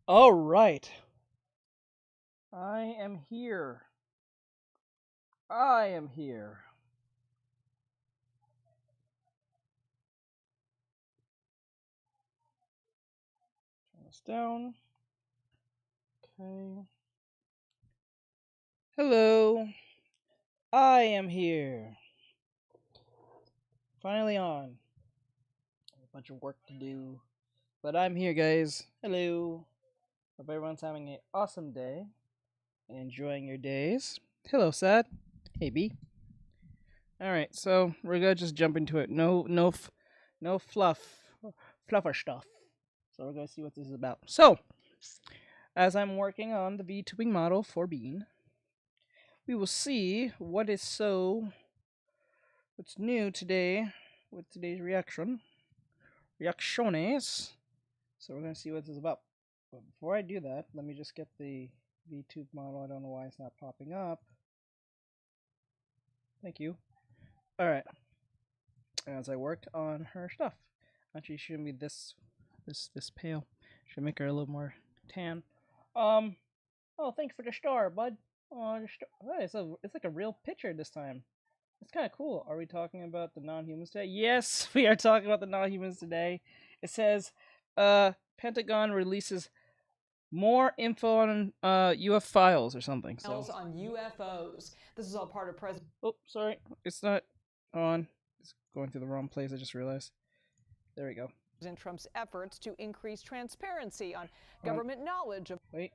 All right. I am here. I am here. Turn this down. Okay. Hello. I am here. Finally on. A bunch of work to do. But I'm here, guys. Hello. Hope everyone's having an awesome day and enjoying your days. Hello, Sad. Hey, B. All right, so we're gonna just jump into it. No fluffer stuff. So we're gonna see what this is about. So, as I'm working on the V2 model for Bean, we will see what's new today with today's reactions. So we're gonna see what this is about. But before I do that, let me just get the V2 model. I don't know why it's not popping up. Thank you. All right. As I worked on her stuff, actually, she shouldn't be this pale. Should make her a little more tan. Oh, thanks for the star, bud. Oh, it's like a real picture this time. It's kind of cool. Are we talking about the non-humans today? Yes, we are talking about the non-humans today. It says, Pentagon releases more info on UF files or something. So on UFOs. This is all part of President. Oh, sorry, it's not on. It's going to the wrong place. I just realized. There we go. President Trump's efforts to increase transparency on government knowledge of. Wait.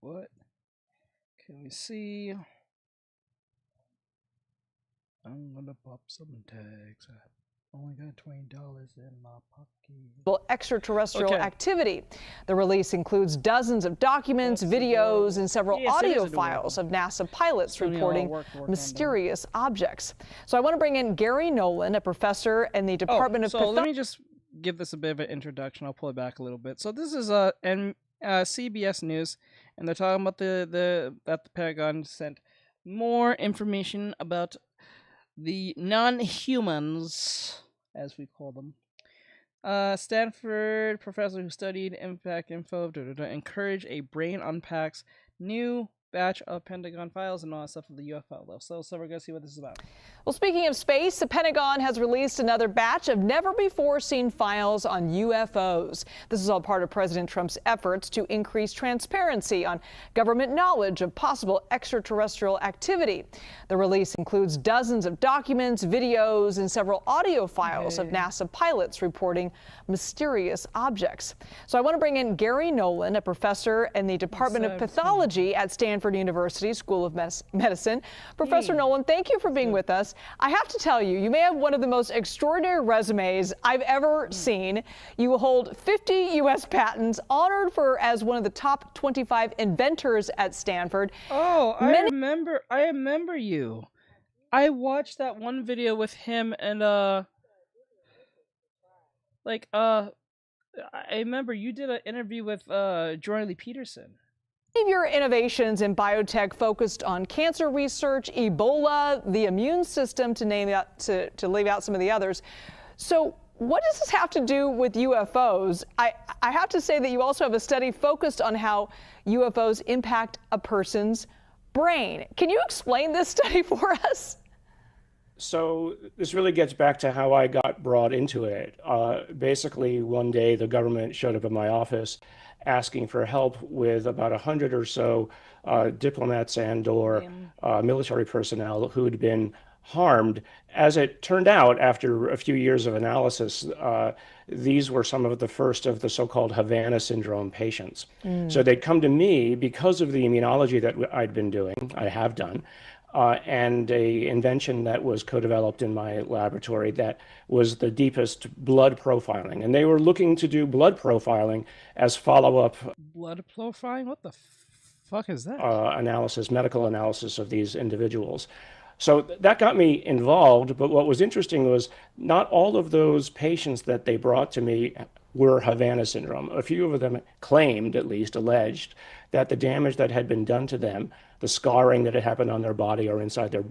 What? Can we see? I'm gonna pop some tags. I only got $20 in my pocket. Extraterrestrial activity. The release includes dozens of documents, videos, and several audio files of NASA pilots reporting mysterious objects. So I want to bring in Gary Nolan, a professor in the Department of Pathology. Let me just give this a bit of an introduction. I'll pull it back a little bit. So this is CBS News, and they're talking about that the Pentagon sent more information about the non-humans, as we call them. Stanford professor who studied impact info encourage a brain unpacks new batch of Pentagon files and all that stuff of the UFO though. So we're gonna see what this is about. Well, speaking of space, the Pentagon has released another batch of never-before-seen files on UFOs. This is all part of President Trump's efforts to increase transparency on government knowledge of possible extraterrestrial activity. The release includes dozens of documents, videos, and several audio files of NASA pilots reporting mysterious objects. So I want to bring in Gary Nolan, a professor in the Department of Pathology at Stanford University School of Medicine. Professor Nolan, thank you for being with us. I have to tell you, you may have one of the most extraordinary resumes I've ever seen. You hold 50 U.S. patents, honored as one of the top 25 inventors at Stanford. Oh, I remember you. I watched that one video with him and I remember you did an interview with Jordan Lee Peterson. Many of your innovations in biotech focused on cancer research, Ebola, the immune system, to leave out some of the others. So what does this have to do with UFOs? I have to say that you also have a study focused on how UFOs impact a person's brain. Can you explain this study for us? So this really gets back to how I got brought into it. Basically, one day the government showed up at my office asking for help with about 100 or so diplomats and/or military personnel who had been harmed. As it turned out, after a few years of analysis, these were some of the first of the so-called Havana syndrome patients. So they'd come to me because of the immunology that I have done, and a invention that was co-developed in my laboratory that was the deepest blood profiling. And they were looking to do blood profiling as follow-up. Blood profiling? What the fuck is that? Medical analysis of these individuals. So that got me involved, but what was interesting was not all of those patients that they brought to me were Havana syndrome. A few of them claimed, at least alleged, that the damage that had been done to them, the scarring that had happened on their body or inside their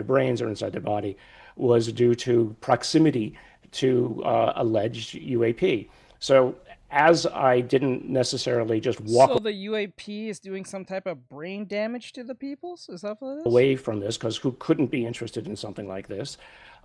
brains or inside their body, was due to proximity to alleged UAP. So as I didn't necessarily just walk So the UAP is doing some type of brain damage to the peoples? Is that what it is? away from this, because who couldn't be interested in something like this?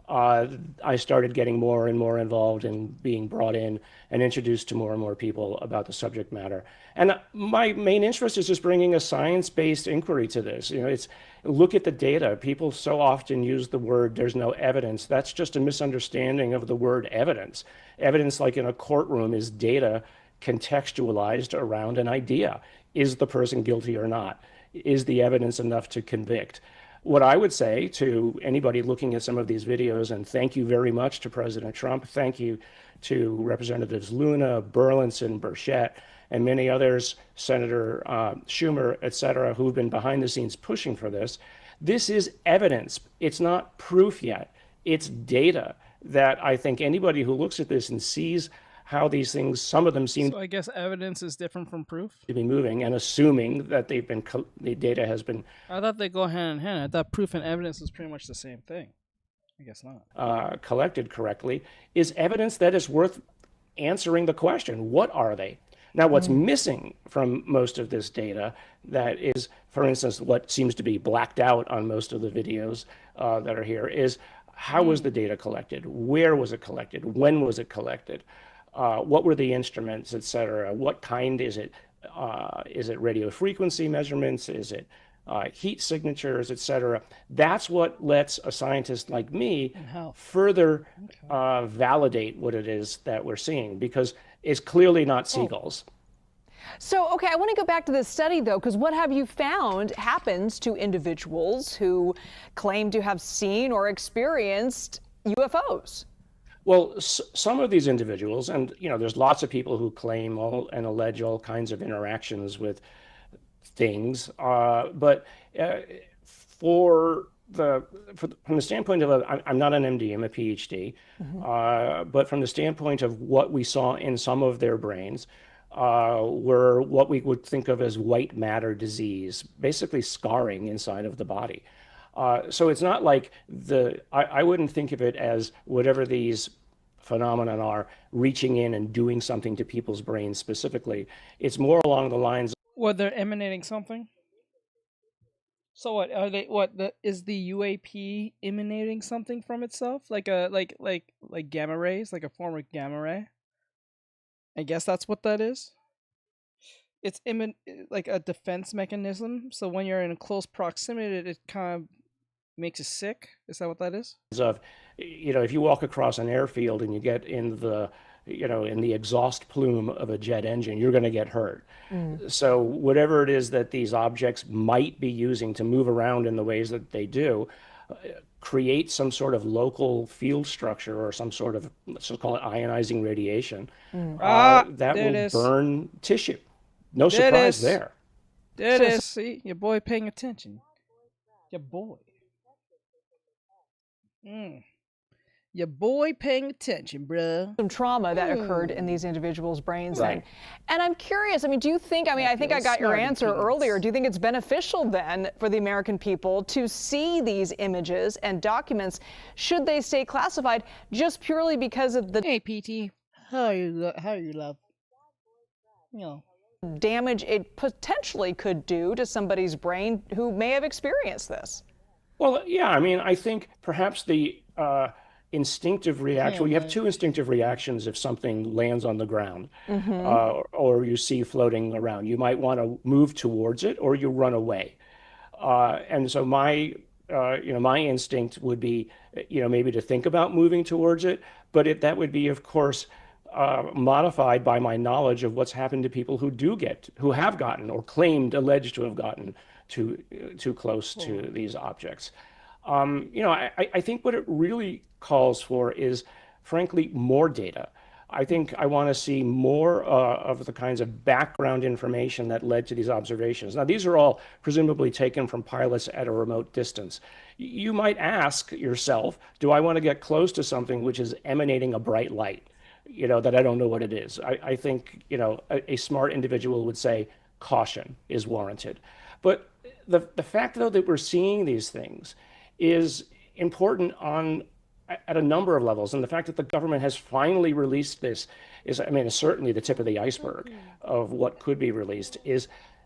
I started getting more and more involved in being brought in and introduced to more and more people about the subject matter. And my main interest is just bringing a science-based inquiry to this. You know, it's look at the data. People so often use the word "there's no evidence." That's just a misunderstanding of the word evidence. Evidence, like in a courtroom, is data contextualized around an idea. Is the person guilty or not? Is the evidence enough to convict? What I would say to anybody looking at some of these videos, and thank you very much to President Trump, thank you to Representatives Luna, Burlinson, Burchett, and many others, Senator Schumer, et cetera, who've been behind the scenes pushing for this. This is evidence. It's not proof yet. It's data that I think anybody who looks at this and sees how these things, some of them seem So I guess evidence is different from proof? to be moving, and assuming that the data has been I thought they go hand in hand. I thought proof and evidence is pretty much the same thing. I guess not. collected correctly, is evidence that is worth answering the question, what are they? Now, what's missing from most of this data, that is, for instance, what seems to be blacked out on most of the videos that are here, is how was the data collected? Where was it collected? When was it collected? What were the instruments, et cetera? What kind is it? Is it radio frequency measurements? Is it heat signatures, et cetera? That's what lets a scientist like me further validate what it is that we're seeing, because it's clearly not seagulls. So, okay, I want to go back to this study, though, because what have you found happens to individuals who claim to have seen or experienced UFOs? Well, some of these individuals, and you know, there's lots of people who claim and allege all kinds of interactions with things, but from the standpoint of I'm not an MD, I'm a PhD, but from the standpoint of what we saw in some of their brains, were what we would think of as white matter disease, basically scarring inside of the body. So it's not like I wouldn't think of it as whatever these phenomenon are reaching in and doing something to people's brains specifically. It's more along the lines Well, they're emanating something? So what are they? Is the UAP emanating something from itself, like gamma rays, like a form of gamma ray? I guess that's what that is. It's like a defense mechanism. So when you're in close proximity, it kind of makes you sick. Is that what that is? of, you know, if you walk across an airfield and you get in the, you know, in the exhaust plume of a jet engine, you're going to get hurt. So whatever it is that these objects might be using to move around in the ways that they do, create some sort of local field structure or some sort of, let's just call it ionizing radiation, that there it will is. burn tissue. No There it surprise is. there. There it is. See, your boy paying attention. Your boy. Your boy paying attention, bruh. Some trauma that occurred in these individuals' brains. Right. And I'm curious, I mean, do you think, I think I got your smarty answer pants. earlier. Do you think it's beneficial then for the American people to see these images and documents? Should they stay classified just purely because of the Hey, PT. How are you, love? You know. damage it potentially could do to somebody's brain who may have experienced this? Well, yeah, I mean, I think perhaps the instinctive reaction, well, you have two instinctive reactions if something lands on the ground or you see floating around. You might want to move towards it or you run away. And so my instinct would be, maybe to think about moving towards it, but that would be, of course, modified by my knowledge of what's happened to people who have gotten or claimed, alleged to have gotten too close to these objects. I think what it really calls for is, frankly, more data. I think I want to see more of the kinds of background information that led to these observations. Now, these are all presumably taken from pilots at a remote distance. You might ask yourself, do I want to get close to something which is emanating a bright light? that I don't know what it is. I think, a smart individual would say caution is warranted. But the fact, though, that we're seeing these things is important at a number of levels. And the fact that the government has finally released this is, I mean, is certainly the tip of the iceberg of what could be released.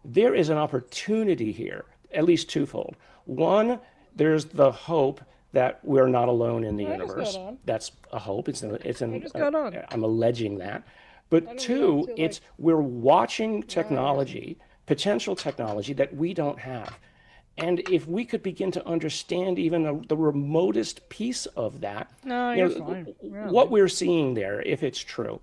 There is an opportunity here, at least twofold. One, there's the hope that we're not alone in the universe. That's a hope. I'm alleging that. But two, it's we're watching technology, potential technology that we don't have. And if we could begin to understand even the remotest piece of that, what we're seeing there, if it's true,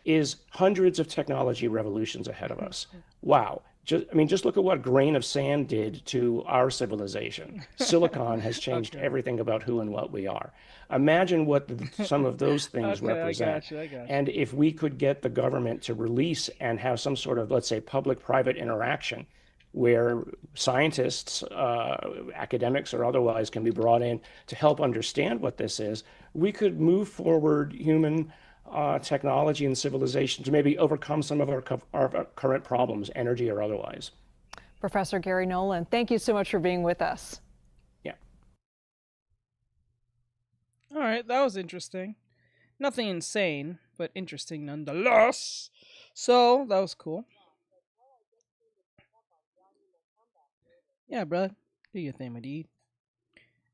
is hundreds of technology revolutions ahead of us. Wow. Just look at what a grain of sand did to our civilization. Silicon has changed everything about who and what we are. Imagine what some of those things represent. I got you. And if we could get the government to release and have some sort of, let's say, public-private interaction where scientists, academics or otherwise, can be brought in to help understand what this is, we could move forward human technology and civilization to maybe overcome some of our current problems, energy or otherwise. Professor Gary Nolan, thank you so much for being with us. Yeah. All right, that was interesting. Nothing insane, but interesting nonetheless. So, that was cool. Yeah, bro. Do your thing, my dude.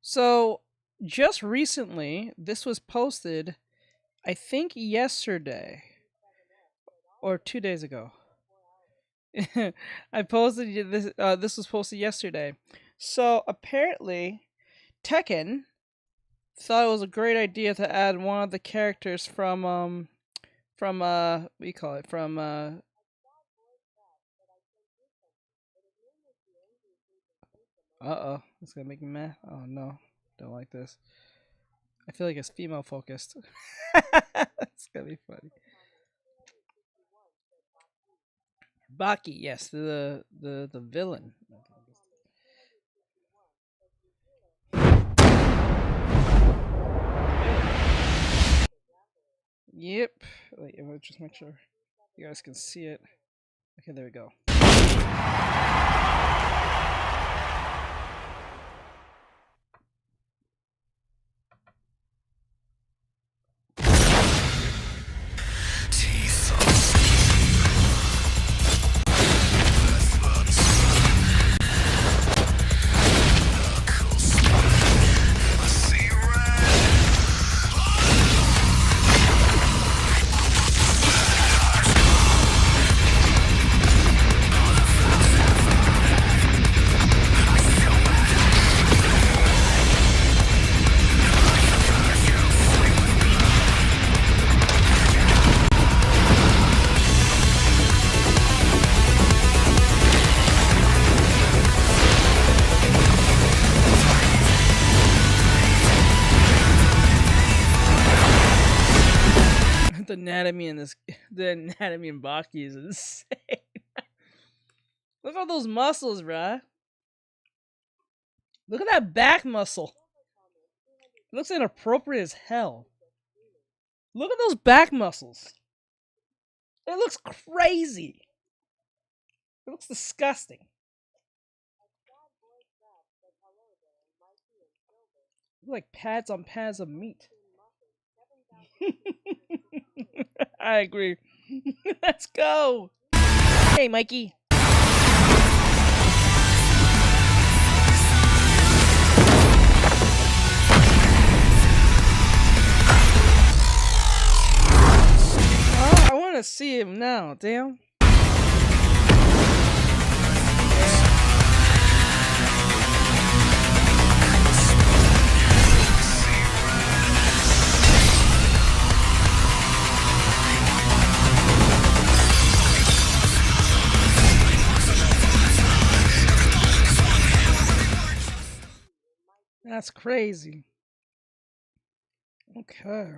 So, just recently, this was posted, I think yesterday or 2 days ago. I posted this. This was posted yesterday. So apparently, Tekken thought it was a great idea to add one of the characters from what do you call it? From it's gonna make me mad. Oh no, don't like this. I feel like it's female focused. It's gonna be funny. Baki, yes, the villain. Yep. Wait, let me just make sure you guys can see it. Okay, there we go. The anatomy in Baki is insane. Look at all those muscles, bruh. Look at that back muscle. It looks inappropriate as hell. Look at those back muscles. It looks crazy. It looks disgusting. Like pads on pads of meat. I agree. Let's go. Hey, Mikey. Oh, I want to see him now. Damn. That's crazy. Okay.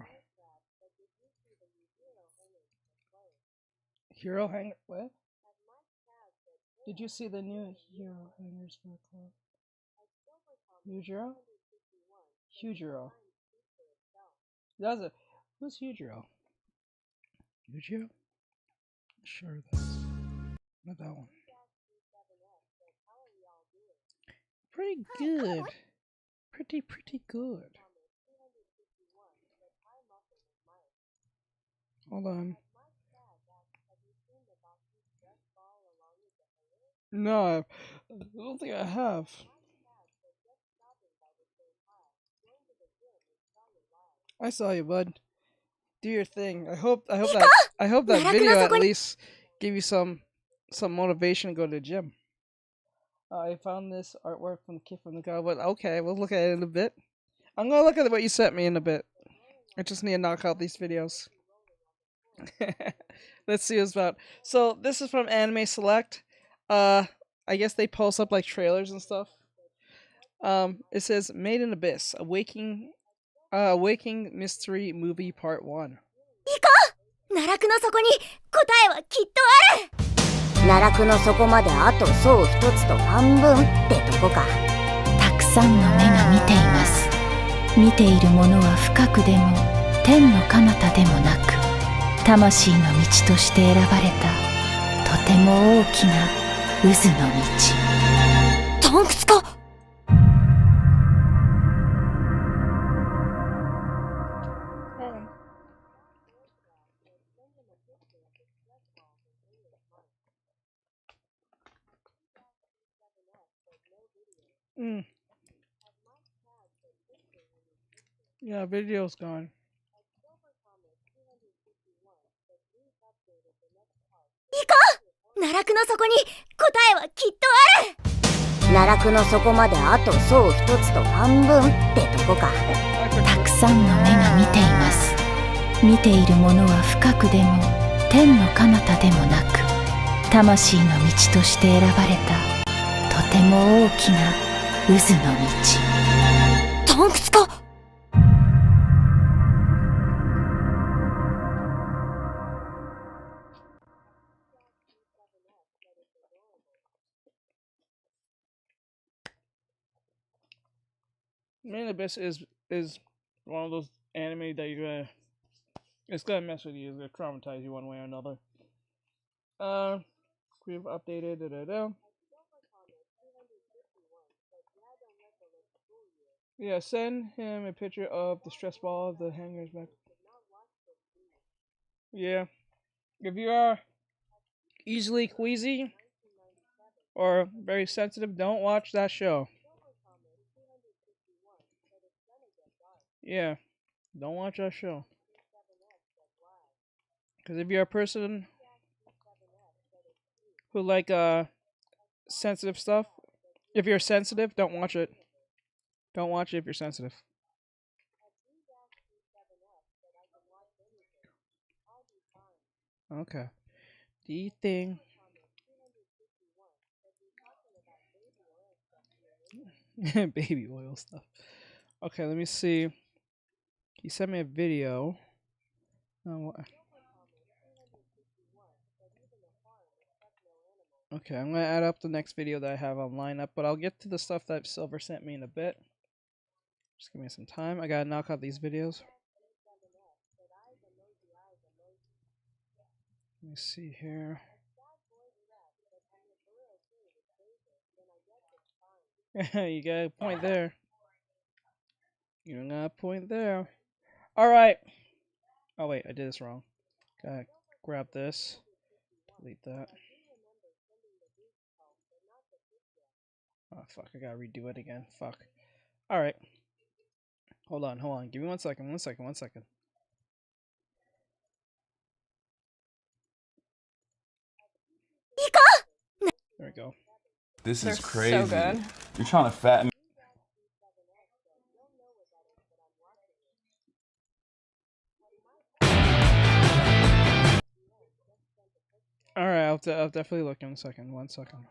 Hero hanger. What? Did you see the new hero hangers for the club? Hujiro? Hujiro. That's a. Who's Hujiro? Did you? Sure, that's not that one. Pretty good. Pretty good. Hold on. No, I don't think I have. I saw you, bud. Do your thing. I hope that video at least give you some motivation to go to the gym. I found this artwork from the kid from the guy, but okay, we'll look at it in a bit. I'm gonna look at what you sent me in a bit. I just need to knock out these videos. Let's see what it's about. So this is from Anime Select. I guess they post up like trailers and stuff. It says Made in Abyss, Awaking Mystery Movie Part 1. 奈落の底に答えはきっとある。奈落の底まであと層一つと半分ってとこか。たくさんの目が見ています。見ているものは深くでも天の彼方でもなく、魂の道として選ばれたとても大きな渦の道。トンクツか。Yeah, video's gone. いいか、奈落の底に答えはきっとある。奈落の底まであと層一つと半分ってとこか。たくさんの目が見ています。見ているものは深くでも天の彼方でもなく、魂の道として選ばれたとても大きな渦の道。トンクツか。Made in Abyss is one of those anime that it's gonna mess with you, it's gonna traumatize you one way or another. We've updated Yeah, send him a picture of the stress ball of the hangers back. Yeah. If you are easily queasy or very sensitive, don't watch that show. Yeah, don't watch that show. Because if you're a person who like sensitive stuff, if you're sensitive, don't watch it. Don't watch it if you're sensitive. Okay. D thing. Baby oil stuff. Okay, let me see. He sent me a video. Okay, I'm gonna add up the next video that I have on lineup, but I'll get to the stuff that Silver sent me in a bit. Just give me some time. I gotta knock out these videos. Let me see here. You got a point there. You got a point there. Alright. Oh wait, I did this wrong. Gotta grab this. Delete that. Oh fuck, I gotta redo it again. Fuck. Alright. Hold on. Give me 1 second. There we go. This They're is crazy. so good. You're trying to fatten. Alright, I'll definitely look in a second. 1 second.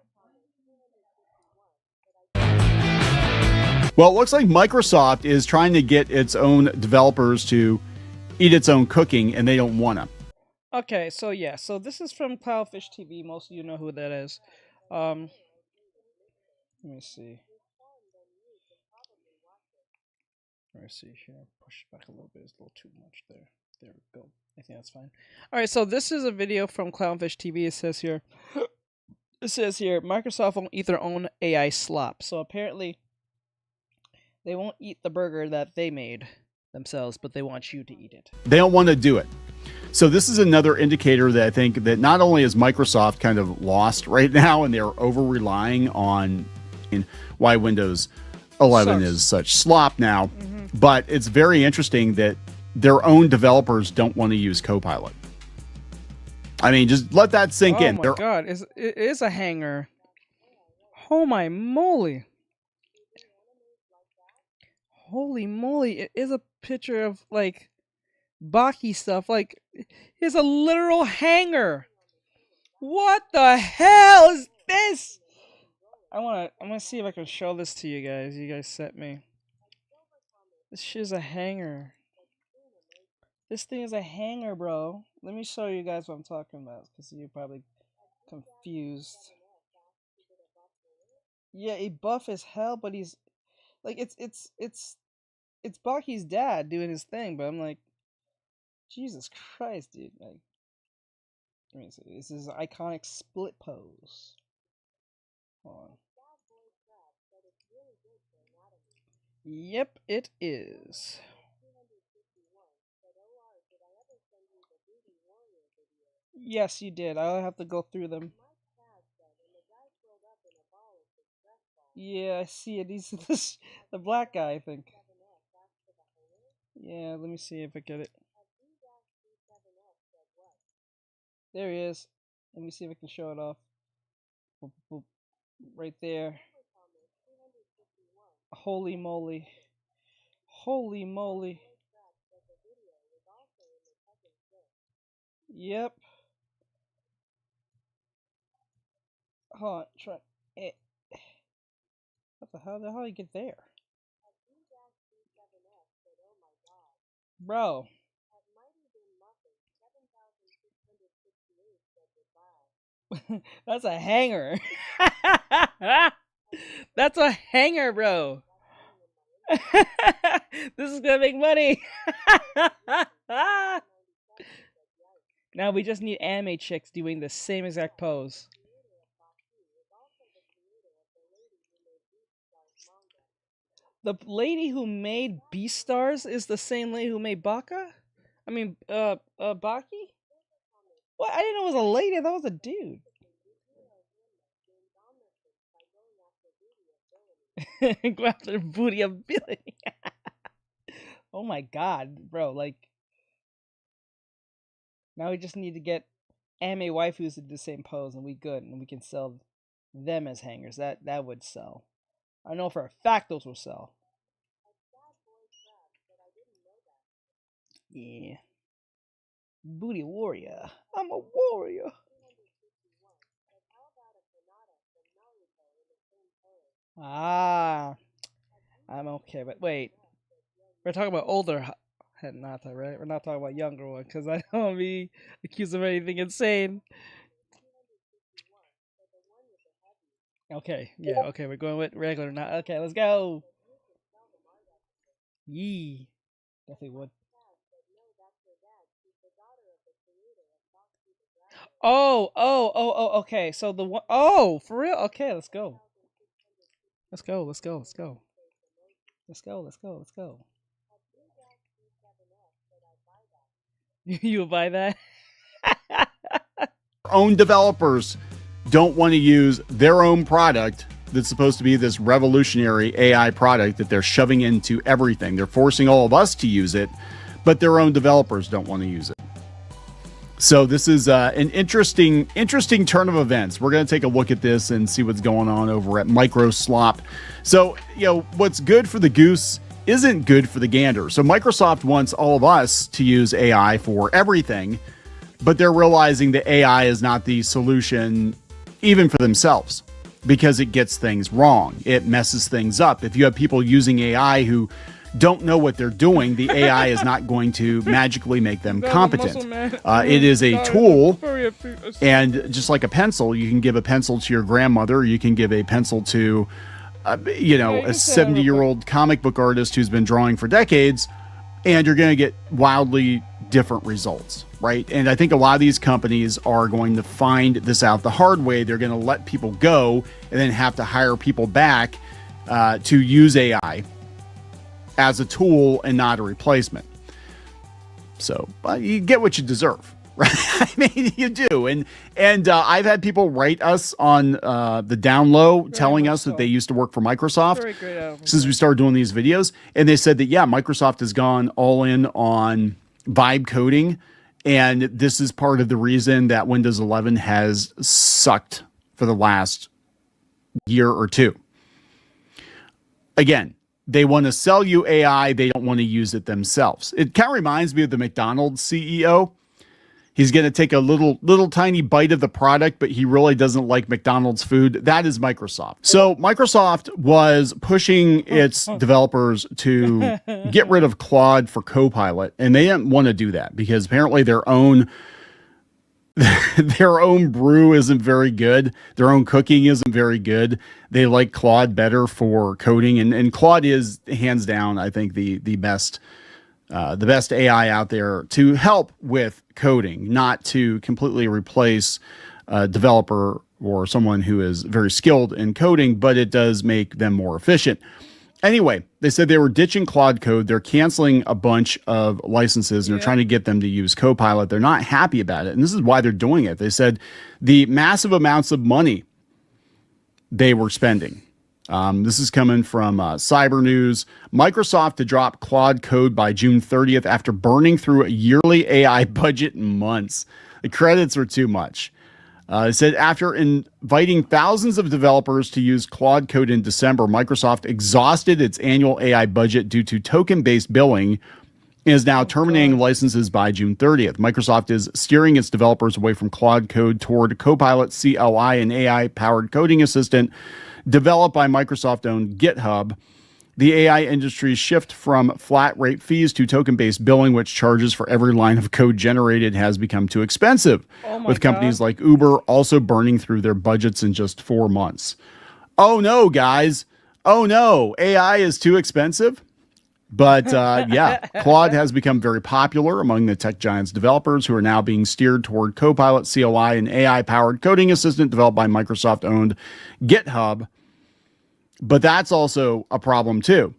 Well, it looks like Microsoft is trying to get its own developers to eat its own cooking, and they don't want to. Okay, so yeah, so this is from Cloudfish TV. Most of you know who that is. Let me see. Let me see here. Push it back a little bit. It's a little too much there. There we go. I think that's fine. All right, so this is a video from Clownfish TV. It says here, Microsoft won't eat their own AI slop. So apparently, they won't eat the burger that they made themselves, but they want you to eat it. They don't want to do it. So this is another indicator that I think that not only is Microsoft kind of lost right now, and they're over relying on why Windows 11 is such slop now, but it's very interesting that their own developers don't want to use Copilot. I mean, just let that sink in. Oh my God, it is a hanger. Oh my moly. Holy moly, it is a picture of, like, Baki stuff. Like, it's a literal hanger. What the hell is this? I'm gonna see if I can show this to you guys. You guys sent me. This shit is a hanger. This thing is a hanger, bro. Let me show you guys what I'm talking about, because you're probably confused. Yeah, he buff as hell, but he's like, it's Baki's dad doing his thing, but I'm like, Jesus Christ, dude. Like, let me see. This is an iconic split pose. Hold on. Yep, it is. Yes, you did. I'll have to go through them. Yeah, I see it. He's the black guy, I think. Yeah, let me see if I get it. There he is. Let me see if I can show it off. Boop, boop. Right there. Holy moly. Holy moly. Yep. Hold on. Try it. What the hell? How do you get there? Bro. That's a hanger. That's a hanger, bro. This is gonna make money. Now we just need anime chicks doing the same exact pose. The lady who made Beastars is the same lady who made Baka? I mean, Baki? What? I didn't know it was a lady. I thought it was a dude. Go after booty ability. Oh my God, bro. Like, now we just need to get anime waifus to do the same pose, and we good, and we can sell them as hangers. That would sell. I know for a fact those will sell. Yeah. Booty warrior. I'm a warrior. Ah. I'm okay, but wait. We're talking about older Hinata, right? We're not talking about younger one, because I don't want to be accused of anything insane. Okay, yeah, okay, we're going with regular now. Okay, let's go. Yee. Definitely would. Oh, okay. So the one, oh, for real? Okay, let's go. Let's go. You would buy that? Own developers don't want to use their own product that's supposed to be this revolutionary AI product that they're shoving into everything. They're forcing all of us to use it, but their own developers don't want to use it. So this is an interesting turn of events. We're going to take a look at this and see what's going on over at Microslop. So, you know, what's good for the goose isn't good for the gander. So Microsoft wants all of us to use AI for everything, but they're realizing that AI is not the solution even for themselves, because it gets things wrong. It messes things up. If you have people using AI who don't know what they're doing, the AI is not going to magically make them competent. It is a tool, and just like a pencil, you can give a pencil to your grandmother, you can give a pencil to, you know, a 70-year-old comic book artist who's been drawing for decades, and you're going to get wildly different results, right? And I think a lot of these companies are going to find this out the hard way. They're going to let people go and then have to hire people back to use AI as a tool and not a replacement. So you get what you deserve, right? I mean, you do. And I've had people write us on the down low telling us that they used to work for Microsoft since we started doing these videos. And they said that, yeah, Microsoft has gone all in on vibe coding. And this is part of the reason that Windows 11 has sucked for the last year or two. Again, they want to sell you AI. They don't want to use it themselves. It kind of reminds me of the McDonald's CEO. He's going to take a little tiny bite of the product, but he really doesn't like McDonald's food. That is Microsoft. So Microsoft was pushing its developers to get rid of Claude for Copilot, and they didn't want to do that because apparently their own brew isn't very good. Their own cooking isn't very good. They like Claude better for coding, and Claude is hands down, I think, the best AI out there to help with coding, not to completely replace a developer or someone who is very skilled in coding, but it does make them more efficient. Anyway, they said they were ditching Claude Code. They're canceling a bunch of licenses and they're trying to get them to use Copilot. They're not happy about it. And this is why they're doing it. They said the massive amounts of money they were spending. This is coming from Cyber News. Microsoft to drop Claude Code by June 30th after burning through a yearly AI budget in months. The credits were too much. It said after inviting thousands of developers to use Claude Code in December, Microsoft exhausted its annual AI budget due to token-based billing and is now terminating licenses by June 30th. Microsoft is steering its developers away from Claude Code toward Copilot CLI, an AI-powered coding assistant developed by Microsoft-owned GitHub. The AI industry's shift from flat rate fees to token-based billing, which charges for every line of code generated, has become too expensive, with companies like Uber also burning through their budgets in just 4 months. Oh no, guys. Oh no, AI is too expensive. But yeah, Claude has become very popular among the tech giants developers who are now being steered toward Copilot CLI, an AI-powered coding assistant developed by Microsoft-owned GitHub. But that's also a problem too,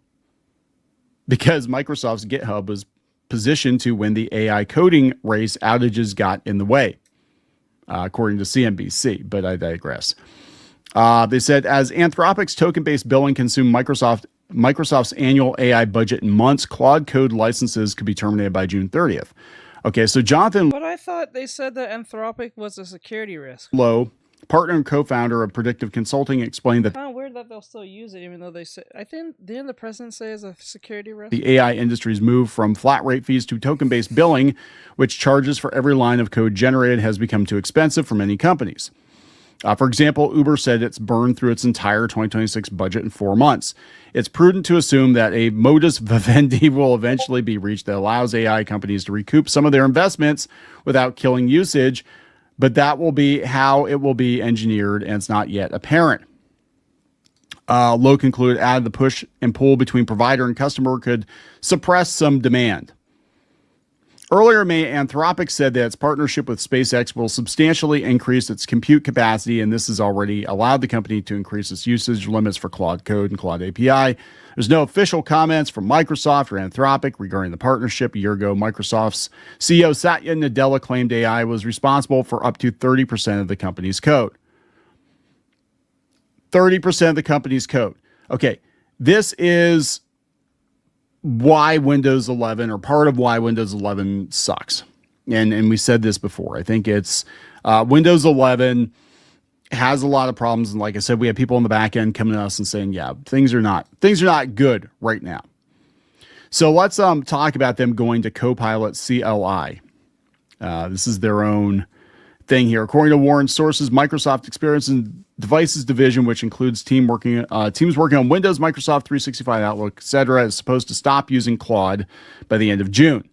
because Microsoft's GitHub was positioned to win the AI coding race. Outages got in the way, according to CNBC, but I digress. They said as Anthropic's token-based billing consumed Microsoft's annual AI budget in months, Claude Code licenses could be terminated by June 30th. Okay, so Jonathan... But I thought they said that Anthropic was a security risk. Lowe, partner and co-founder of Predictive Consulting, explained that weird that they'll still use it, even though they say, I think, didn't the president say it's a security risk? The AI industry's move from flat rate fees to token-based billing, which charges for every line of code generated, has become too expensive for many companies. For example, Uber said it's burned through its entire 2026 budget in 4 months. It's prudent to assume that a modus vivendi will eventually be reached that allows AI companies to recoup some of their investments without killing usage, but that will be how it will be engineered, and it's not yet apparent. Lowe concluded, added the push and pull between provider and customer could suppress some demand. Earlier in May, Anthropic said that its partnership with SpaceX will substantially increase its compute capacity, and this has already allowed the company to increase its usage limits for Claude Code and Claude API. There's no official comments from Microsoft or Anthropic regarding the partnership. A year ago, Microsoft's CEO Satya Nadella claimed AI was responsible for up to 30% of the company's code. 30% of the company's code. Okay, this is why Windows 11, or part of why Windows 11 sucks. And we said this before. I think it's Windows 11 has a lot of problems. And like I said, we have people in the back end coming to us and saying, yeah, things are not good right now. So let's talk about them going to Copilot CLI. This is their own thing here. According to Warren sources, Microsoft Experience and Devices division, which includes teams working on Windows, Microsoft 365, Outlook, etc., is supposed to stop using Claude by the end of June.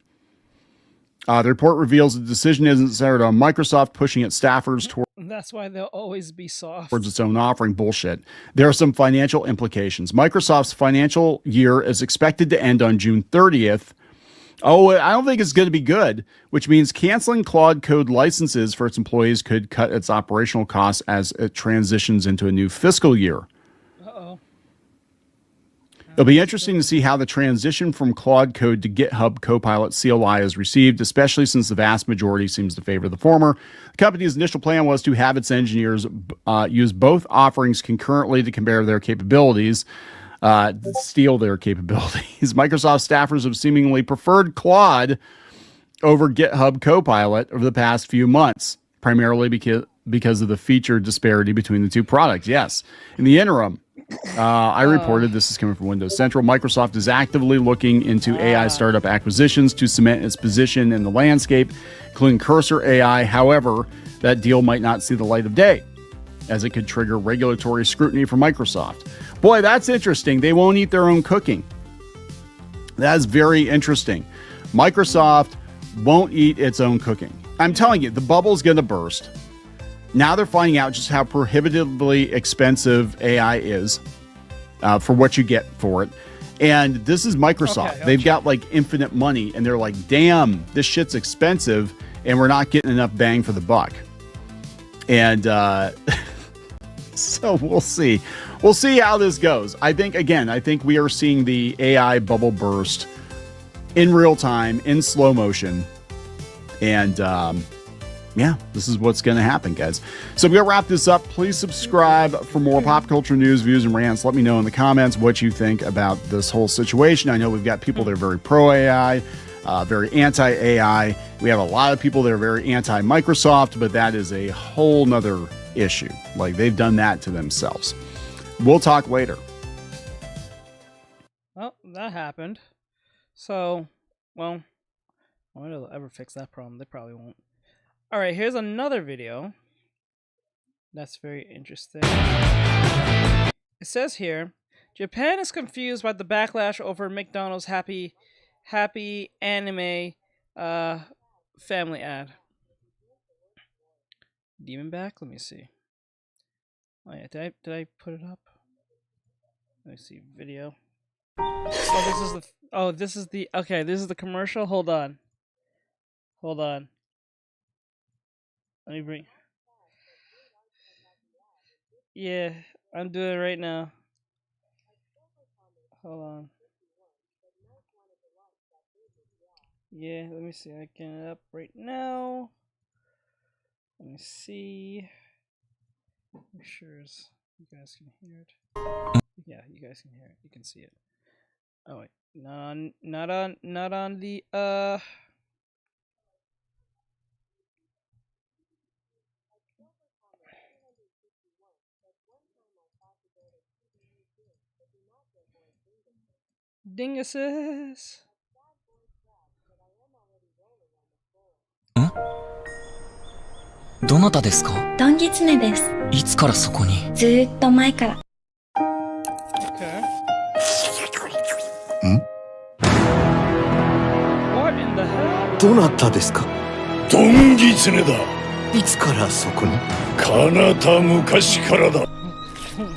The report reveals the decision isn't centered on Microsoft pushing its staffers towards... That's why they'll always be soft. ...towards its own offering. Bullshit. There are some financial implications. Microsoft's financial year is expected to end on June 30th, Oh, I don't think it's going to be good, which means canceling Claude Code licenses for its employees could cut its operational costs as it transitions into a new fiscal year. Uh-oh. It'll be interesting to see how the transition from Claude Code to GitHub Copilot CLI is received, especially since the vast majority seems to favor the former. The company's initial plan was to have its engineers use both offerings concurrently to compare their capabilities. Steal their capabilities. Microsoft staffers have seemingly preferred Claude over GitHub Copilot over the past few months, primarily because of the feature disparity between the two products. Yes. In the interim, I reported, this is coming from Windows Central, Microsoft is actively looking into AI startup acquisitions to cement its position in the landscape, including Cursor AI. However, that deal might not see the light of day, as it could trigger regulatory scrutiny from Microsoft. Boy, that's interesting. They won't eat their own cooking. That is very interesting. Microsoft won't eat its own cooking. I'm telling you, the bubble's going to burst. Now they're finding out just how prohibitively expensive AI is for what you get for it. And this is Microsoft. Okay, they've got like infinite money, and they're like, damn, this shit's expensive, and we're not getting enough bang for the buck. And so we'll see. We'll see how this goes. I think we are seeing the AI bubble burst in real time, in slow motion. And yeah, this is what's going to happen, guys. So we're going to wrap this up. Please subscribe for more pop culture news, views, and rants. Let me know in the comments what you think about this whole situation. I know we've got people that are very pro-AI, very anti-AI. We have a lot of people that are very anti-Microsoft, but that is a whole nother issue. Like, they've done that to themselves. We'll talk later. Well, that happened. So, well, I wonder if they'll ever fix that problem. They probably won't. All right, here's another video. That's very interesting. It says here, Japan is confused by the backlash over McDonald's Happy Anime family ad. Demon back? Let me see. Oh yeah, did I put it up? Let me see video. Oh, this is the commercial. Hold on. Let me bring. Yeah, I'm doing it right now. Hold on. Yeah, let me see. I get it up right now. Let me see. Make sure you guys can hear it. Yeah, you guys can hear it. You can see it. Oh wait, not on the dinguses. どなたですか？ドンギツネです。いつからそこに？ずーっと前から。Okay. ん？ What in the hell? どなたですか？ドンギツネだ。いつからそこに？かなた昔からだ。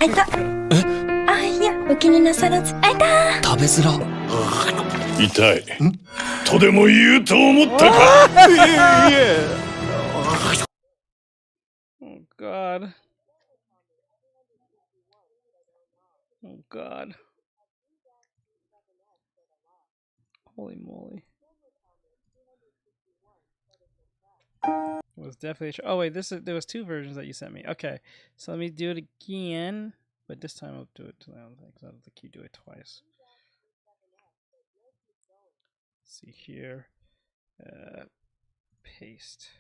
あいた。あ、いや、お気になさらず。あいた。食べづら。痛い。とでも言うと思ったか。Oh God. Oh God. Holy moly. It was definitely oh wait, there was two versions that you sent me. Okay. So let me do it again, but this time I'll do it I don't think you do it twice. Let's see here. Paste.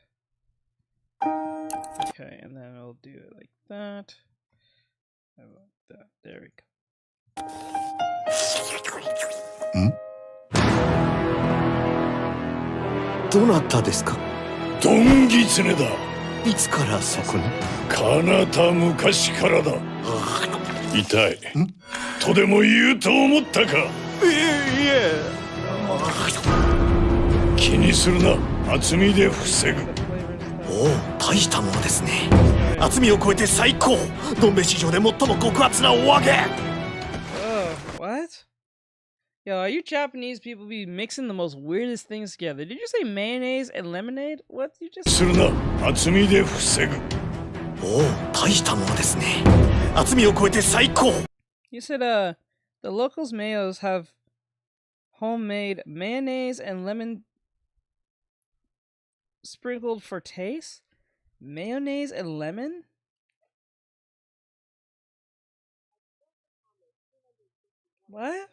Okay, and then I'll do it like that. I like that. There we go. どなたですか？ドンギツネだ。いつからそこに？かなた昔からだ。痛い。とでも言うと思ったか。気にするな。厚みで防ぐ。おお、大したものですね。厚みを超えて最高。どん兵衛史上で最も極厚なお揚げ。What? Yo, you Japanese people be mixing the most weirdest things together. Did you say mayonnaise and lemonade? What did you just say? するな。厚みで防ぐ。おお、大したものですね。厚みを超えて最高。 You said the locals mayos have homemade mayonnaise and lemon sprinkled for taste? Mayonnaise and lemon? What?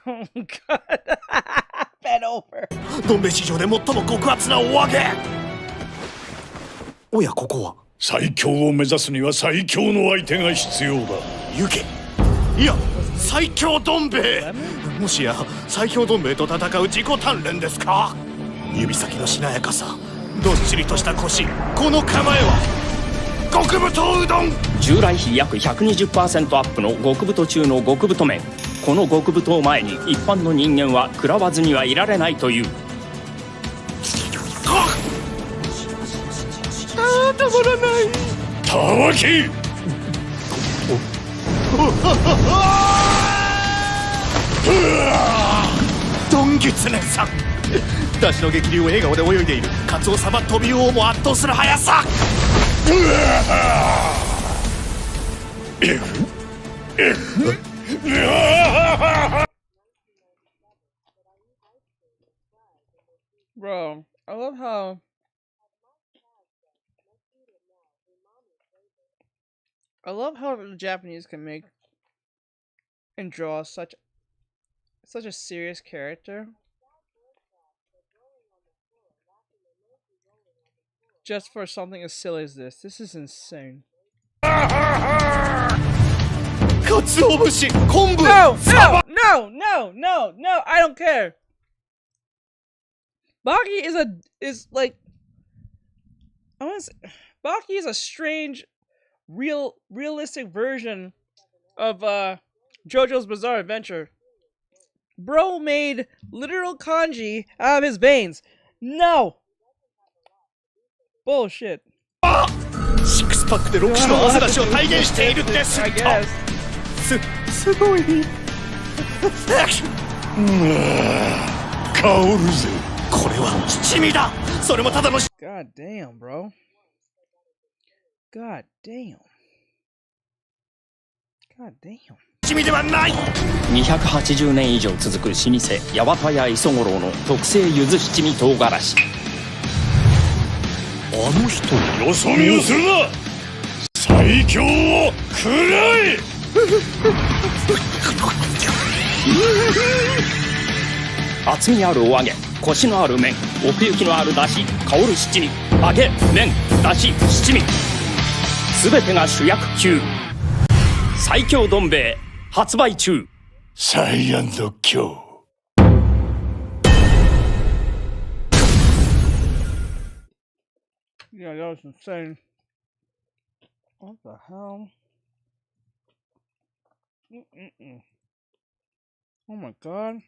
Oh god. Bend over. どん兵衛市場で最も極厚なお揚げ。おや、ここは最強を目指すには最強の相手が必要だ。行け。いや、最強どん兵衛。もしや最強どん兵衛と戦う自己鍛錬ですか。指先のしなやかさ、どっしりとした腰、この構えは極太うどん。従来比約 120% アップの極太中の極太麺。この極太を前に一般の人間は食らわずにはいられないという。たまらない。たわき。ドンギツネさん。出汁の激流を笑顔で泳いでいるカツオ様飛び王も圧倒する速さ。Bro, I love how the Japanese can make and draw such a serious character just for something as silly as this. This is insane. カツオ節、昆布。 No, I don't care. Baki is like Baki is a strange realistic version of JoJo's Bizarre Adventure. Bro made literal kanji out of his veins. No. Bullshit. シックスパックでロッキーの汗出しを体現しているです。 I guess. すごい。香るぜ。これは七味だ。それもただの。 God damn, bro. God damn. God damn. 七味ではない。280年以上続く老舗八幡屋磯五郎の特製柚子七味唐辛子。あの人。よそ見をするな。最強を食らえ。厚みあるお揚げ、コシのある麺、奥行きのあるだし、香る七味、揚げ、麺、だし、七味、すべてが主役級。最強どん兵衛発売中。サイアンド強。Yeah, that was insane. What the hell? Oh my god.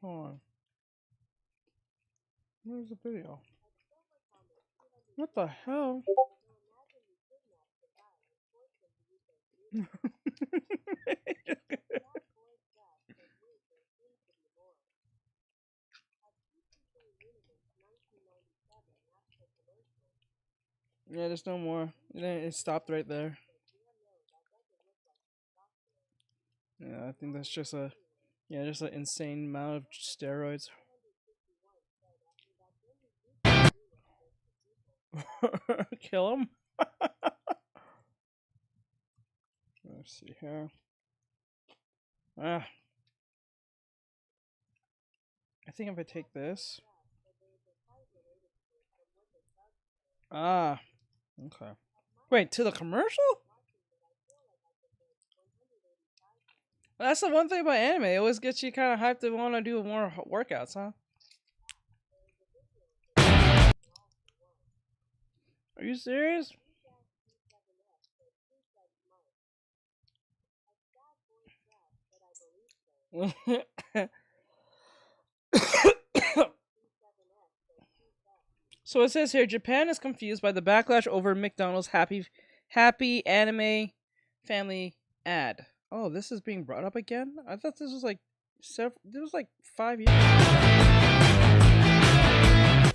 Hold on. Where's the video? What the hell? Yeah, there's no more. It stopped right there. Yeah, I think that's just an insane amount of steroids. Kill him? Let's see here. I think if I take this. Okay. Wait, to the commercial? That's the one thing about anime. It always gets you kind of hyped to want to do more workouts, huh? Are you serious? So it says here, Japan is confused by the backlash over McDonald's Happy Anime Family ad. Oh, this is being brought up again? I thought this was like 5 years ago.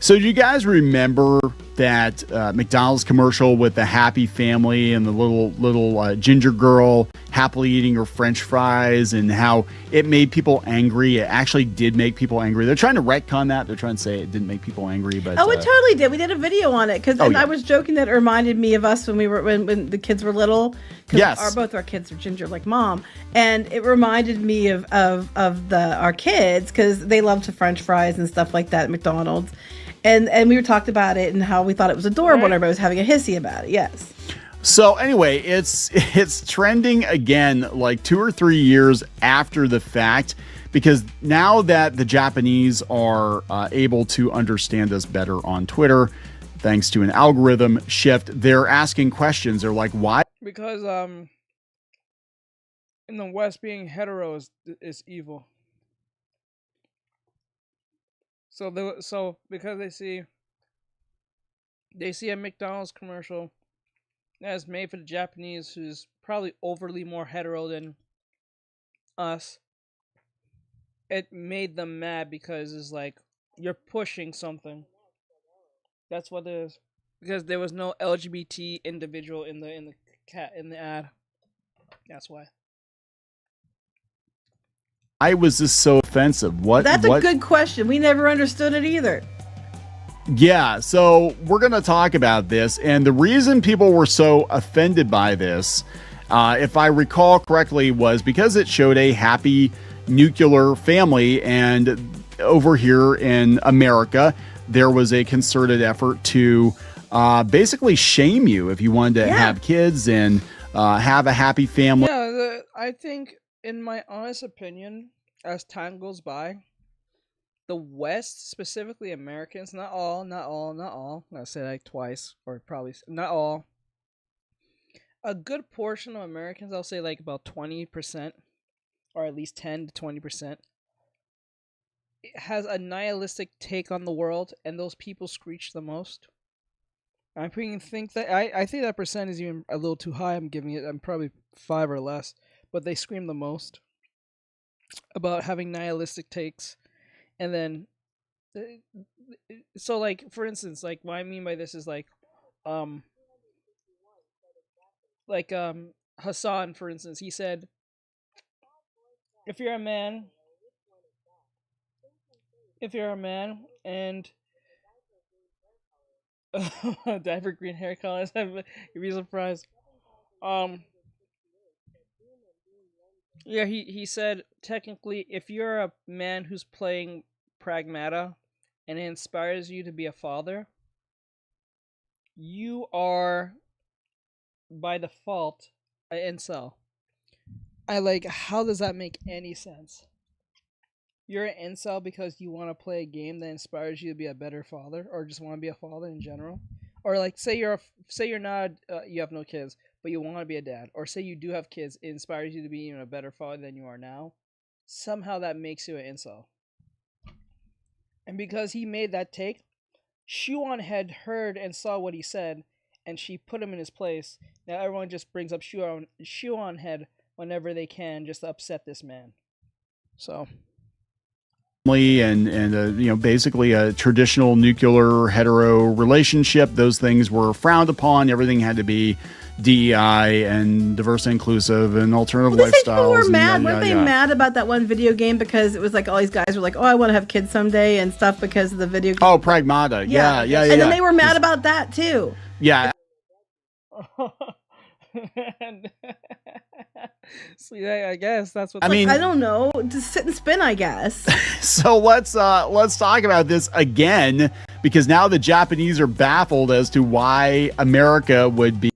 So do you guys remember that McDonald's commercial with the happy family and the little ginger girl happily eating her French fries, and how it made people angry? It actually did make people angry. They're trying to retcon that. They're trying to say it didn't make people angry, but it totally did. We did a video on it because yeah. I was joking that it reminded me of us when we were when the kids were little. Yes, both our kids are ginger like mom, and it reminded me of our kids because they love to French fries and stuff like that at McDonald's. And we were talked about it and how we thought it was adorable, and everybody was having a hissy about it. Yes. So anyway, it's trending again like 2 or 3 years after the fact, because now that the Japanese are able to understand us better on Twitter, thanks to an algorithm shift, they're asking questions. They're like, why? Because in the West, being hetero is evil. So because they see a McDonald's commercial that's made for the Japanese, who's probably overly more hetero than us, it made them mad because it's like, you're pushing something. That's what it is. Because there was no LGBT individual in the ad. That's why. Why was this so offensive? That's a good question. We never understood it either. Yeah, so we're going to talk about this. And the reason people were so offended by this, if I recall correctly, was because it showed a happy nuclear family. And over here in America, there was a concerted effort to basically shame you if you wanted to have kids and have a happy family. Yeah, I think, in my honest opinion, as time goes by, the West, specifically Americans, not all, I said like twice, or probably not all, a good portion of Americans, I'll say like about 20%, or at least 10 to 20%, has a nihilistic take on the world, and those people screech the most. I think that percent is even a little too high. I'm probably 5 or less. But they scream the most about having nihilistic takes. And then, so like, for instance, like what I mean by this is like Hassan, for instance, he said, if you're a man and diaper green hair colors, you'd be surprised. Yeah, he said, technically, if you're a man who's playing Pragmata and it inspires you to be a father, you are, by default, an incel. How does that make any sense? You're an incel because you want to play a game that inspires you to be a better father, or just want to be a father in general? Or like, say you're not, you have no kids, but you want to be a dad, or say you do have kids, it inspires you to be even a better father than you are now. Somehow that makes you an incel. And because he made that take, Shuon had heard and saw what he said, and she put him in his place. Now everyone just brings up Shuon head whenever they can, just to upset this man. So. And basically a traditional nuclear hetero relationship. Those things were frowned upon. Everything had to be DEI and diverse and inclusive and alternative lifestyles. People were mad. Weren't they mad about that one video game because it was like all these guys were like, oh, I want to have kids someday and stuff because of the video game. Oh, Pragmata. Yeah. And then they were mad about that too. Yeah. See, I guess that's what I mean. I don't know. Just sit and spin, I guess. So let's talk about this again, because now the Japanese are baffled as to why America would be.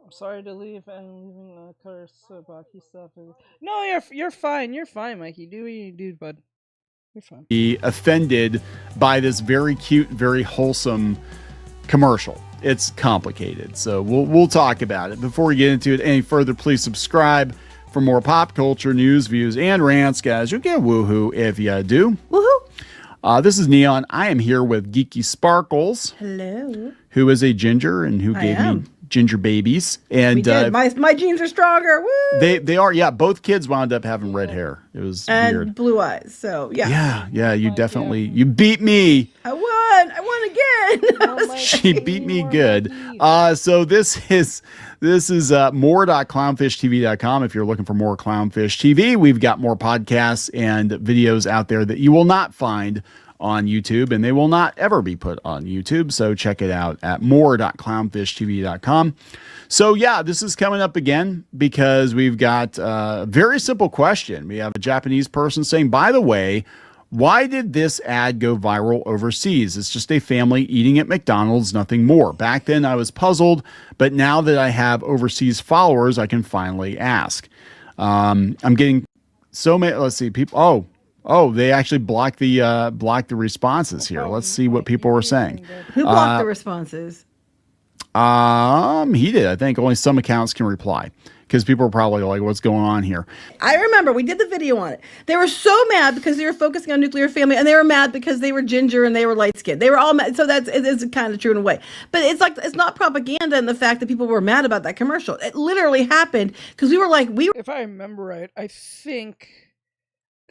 I'm sorry to leave and leaving the curse about his stuff. No, you're fine. You're fine, Mikey. Do what you do, bud. You're fine. Be offended by this very cute, very wholesome commercial. It's complicated, so we'll talk about it. Before we get into it any further, please subscribe For more pop culture news, views, and rants, guys, you get woohoo if you do. Woohoo! This is Neon. I am here with Geeky Sparkles. Hello. Who is a ginger and who gave me ginger babies. And we did. My genes are stronger. Woo! They are. Yeah, both kids wound up having red hair. It was weird. And blue eyes. So yeah. Yeah. You definitely you beat me. I won again. She beat me good. So this is more.clownfishtv.com. If you're looking for more Clownfish TV, we've got more podcasts and videos out there that you will not find on YouTube, and they will not ever be put on YouTube. So check it out at more.clownfishtv.com. So yeah, this is coming up again because we've got a very simple question. We have a Japanese person saying, by the way, why did this ad go viral overseas? It's just a family eating at McDonald's, nothing more. Back then I was puzzled, but now that I have overseas followers, I can finally ask. I'm getting so many, let's see, people, oh, they actually blocked the responses here. Let's see what people were saying. Who blocked the responses? He did. I think only some accounts can reply because people are probably like, what's going on here? I remember we did the video on it. They were so mad because they were focusing on nuclear family, and they were mad because they were ginger and they were light skinned. They were all mad. So it is kind of true in a way. But it's like, it's not propaganda in the fact that people were mad about that commercial. It literally happened because we were like, if I remember right, I think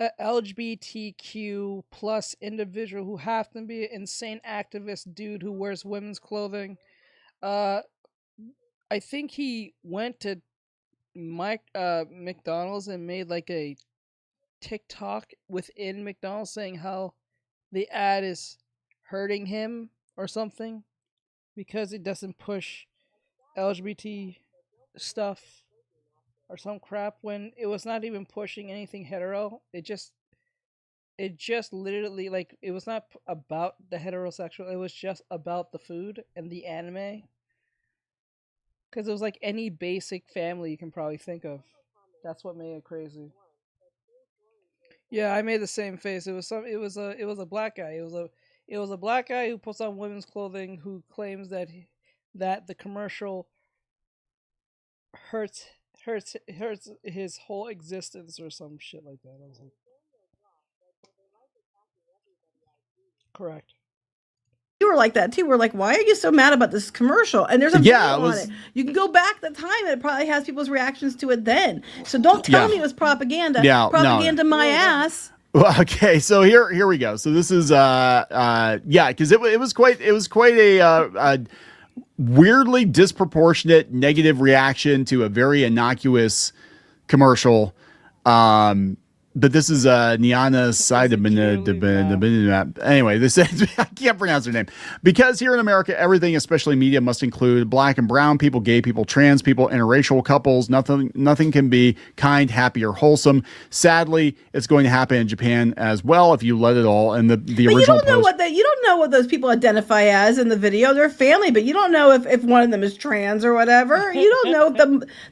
a LGBTQ plus individual who happened to be an insane activist dude who wears women's clothing, I think he went to McDonald's and made like a TikTok within McDonald's saying how the ad is hurting him or something because it doesn't push LGBT stuff or some crap, when it was not even pushing anything hetero. It just literally, like, it was not about the heterosexual, it was just about the food and the anime. Because it was like any basic family you can probably think of. That's what made it crazy. Yeah, I made the same face. It was a black guy. It was a black guy who puts on women's clothing who claims that the commercial hurts his whole existence or some shit like that. I was like, correct. You were like that too. We're like, why are you so mad about this commercial? And there's a video on it. You can go back the time and it probably has people's reactions to it then. So don't tell me it was propaganda. Propaganda my ass. Well, okay, so here we go. So this is because it was quite a weirdly disproportionate negative reaction to a very innocuous commercial. But this is Niana Saidabin. Anyway, this is, I can't pronounce her name. Because here in America, everything, especially media, must include black and brown people, gay people, trans people, interracial couples. Nothing can be kind, happy, or wholesome. Sadly, it's going to happen in Japan as well if you let it all. And the original. You don't know what those people identify as in the video. They're family, but you don't know if one of them is trans or whatever. You don't know if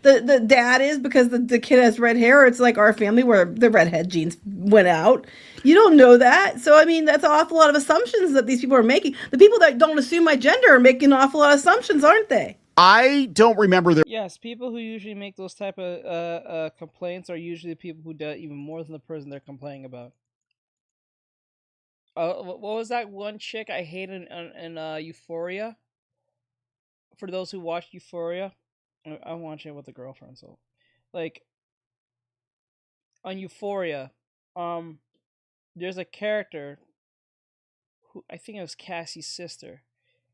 the dad is because the kid has red hair. Or it's like our family where the redhead genes went out. You don't know that. So, I mean, that's an awful lot of assumptions that these people are making. The people that don't assume my gender are making an awful lot of assumptions, aren't they? I don't remember Yes, people who usually make those type of complaints are usually the people who do even more than the person they're complaining about. What was that one chick I hated in Euphoria? For those who watched Euphoria, I'm watching it with a girlfriend, so like on Euphoria, there's a character who I think it was Cassie's sister.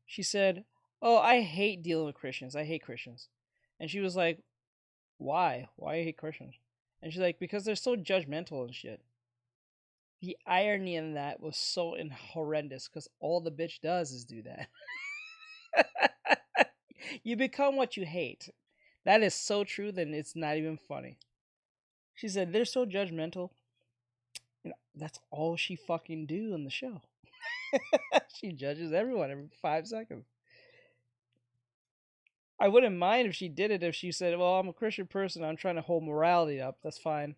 She said, "Oh, I hate dealing with Christians. I hate Christians," and she was like, "Why? Why you hate Christians?" And she's like, "Because they're so judgmental and shit." The irony in that was so horrendous because all the bitch does is do that. You become what you hate. That is so true, then it's not even funny. She said, they're so judgmental. You know, that's all she fucking do in the show. She judges everyone every 5 seconds. I wouldn't mind if she did it if she said, well, I'm a Christian person, I'm trying to hold morality up. That's fine.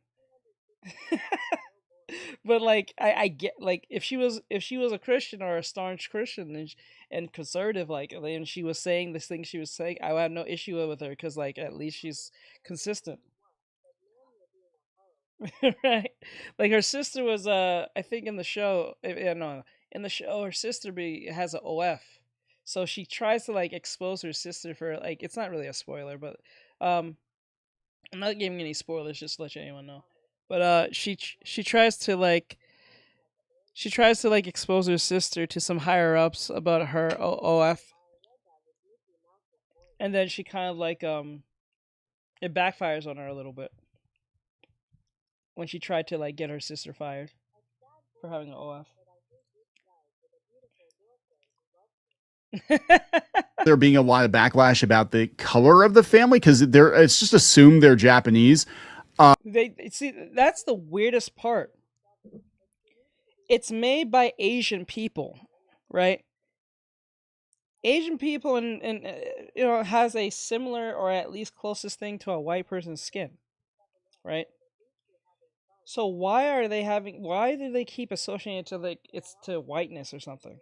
But like I get, like, if she was a Christian or a staunch Christian and conservative, like, and she was saying this thing she was saying, I would have no issue with her because, like, at least she's consistent. Right? Like her sister was, I think in the show, yeah, no, in the show, her sister has an OF, so she tries to like expose her sister for like it's not really a spoiler, but um, I'm not giving any spoilers just to let anyone know. But she tries to like expose her sister to some higher ups about her OF, and then she kind of like it backfires on her a little bit when she tried to like get her sister fired for having an OF. There being a lot of backlash about the color of the family because it's just assumed they're Japanese. They see that's the weirdest part. It's made by Asian people, right? Asian people and has a similar or at least closest thing to a white person's skin, right? So why do they keep associating it to like it's to whiteness or something?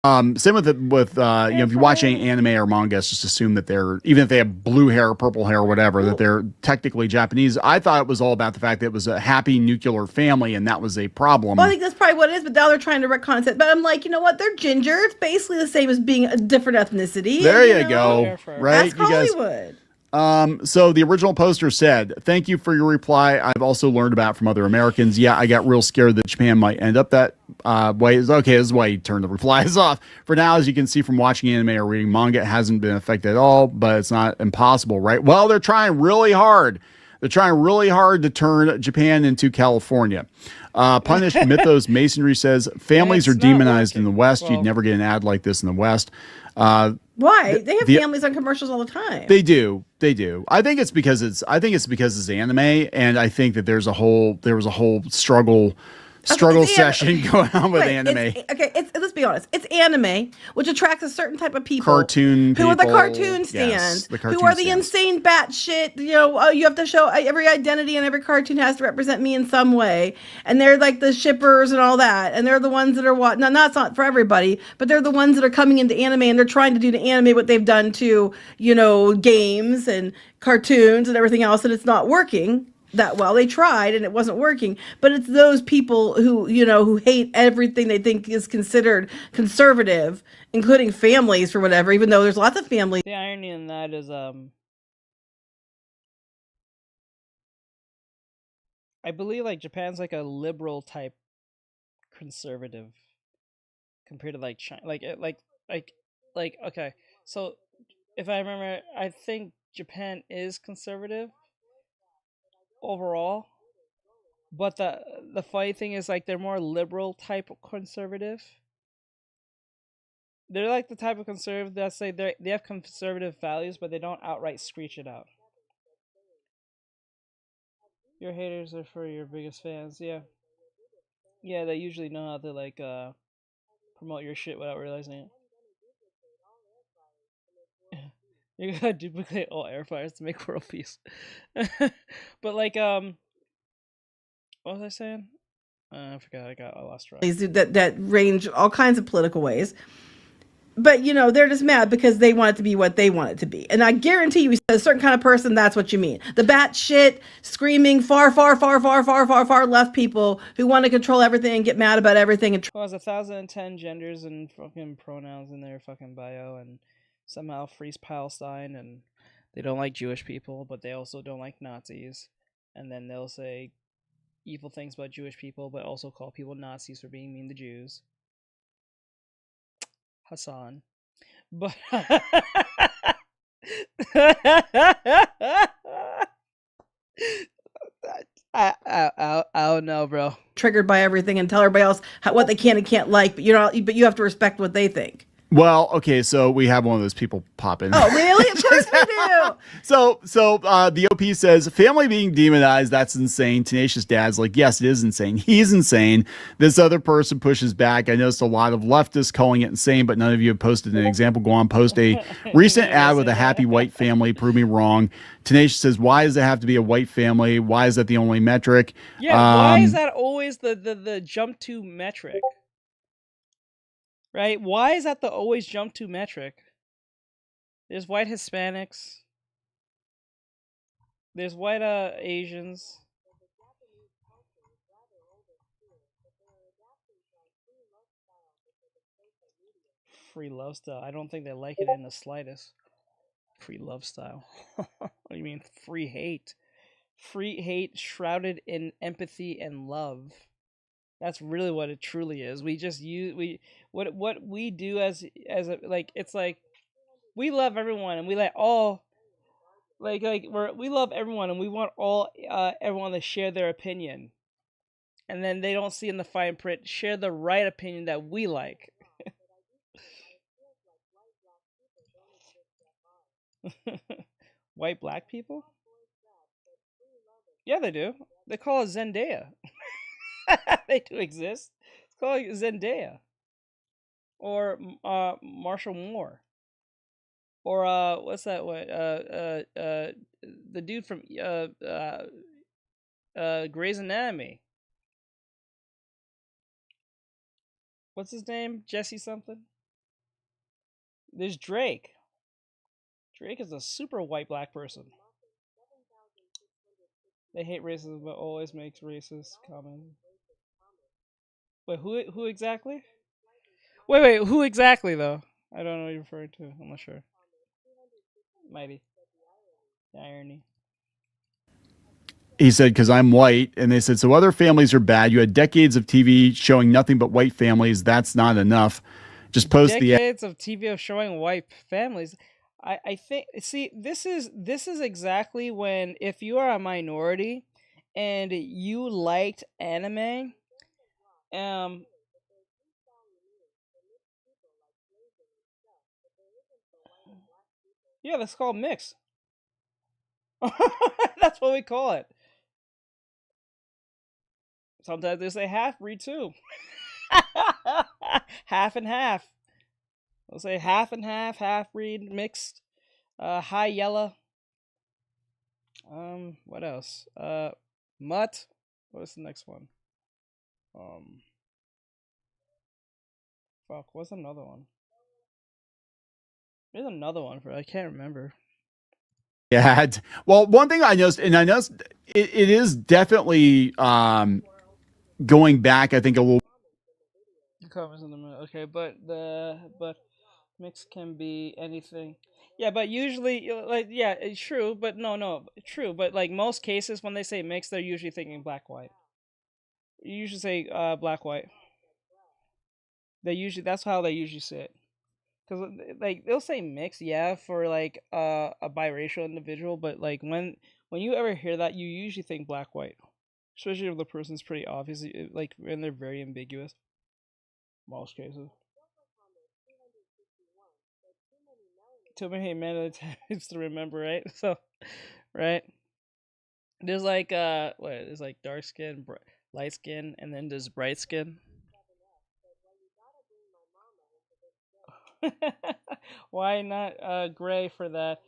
Same with if you watch any anime or manga, it's just assume that even if they have blue hair, purple hair, or whatever, that they're technically Japanese. I thought it was all about the fact that it was a happy nuclear family, and that was a problem. Well, I think that's probably what it is, but now they're trying to retcon it. But I'm like, you know what? They're ginger. It's basically the same as being a different ethnicity. There you go. Right? That's Hollywood. So the original poster said, "Thank you for your reply. I've also learned about from other Americans. Yeah, I got real scared that Japan might end up that way." Okay, this is why you turn the replies off. For now, as you can see from watching anime or reading manga, it hasn't been affected at all, but it's not impossible, right? Well, they're trying really hard. They're trying really hard to turn Japan into California. Punished Mythos Masonry says, families are demonized in the West. You'd never get an ad like this in the West. Why? They have families on commercials all the time. They do. I think it's because it's anime, and I think that there was a whole struggle session going on with anime. Let's be honest. It's anime, which attracts a certain type of people. Cartoon who are the people. cartoon stands, Yes, who are the insane batshit. You have to show every identity, and every cartoon has to represent me in some way. And they're like the shippers and all that, and they're the ones that are no, that's not for everybody, but they're the ones that are coming into anime, and they're trying to do to anime what they've done to games and cartoons and everything else, and it's not working that well. They tried and it wasn't working, but it's those people who hate everything they think is considered conservative, including families for whatever, even though there's lots of families. The irony in that is I believe like Japan's like a liberal type conservative compared to like China, like okay, so if I remember, I think Japan is conservative overall, but the funny thing is like they're more liberal type of conservative. They're like the type of conservative that say they have conservative values, but they don't outright screech it out. Your haters are for your biggest fans. Yeah, they usually know how to like promote your shit without realizing it. You gotta duplicate all air fryers to make world peace. But like what was I saying? I forgot. I lost track. That range all kinds of political ways. But they're just mad because they want it to be what they want it to be. And I guarantee you, a certain kind of person, that's what you mean. The batshit, screaming, far left people who want to control everything and get mad about everything. And has 1,010 genders and fucking pronouns in their fucking bio, and somehow frees Palestine, and they don't like Jewish people, but they also don't like Nazis. And then they'll say evil things about Jewish people, but also call people Nazis for being mean to Jews. Hassan. But I don't know, bro. Triggered by everything and tell everybody else what they can and can't like, but you have to respect what they think. Well, okay, so we have one of those people pop in. Oh, really? Of course we do. So the OP says, family being demonized, that's insane. Tenacious Dad's like, yes, it is insane. He's insane. This other person pushes back. I noticed a lot of leftists calling it insane, but none of you have posted an example. Go on, post a recent ad with a happy white family. Prove me wrong. Tenacious says, why does it have to be a white family? Why is that the only metric? Yeah, why is that always the jump to metric? Right? Why is that the always jump to metric? There's white Hispanics. There's white Asians. Free love style. I don't think they like it in the slightest. Free love style. What do you mean free hate? Free hate shrouded in empathy and love. That's really what it truly is. We just use what we do as a, like, it's like we love everyone and we let all we love everyone and we want all everyone to share their opinion. And then they don't see in the fine print, share the right opinion that we like. White black people? Yeah, they do. They call it Zendaya. They do exist. It's called Zendaya. Or Marshall Moore. Or what's that one? The dude from Grey's Anatomy. What's his name? Jesse something? There's Drake. Drake is a super white black person. They hate racism, but always makes racist comments. Wait, who exactly? Wait, who exactly though? I don't know what you're referring to. I'm not sure. Mighty. The irony. He said, because I'm white. And they said, so other families are bad. You had decades of TV showing nothing but white families. That's not enough. Just post decades of TV showing white families. I think, see, this is exactly when, if you are a minority and you liked anime, yeah, that's called mix. That's what we call it. Sometimes they say half breed too. Half and half. They'll say half and half, half breed, mixed, high yellow. What else? Mutt. What's the next one? Fuck, what's another one? There's another one for I can't remember. Yeah. Well, one thing I noticed, and I noticed it is definitely going back, I think, a little. Comments in the middle. Okay, but mix can be anything. Yeah, but usually, like, yeah, it's true, but no, true, but like most cases when they say mix, they're usually thinking black white. You usually say black white. That's how they usually say it. Because like they'll say mix, yeah, for like a biracial individual, but like when you ever hear that, you usually think black white, especially if the person's pretty obvious, like, and they're very ambiguous. Most cases. Too many melatones to remember, right? So, right. There's like there's like dark skin, light skin, and then there's bright skin. Why not gray for that?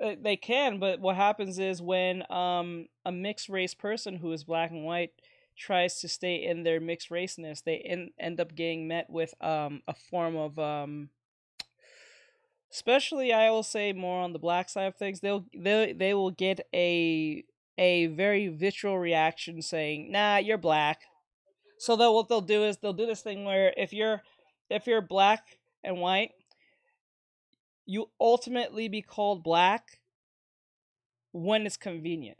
They can, but what happens is when a mixed race person who is black and white tries to stay in their mixed raceness, they end up getting met with a form of especially, I will say, more on the black side of things, they will get a very visceral reaction saying, "Nah, you're black." So what they'll do is they'll do this thing where if you're black and white, you ultimately be called black when it's convenient.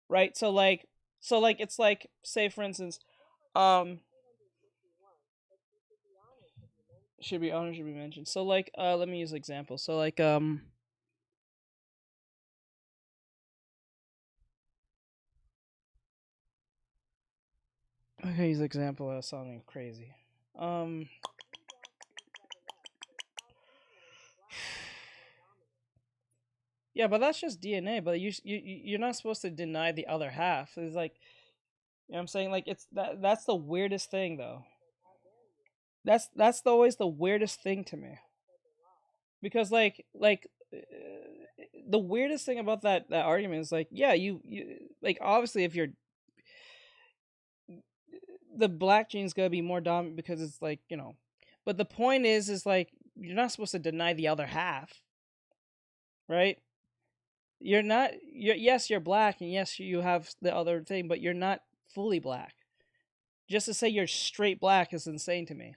Right? So like it's like, say for instance, should be honored, should be mentioned. So like let me use an example. So like okay, use an example of something crazy. Yeah, but that's just DNA. But you're not supposed to deny the other half. It's like, you know what I'm saying? Like, it's that's the weirdest thing though. That's always the weirdest thing to me. Because the weirdest thing about that argument is like, yeah, you like, obviously if you're the black gene's gonna be more dominant because it's like, you know, but the point is like you're not supposed to deny the other half, right? You're not. Yes, you're black, and yes, you have the other thing, but you're not fully black. Just to say you're straight black is insane to me.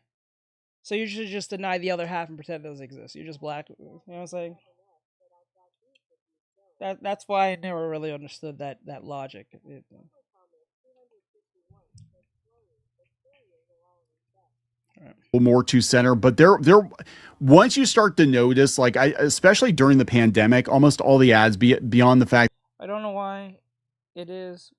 So you should just deny the other half and pretend it doesn't exist. You're just black. You know what I'm saying? That's why I never really understood that logic. More to center, but they're once you start to notice, like especially during the pandemic, almost all the ads beyond the fact I don't know why it is.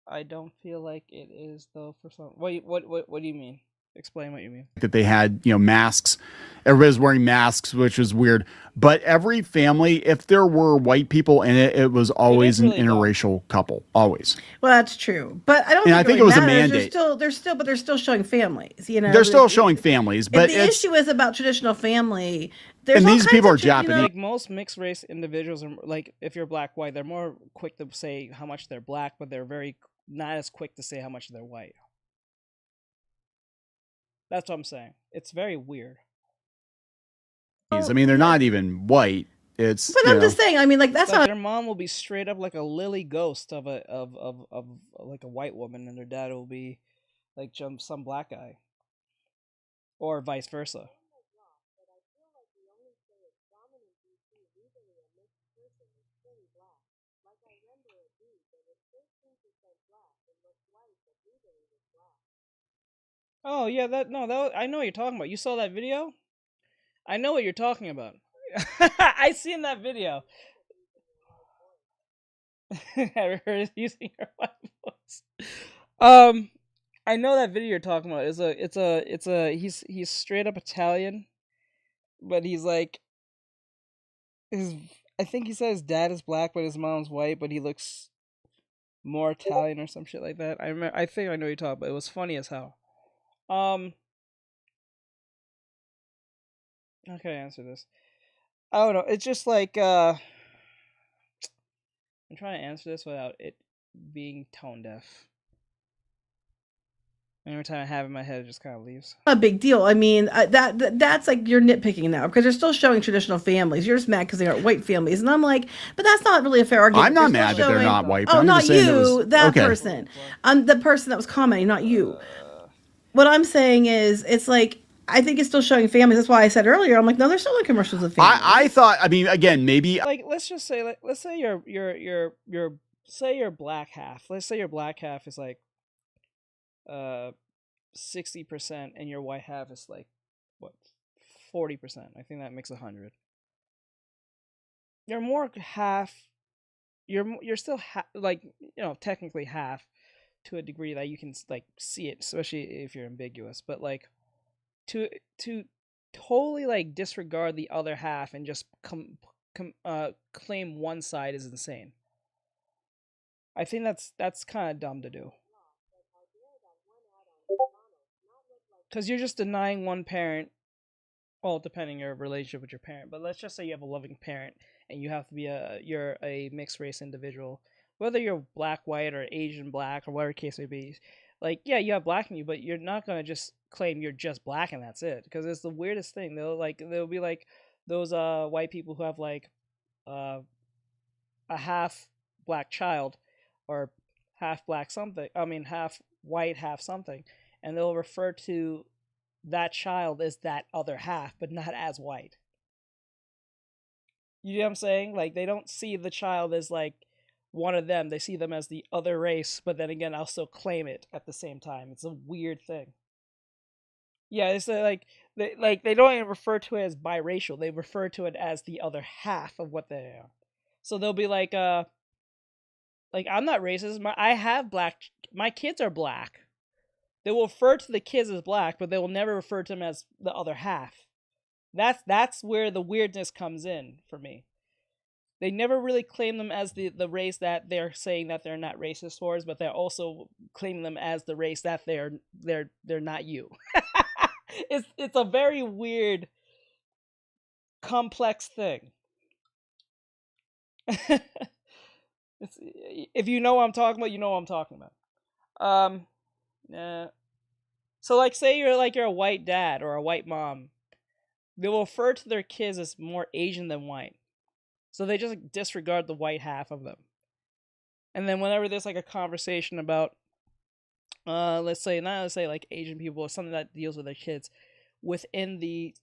I don't feel like it is though for some. What do you mean? Explain what you mean. that they had, masks. Everybody's wearing masks, which was weird. But every family, if there were white people in it, it was always an interracial couple. Always. Well, that's true, but I don't. And think I think really it was a matters. mandate. But they're still showing families. They're still showing families, but the issue is about traditional family. And these people are Japanese. Like most mixed race individuals are like, if you're black, white, they're more quick to say how much they're black, but they're very not as quick to say how much they're white. That's what I'm saying. It's very weird. I mean, they're not even white. It's. But I'm just saying. I mean, like that's like how their mom will be straight up like a lily ghost of like a white woman, and their dad will be like some black guy, or vice versa. Oh yeah, that I know what you're talking about. You saw that video? I know what you're talking about. I seen that video. I heard using your white voice. I know that video you're talking about. He's straight up Italian, but he's like I think he said his dad is black, but his mom's white, but he looks more Italian or some shit like that. I think I know what you're talking about. It was funny as hell. How can I answer this? I don't know. It's just like I'm trying to answer this without it being tone deaf. And every time I have it in my head, it just kind of leaves. a big deal. I mean, that's like you're nitpicking now because they're still showing traditional families. You're just mad because they aren't white families, and I'm like, but that's not really a fair argument. I'm not mad that they're not white. Oh, I'm not just saying you. That okay. person. The person that was commenting, not you. What I'm saying is, it's like I think it's still showing families. That's why I said earlier. I'm like, no, they're still in commercials of families. I thought. I mean, again, maybe like let's just say, like, let's say your say your black half. Let's say your black half is like 60%, and your white half is like what 40%. I think that makes 100. You're more half. You're still like technically half to a degree that you can like see it, especially if you're ambiguous. But like to totally like disregard the other half and just claim one side is insane. I think that's kind of dumb to do. Because you're just denying one parent, well, depending your relationship with your parent. But let's just say you have a loving parent and you have to be you're a mixed race individual, whether you're black, white, or Asian black, or whatever case may be. Like, yeah, you have black in you, but you're not gonna just claim you're just black and that's it. Because it's the weirdest thing. They'll be like those white people who have like a half black child or half black something. I mean, half white, half something. And they'll refer to that child as that other half, but not as white. You know what I'm saying? Like, they don't see the child as, like, one of them. They see them as the other race, but then again, also claim it at the same time. It's a weird thing. Yeah, it's they don't even refer to it as biracial. They refer to it as the other half of what they are. So they'll be like, I'm not racist. I have black. My kids are black. They will refer to the kids as black, but they will never refer to them as the other half. That's where the weirdness comes in for me. They never really claim them as the race that they're saying that they're not racist towards, but they're also claiming them as the race that they're not you. It's a very weird, complex thing. If you know what I'm talking about, you know what I'm talking about. So like, say you're a white dad or a white mom, they will refer to their kids as more Asian than white. So they just like, disregard the white half of them. And then whenever there's like a conversation about, let's say like Asian people or something that deals with their kids, within the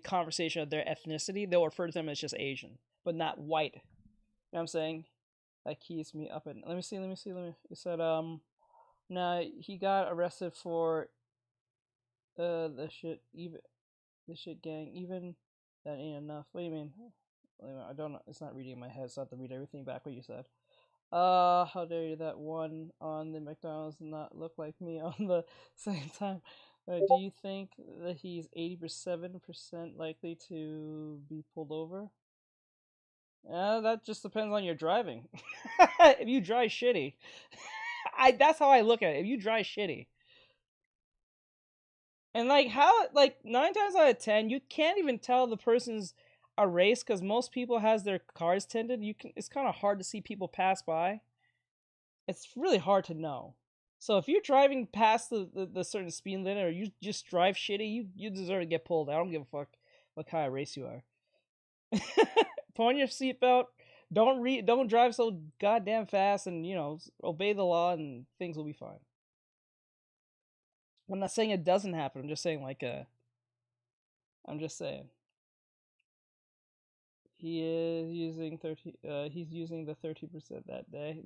conversation of their ethnicity, they'll refer to them as just Asian, but not white. You know what I'm saying? That keeps me up. And let me see. It said, nah, he got arrested for the shit gang. Even that ain't enough. What do you mean? I don't know. It's not reading in my head, so I have to read everything back what you said. How dare you, that one on the McDonald's not look like me on the same time? Do you think that he's 87% likely to be pulled over? That just depends on your driving. If you drive shitty, that's how I look at it. If you drive shitty, and like how, like 9 times out of 10, you can't even tell the person's a race because most people has their cars tinted. It's kind of hard to see people pass by. It's really hard to know. So if you're driving past the certain speed limit, or you just drive shitty, you deserve to get pulled. I don't give a fuck what kind of race you are. Put on your seatbelt. Don't drive so goddamn fast, and obey the law, and things will be fine. I'm not saying it doesn't happen. I'm just saying I'm just saying. He is using he's using the 30% that day.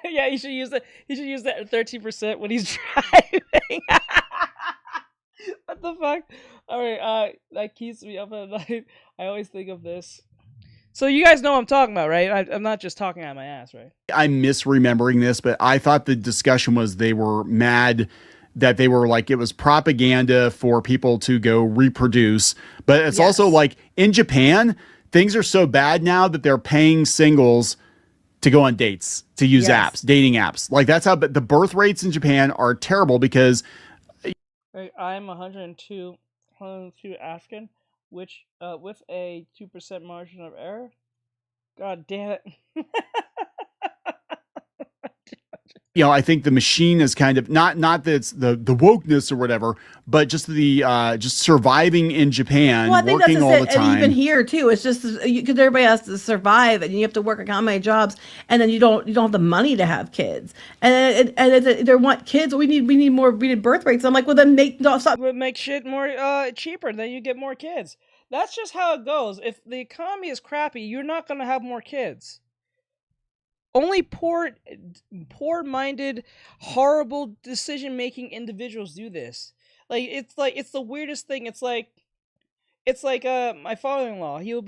Yeah, he should use that 13% when he's driving. What the fuck? Alright, that keeps me up at night. I always think of this. So you guys know what I'm talking about, right? I'm not just talking out my ass, right? I'm misremembering this, but I thought the discussion was they were mad that they were like, it was propaganda for people to go reproduce. But it's also like in Japan, things are so bad now that they're paying singles to go on dates, to use apps, dating apps. Like that's how, but the birth rates in Japan are terrible because I'm 102 African, which with a 2% margin of error. God damn it. I think the machine is kind of not that it's the wokeness or whatever, but just the just surviving in Japan, well, I think working that's all the time. And even here too, it's just because everybody has to survive, and you have to work how many jobs, and then you don't have the money to have kids, and they want kids. We need birth rates. I'm like, well, then make shit more cheaper, then you get more kids. That's just how it goes. If the economy is crappy, you're not gonna have more kids. Only poor-minded, horrible decision-making individuals do this. It's the weirdest thing. It's like my father-in-law. He'll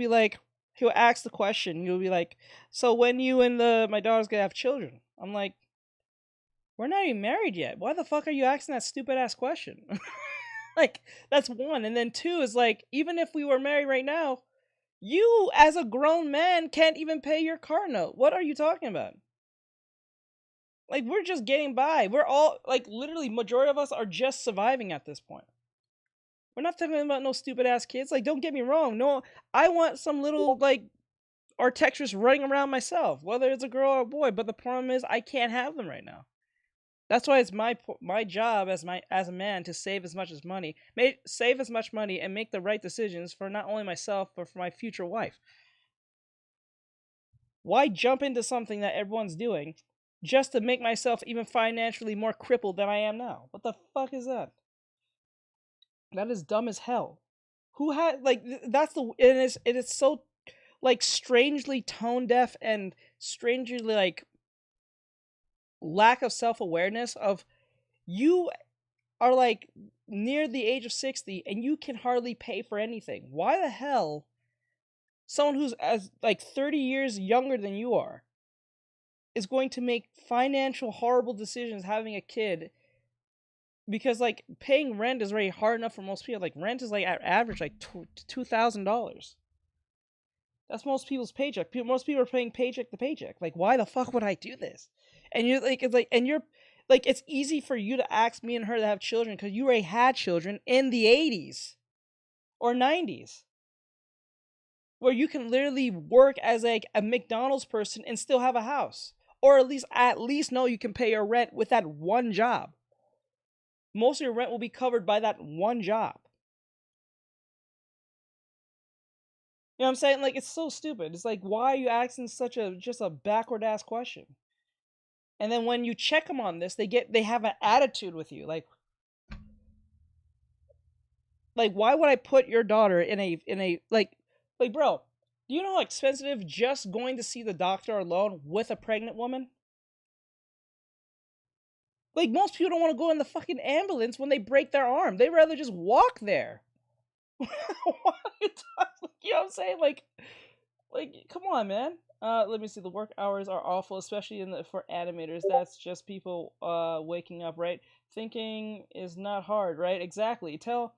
ask the question. He'll be like, "So when you and my daughter's gonna have children?" I'm like, "We're not even married yet. Why the fuck are you asking that stupid-ass question?" Like, that's one. And then two is like, even if we were married right now, you, as a grown man, can't even pay your car note. What are you talking about? Like, we're just getting by. We're all, like, literally, majority of us are just surviving at this point. We're not talking about no stupid-ass kids. Like, don't get me wrong. No, I want some little, like, Artextric running around myself, whether it's a girl or a boy. But the problem is, I can't have them right now. That's why it's my job as a man to save as much money, and make the right decisions for not only myself but for my future wife. Why jump into something that everyone's doing just to make myself even financially more crippled than I am now? What the fuck is that? That is dumb as hell. Who had it is so like strangely tone deaf and strangely like lack of self-awareness of you are like near the age of 60 and you can hardly pay for anything. Why the hell someone who's as like 30 years younger than you are is going to make financial horrible decisions having a kid? Because like paying rent is already hard enough for most people. Like rent is like at average like $2,000. That's most people's paycheck. Most people are paying paycheck to paycheck. Like, why the fuck would I do this? And you're like, it's easy for you to ask me and her to have children because you already had children in the 80s or 90s, where you can literally work as like a McDonald's person and still have a house, or at least know you can pay your rent with that one job. Most of your rent will be covered by that one job. know what I'm saying? Like, it's so stupid. It's like, why are you asking such a just a backward ass question? And then when you check them on this, they have an attitude with you. Like why would I put your daughter in a like bro, do you know how expensive just going to see the doctor alone with a pregnant woman? Like, most people don't want to go in the fucking ambulance when they break their arm. They'd rather just walk there. Why are you talking? You know what I'm saying? Like, come on, man. Let me see. The work hours are awful, especially for animators. That's just people waking up, right? Thinking is not hard, right? Exactly. Tell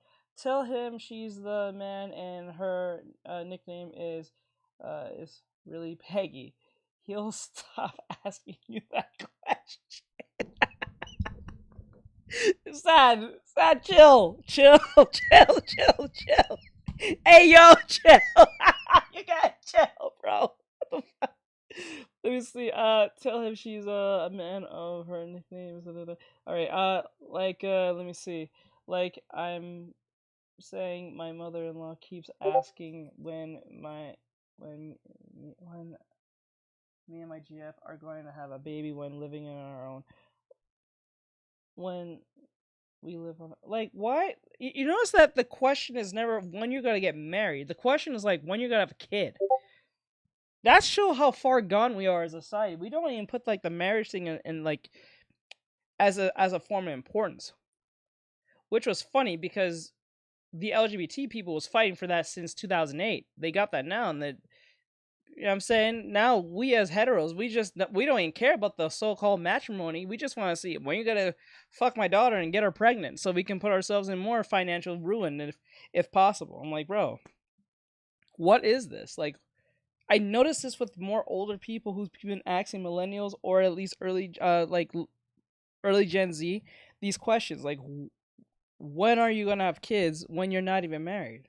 him she's the man and her nickname is really Peggy. He'll stop asking you that question. Sad, chill. Hey, yo, chill. You gotta chill, bro. What the fuck? Let me see. Tell him she's a man of her nicknames. All right. Let me see. Like, I'm saying, my mother-in-law keeps asking when me and my GF are going to have a baby when living on our own. When we live on, like, why? You notice that the question is never when you're gonna get married. The question is like when you're gonna have a kid. That shows how far gone we are as a society. We don't even put like the marriage thing in like as a form of importance, which was funny because the LGBT people was fighting for that since 2008. They got that now, and that, you know what I'm saying? Now we as heteros, we don't even care about the so-called matrimony. We just want to see when you're gonna fuck my daughter and get her pregnant, so we can put ourselves in more financial ruin if possible. I'm like, bro, what is this? Like, I noticed this with more older people who've been asking millennials or at least early Gen Z these questions, like, when are you gonna have kids when you're not even married?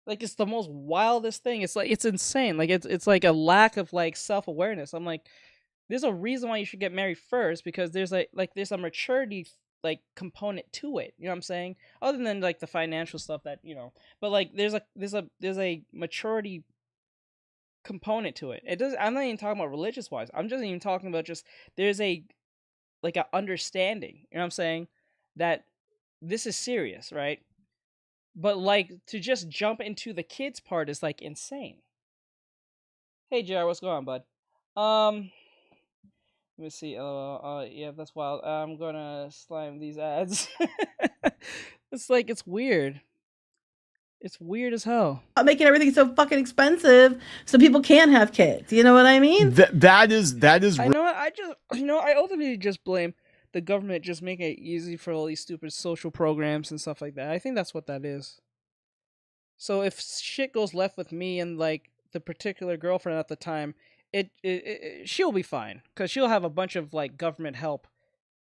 Like, it's the most wildest thing. It's like, it's insane. Like, it's like a lack of like self-awareness. I'm like, there's a reason why you should get married first, because there's there's a maturity like component to it. You know what I'm saying? Other than like the financial stuff that, you know, but like there's a maturity component to it. I'm not even talking about religious wise. I'm just even talking about just there's a understanding, you know what I'm saying, that this is serious, right? But like to just jump into the kids part is like insane. Hey JR, what's going on, bud? Let me see. Yeah, that's wild. I'm gonna slime these ads. It's like, it's weird. It's weird as hell. Making everything so fucking expensive so people can't have kids. You know what I mean? That is. I know. I ultimately just blame the government just making it easy for all these stupid social programs and stuff like that. I think that's what that is. So if shit goes left with me and like the particular girlfriend at the time, she'll be fine because she'll have a bunch of like government help.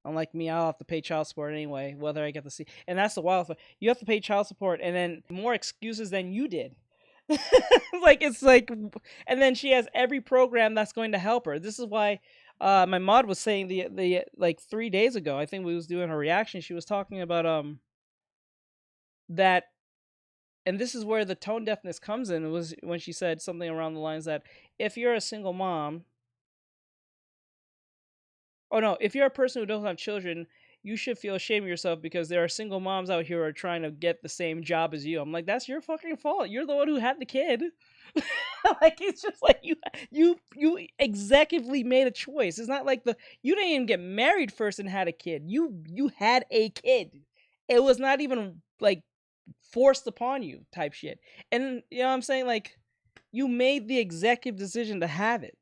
Unlike me, I'll have to pay child support anyway, whether I get to see. And that's the wild thing. You have to pay child support and then more excuses than you did. Like, it's like, and then she has every program that's going to help her. This is why my mod was saying the like 3 days ago, I think we was doing her reaction. She was talking about that, and this is where the tone deafness comes in. It was when she said something around the lines that if you're a single mom, if you're a person who doesn't have children, you should feel ashamed of yourself because there are single moms out here who are trying to get the same job as you. I'm like, that's your fucking fault. You're the one who had the kid. Like, it's just like you executively made a choice. It's not like you didn't even get married first and had a kid. You had a kid. It was not even like forced upon you type shit. And you know what I'm saying? Like, you made the executive decision to have it.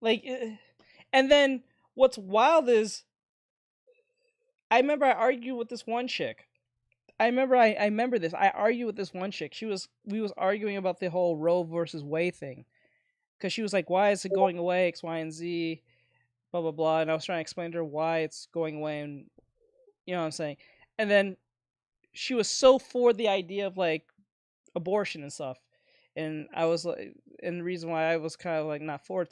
Like, and then what's wild is, I remember I argued with this one chick. I remember this. I argued with this one chick. We was arguing about the whole Roe versus Wade thing, because she was like, "Why is it going away? X, Y, and Z, blah blah blah." And I was trying to explain to her why it's going away, and you know what I'm saying. And then she was so for the idea of like abortion and stuff, and I was like, and the reason why I was kind of like not for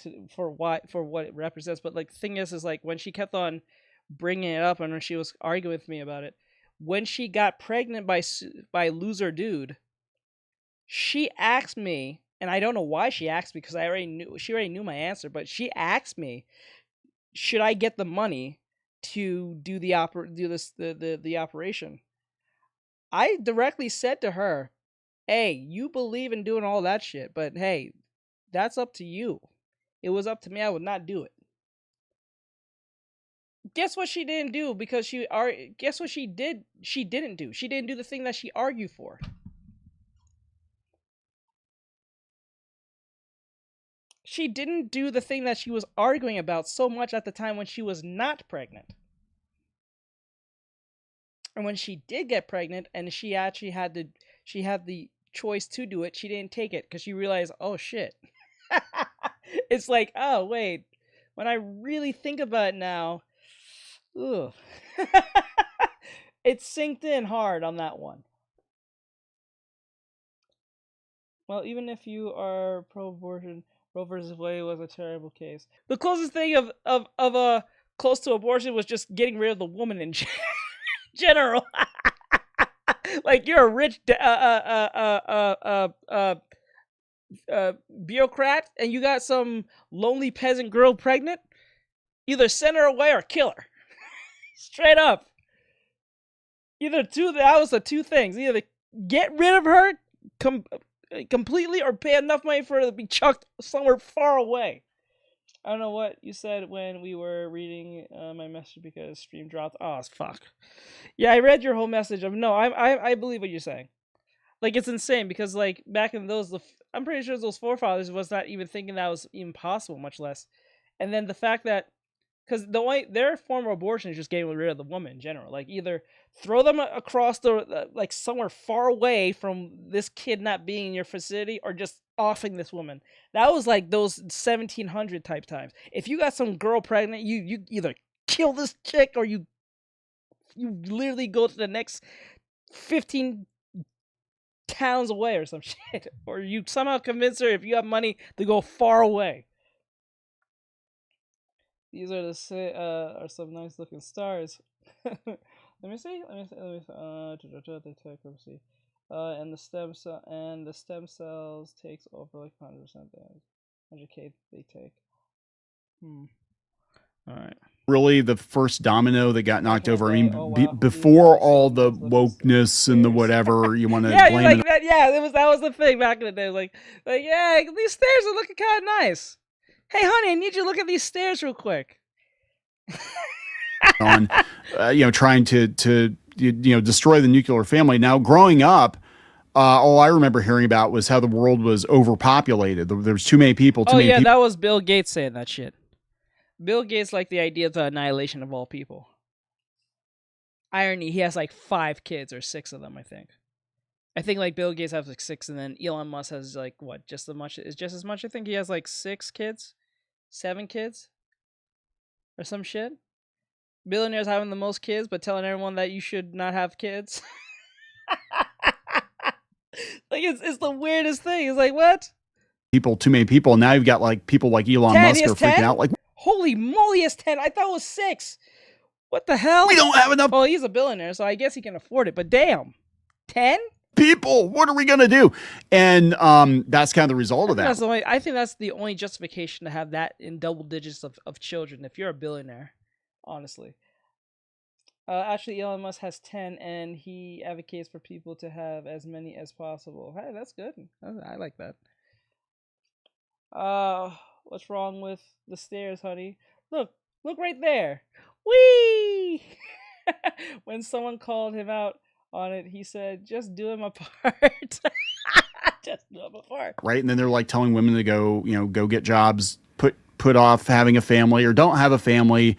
what it represents, but like the thing is like when she kept on bringing it up and when she was arguing with me about it, when she got pregnant by loser dude, she asked me, and I don't know why she asked me because she already knew my answer, but she asked me, should I get the money to do the operation? I directly said to her, hey, you believe in doing all that shit, but hey, that's up to you. It was up to me, I would not do it. Guess what she didn't do because guess what she did? She didn't do. She didn't do the thing that she argued for. She didn't do the thing that she was arguing about so much at the time when she was not pregnant. And when she did get pregnant and she actually had the choice to do it, she didn't take it because she realized, oh shit. It's like, oh wait, when I really think about it now, ugh. It sinked in hard on that one. Well, even if you are pro-abortion, Roe versus Wade was a terrible case. The closest thing of close to abortion was just getting rid of the woman in general. Like you're a rich bureaucrat and you got some lonely peasant girl pregnant, either send her away or kill her. Straight up. That was the two things. Either get rid of her completely or pay enough money for her to be chucked somewhere far away. I don't know what you said when we were reading my message because stream dropped. Oh, fuck. Yeah, I read your whole message. No, I believe what you're saying. Like, it's insane because, like, back in those, I'm pretty sure those forefathers was not even thinking that was even possible, much less. And then the fact that, because their form of abortion is just getting rid of the woman in general. Like, either throw them across like, somewhere far away from this kid not being in your facility or just offing this woman. That was like those 1700 type times. If you got some girl pregnant, you either kill this chick or you literally go to the next 15 towns away or some shit. Or you somehow convince her, if you have money, to go far away. These are are some nice looking stars. Let me see. They take, and the stem cells takes over like 100% damage. 100k they take. All right. Really, the first domino that got knocked over. I mean, before all the wokeness and the whatever you want to blame like it. that. Yeah, that was the thing back in the day. Like yeah, these stairs are looking kind of nice. Hey, honey, I need you to look at these stairs real quick. On, trying to destroy the nuclear family. Now, growing up, all I remember hearing about was how the world was overpopulated. There was too many people. That was Bill Gates saying that shit. Bill Gates liked the idea of the annihilation of all people. Irony, he has like 5 kids or 6 of them, I think. I think like Bill Gates has like 6, and then Elon Musk has like what, just as much. I think he has like 6 kids, 7 kids, or some shit. Billionaires having the most kids, but telling everyone that you should not have kids. Like it's the weirdest thing. It's like, what? Too many people. Now you've got like people like Elon Musk are freaking 10? out. Like, holy moly, he has 10. I thought it was 6. What the hell? We don't have enough. Well, he's a billionaire, so I guess he can afford it. But damn, 10 people. What are we gonna do? And that's kind of the result of that. I think that's the only justification to have that in double digits of children. If you're a billionaire, honestly. Actually, Elon Musk has 10, and he advocates for people to have as many as possible. Hey, that's good. I like that. What's wrong with the stairs, honey? Look right there. Whee! When someone called him out on it, he said, just do them apart. Just do them apart. Right, and then they're like telling women to go get jobs, put off having a family, or don't have a family.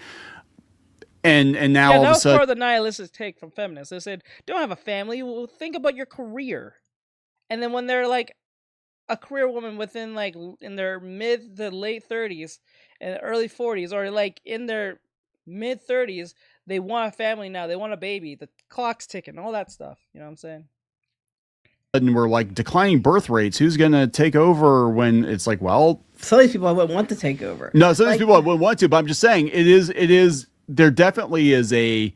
And now all of a sudden, that was part of the nihilistic take from feminists. They said, don't have a family. Well, think about your career. And then when they're like a career woman within like in their mid to late 30s and early 40s, or like in their mid 30s, they want a family now. They want a baby. The clock's ticking, all that stuff. You know what I'm saying? And we're like declining birth rates. Who's going to take over when it's like, well, some of these people I wouldn't want to take over. No, some of these people I wouldn't want to, but I'm just saying it is. There definitely is a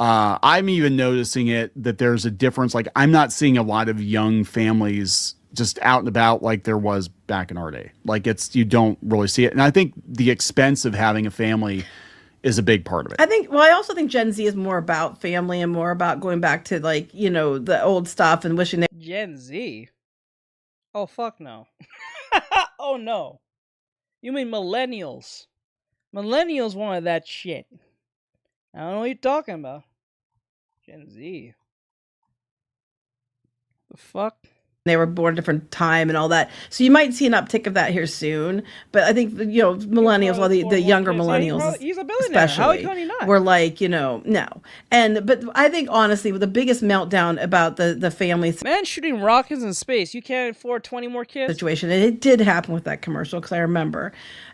I'm even noticing it that there's a difference. Like I'm not seeing a lot of young families just out and about like there was back in our day. Like you don't really see it. And I think the expense of having a family is a big part of it. I also think Gen Z is more about family and more about going back to like, the old stuff and wishing they Gen Z? Oh, fuck no. Oh, no. You mean millennials. Millennials wanted that shit. I don't know what you're talking about. Gen Z. The fuck? They were born a different time and all that. So you might see an uptick of that here soon. But I think, millennials, well, the younger millennials, he's a billionaire. especially, How can he not? were like, no. But I think, honestly, the biggest meltdown about the family Man shooting rockets in space. You can't afford 20 more kids? situation, and it did happen with that commercial, because I remember,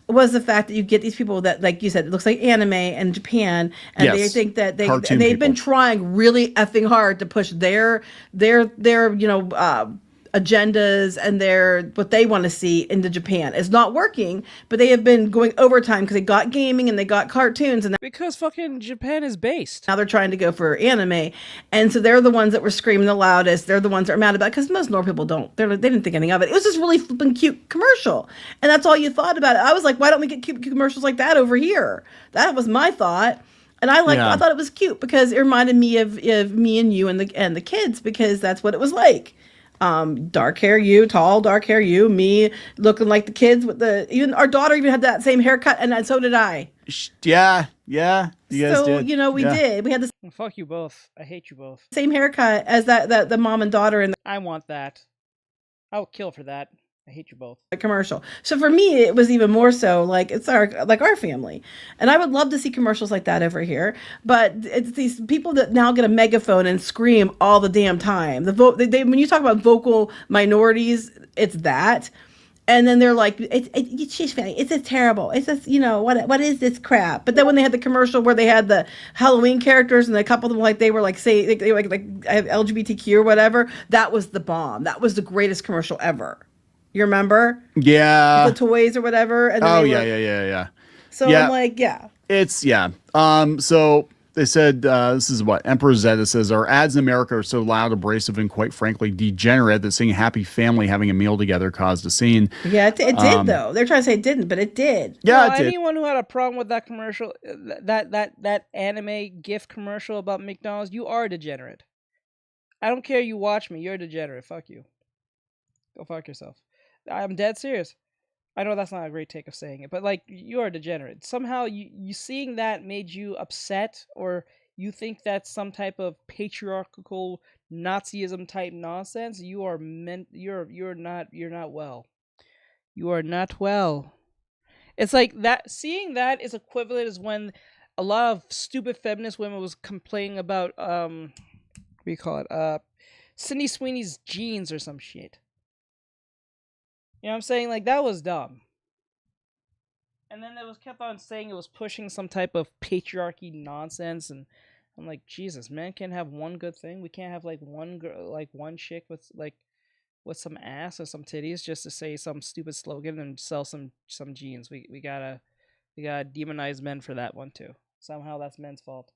was the fact that you get these people that, like you said, it looks like anime in Japan, and they think that they've been trying really effing hard to push their agendas and what they want to see into Japan. It's not working, but they have been going overtime because they got gaming and they got cartoons, and because fucking Japan is based. Now they're trying to go for anime, and so they're the ones that were screaming the loudest. They're the ones that are mad about it, because most normal people don't. They didn't think anything of it. It was just really flipping cute commercial, and that's all you thought about it. I was like, why don't we get cute commercials like that over here? That was my thought. And I thought it was cute because it reminded me of me and you and the kids, because that's what it was like. Dark hair, you, tall, dark hair, you, me, looking like the kids with even our daughter even had that same haircut, and so did I. Yeah. You guys did. We did. We had the Fuck you both. I hate you both. same haircut as that the mom and daughter in I want that. I would kill for that. I hate you both. the commercial. So for me, it was even more so like it's our family, and I would love to see commercials like that over here. But it's these people that now get a megaphone and scream all the damn time. When you talk about vocal minorities, it's that. And then they're like, it's a terrible. It's just, what is this crap? But then when they had the commercial where they had the Halloween characters and a couple of them they were like LGBTQ or whatever, that was the bomb. That was the greatest commercial ever. You remember? Yeah. The toys or whatever. And then yeah. So I'm like, yeah. It's So they said, this is what Emperor Zeta says, our ads in America are so loud, abrasive, and quite frankly degenerate that seeing a happy family having a meal together caused a scene. Yeah, it did though. They're trying to say it didn't, but it did. Yeah, it did. Anyone who had a problem with that commercial, that anime gift commercial about McDonald's, you are a degenerate. I don't care. You watch me. You're a degenerate. Fuck you. Go fuck yourself. I'm dead serious. I know that's not a great take of saying it, but like, you are a degenerate. Somehow you seeing that made you upset, or you think that's some type of patriarchal Nazism type nonsense. You are you're not well. You are not well. It's like that. Seeing that is equivalent as when a lot of stupid feminist women was complaining about what do you call it? Sydney Sweeney's jeans or some shit. You know what I'm saying? Like, that was dumb. And then it was kept on saying it was pushing some type of patriarchy nonsense, and I'm like, Jesus, men can't have one good thing. We can't have like one girl, like one chick with some ass or some titties just to say some stupid slogan and sell some jeans. We gotta demonize men for that one too. Somehow that's men's fault.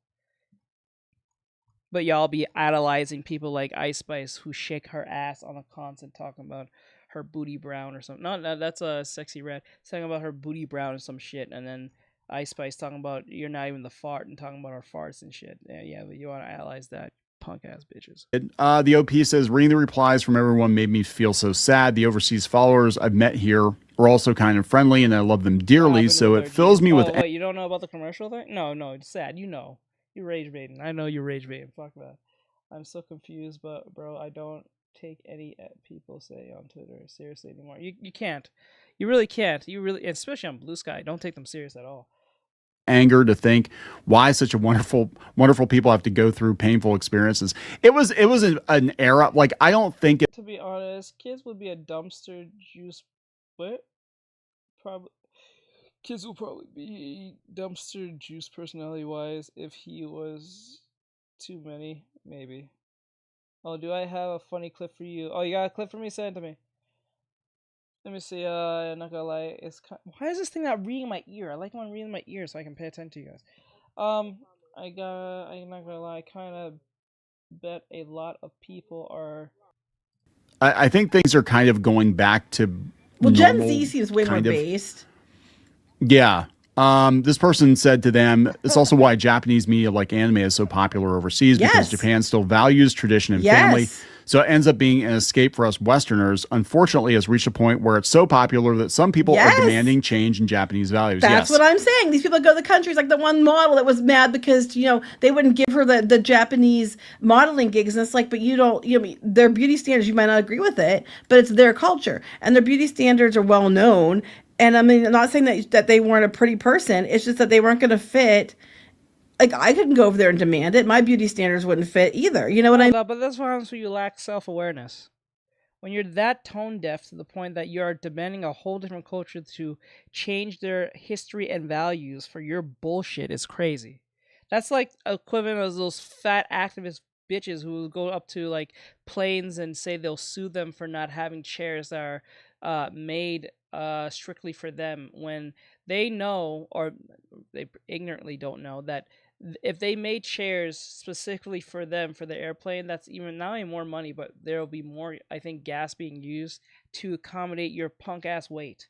But y'all be idolizing people like Ice Spice who shake her ass on a constant, talking about her booty brown or something. No, that's a Sexy Red. Talking about her booty brown or some shit, and then Ice Spice talking about you're not even the fart and talking about our farts and shit. Yeah, but you want to idolize that, punk ass bitches. The OP says, reading the replies from everyone made me feel so sad. The overseas followers I've met here are also kind of friendly, and I love them dearly. So it fills me with. Wait, you don't know about the commercial thing? No, it's sad. You're rage baiting. I know you're rage baiting. Fuck that. I'm so confused, but bro, I don't take any people say on Twitter seriously anymore. You can't. You really can't. You really, especially on Blue Sky, don't take them serious at all. Anger to think why such a wonderful people have to go through painful experiences. It was an era, like, I don't think it. To be honest, kids would be a dumpster juice. What? Probably. Kids will probably be dumpster juice personality wise if he was too many, maybe. Oh, do I have a funny clip for you? Oh, you got a clip for me? Send it to me. Let me see. I'm not gonna lie. Why is this thing not reading my ear? I like when I'm reading my ear so I can pay attention to you guys. I'm not gonna lie, I kind of bet a lot of people are. I think things are kind of going back to Gen Z seems way more based. Yeah. This person said to them, it's also why Japanese media like anime is so popular overseas, because Japan still values tradition and family. So it ends up being an escape for us Westerners. Unfortunately, it's reached a point where it's so popular that some people are demanding change in Japanese values. That's what I'm saying. These people go to the countries, like the one model that was mad because, you know, they wouldn't give her the Japanese modeling gigs. And it's like, but you don't, you know, their beauty standards, you might not agree with it, but it's their culture. And their beauty standards are well known. And I mean, I'm not saying that they weren't a pretty person. It's just that they weren't going to fit. Like, I couldn't go over there and demand it. My beauty standards wouldn't fit either. You know what I mean? But that's what happens when you lack self-awareness. When you're that tone deaf to the point that you are demanding a whole different culture to change their history and values for your bullshit, is crazy. That's like equivalent of those fat activist bitches who will go up to like planes and say they'll sue them for not having chairs that are made strictly for them, when they know, or they ignorantly don't know, that if they made chairs specifically for them for the airplane, that's even not only more money, but there will be more, I think, gas being used to accommodate your punk ass weight.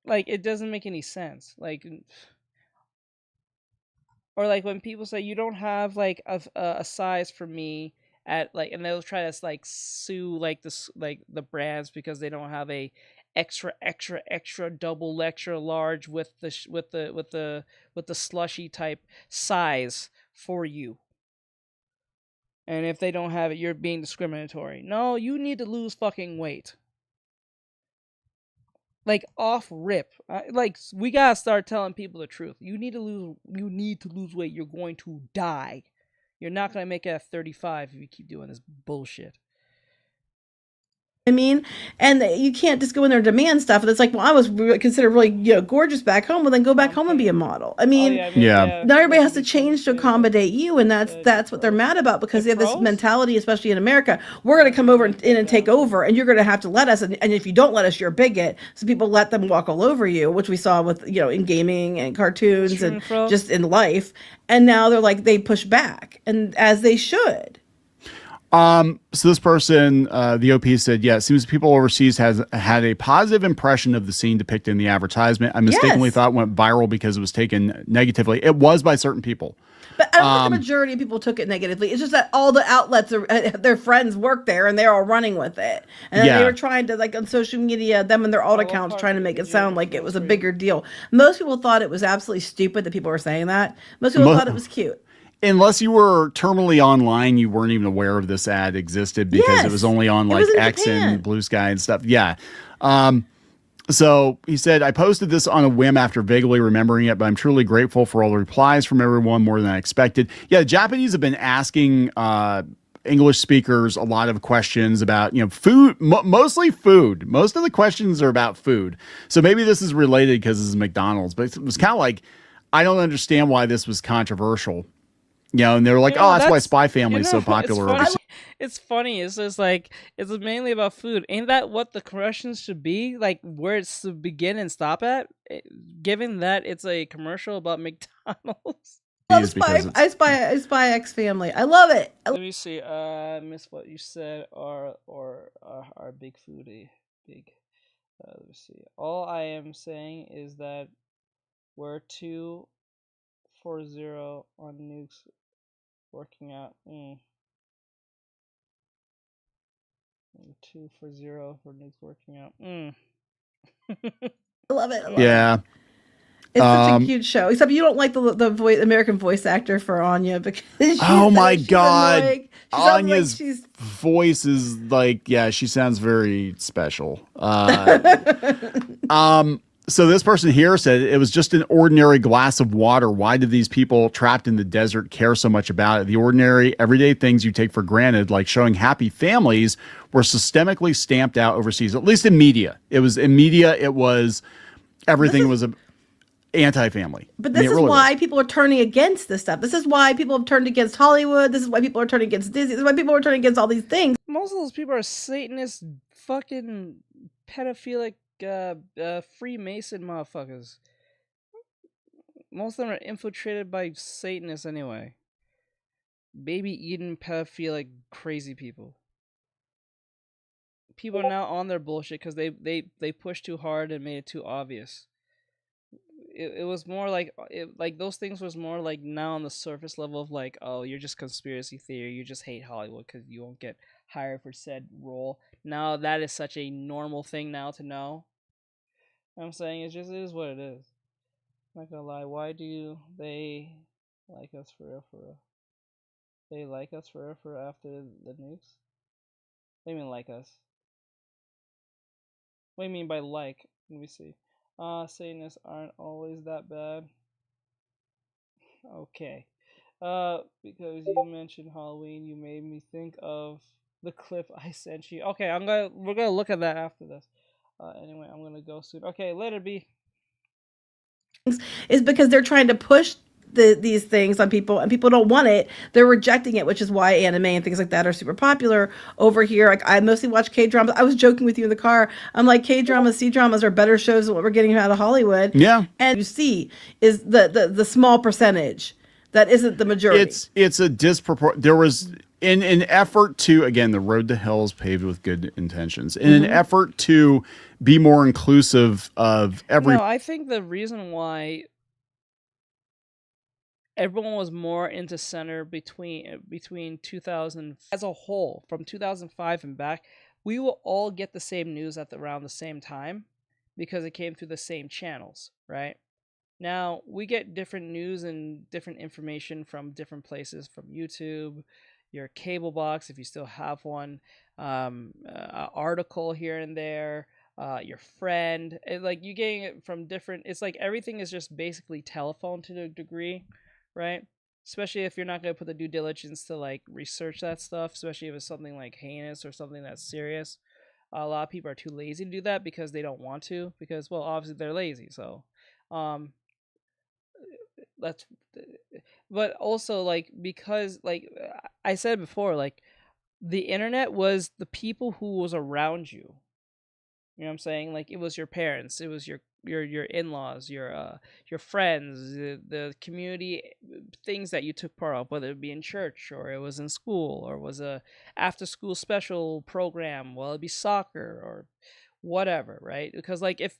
Like, it doesn't make any sense. Like, or like when people say you don't have like a size for me at like, and they'll try to like sue like this, like the brands, because they don't have a extra double extra large with the slushy type size for you. And if they don't have it, you're being discriminatory. No, you need to lose fucking weight. Like, off rip. Like, we gotta start telling people the truth. You need to lose weight. You're going to die. You're not gonna make it at 35 if you keep doing this bullshit. I mean, and you can't just go in there and demand stuff. And it's like, well, I was considered really, you know, gorgeous back home. Well, then go back home and be a model. I mean, now everybody has to change to accommodate you, and that's what they're mad about, because they have this mentality, especially in America. We're going to come over in and take over, and you're going to have to let us. And if you don't let us, you're a bigot. So people let them walk all over you, which we saw with, you know, in gaming and cartoons and just in life. And now they're like, they push back, and as they should. So this person, the OP said, yeah, it seems people overseas has had a positive impression of the scene depicted in the advertisement. I mistakenly thought it went viral because it was taken negatively. It was by certain people. But I don't think the majority of people took it negatively. It's just that all the outlets, their friends work there, and they're all running with it. And they were trying to, like, on social media, them and their alt accounts, trying to make it sound like it was a bigger deal. Most people thought it was absolutely stupid that people were saying that. Most people thought it was cute. Unless you were terminally online, you weren't even aware of this ad existed, because it was only on like X and Blue Sky and stuff. Yeah. So he said, I posted this on a whim after vaguely remembering it, but I'm truly grateful for all the replies from everyone, more than I expected. Yeah, the Japanese have been asking English speakers a lot of questions about, you know, food, mostly food. Most of the questions are about food. So maybe this is related because this is McDonald's, but it was kind of like, I don't understand why this was controversial. You know, and they're like, oh, that's why Spy Family is so popular. It's funny. It's just like, it's mainly about food. Ain't that what the questions should be? Like, where it's to begin and stop at? Given that it's a commercial about McDonald's. I spy X Family. I love it. Let me see. I missed what you said. Or our big foodie. Let me see. All I am saying is that we're 2-4-0 on nukes working out. 2-0 for nukes working out. I love it. It's such a cute show. Except you don't like the American voice actor for Anya, because oh my god, Anya's voice is like, yeah, she sounds very special. So this person here said it was just an ordinary glass of water. Why did these people trapped in the desert care so much about it? The ordinary, everyday things you take for granted, like showing happy families, were systemically stamped out overseas, at least in media. It was everything was anti-family. But this is why people are turning against this stuff. This is why people have turned against Hollywood. This is why people are turning against Disney. This is why people are turning against all these things. Most of those people are Satanist, fucking pedophilic, Freemason motherfuckers. most of them are infiltrated by Satanists anyway. Baby Eden pedophilic crazy people. People are now on their bullshit because they pushed too hard and made it too obvious. It was more like those things was more like now on the surface level of like, oh, you're just conspiracy theory, you just hate Hollywood because you won't get hired for said role. Now that is such a normal thing now to know. I'm saying it is what it is. I'm not gonna lie. Why do they like us for real? They like us for after the nukes? What do you mean like us? What do you mean by like? Let me see. Satanists aren't always that bad. Okay. Because you mentioned Halloween, you made me think of the clip I sent you. Okay, we're gonna look at that after this. Anyway, I'm gonna go soon. Okay, let it be. Is because they're trying to push these things on people, and people don't want it. They're rejecting it, which is why anime and things like that are super popular over here. Like, I mostly watch K-dramas. I was joking with you in the car. I'm like, K-dramas, C-dramas are better shows than what we're getting out of Hollywood. Yeah. And you see is the small percentage that isn't the majority. It's a disproportionate. There was in an effort to, again, the road to hell is paved with good intentions. In an effort to be more inclusive of every. No, I think the reason why everyone was more into center between 2000 as a whole, from 2005 and back, we will all get the same news at around the same time because it came through the same channels, right? Now we get different news and different information from different places, from YouTube, your cable box if you still have one, article here and there, your friend, like you getting it from different. It's like everything is just basically telephone to a degree, right? Especially if you're not going to put the due diligence to like research that stuff, especially if it's something like heinous or something that's serious. A lot of people are too lazy to do that because they don't want to, because, well, obviously they're lazy. So that's, but also like, because like I said before, like the internet was the people who was around you. You know what I'm saying? Like, it was your parents, it was your in-laws, your friends, the community things that you took part of, whether it be in church or it was in school or was a after school special program, well, it'd be soccer or whatever, right? Because like if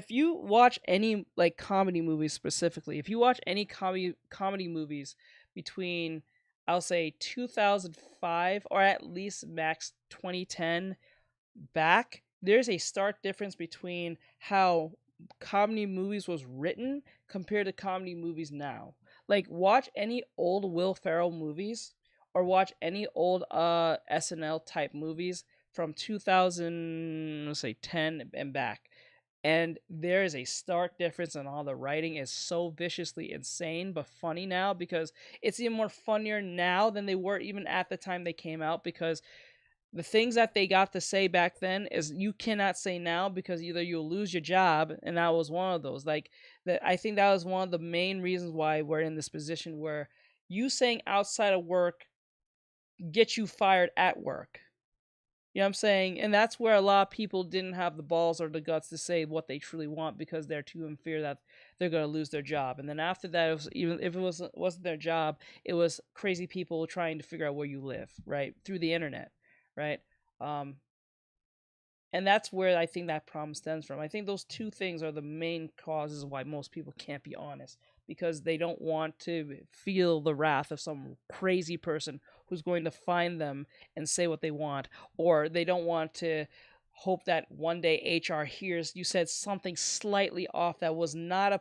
you watch any like comedy movies, specifically if you watch any comedy movies between, I'll say, 2005 or at least max 2010 back, there's a stark difference between how comedy movies was written compared to comedy movies now. Like, watch any old Will Ferrell movies or watch any old SNL type movies from 2000, let's say 10 and back. And there is a stark difference in all the writing is so viciously insane but funny now, because it's even more funnier now than they were even at the time they came out, because the things that they got to say back then is you cannot say now, because either you'll lose your job, and that was one of those. Like, that, I think that was one of the main reasons why we're in this position where you saying outside of work gets you fired at work. You know what I'm saying? And that's where a lot of people didn't have the balls or the guts to say what they truly want, because they're too in fear that they're going to lose their job. And then after that, it was, even if it wasn't their job, it was crazy people trying to figure out where you live, right? Through the internet, right? And that's where I think that problem stems from. I think those two things are the main causes why most people can't be honest, because they don't want to feel the wrath of some crazy person who's going to find them and say what they want, or they don't want to hope that one day HR hears you said something slightly off that was not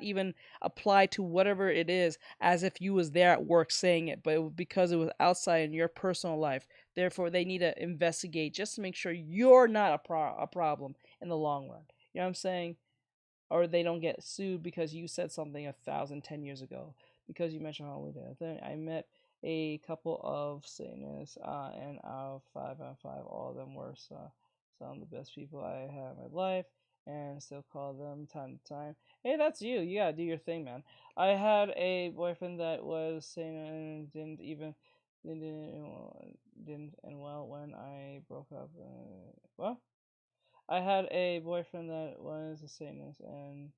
even applied to whatever it is, as if you was there at work saying it, but because it was outside in your personal life. Therefore, they need to investigate just to make sure you're not a problem in the long run. You know what I'm saying? Or they don't get sued because you said something 10 years ago, because you mentioned Halloween. I met a couple of Satanists, and out of 5 out of 5, all of them were some of the best people I had in my life, and still call them time to time. Hey, that's you. You gotta do your thing, man. I had a boyfriend that was Satan and didn't end well when I broke up. Well, I had a boyfriend that was a Satanist, and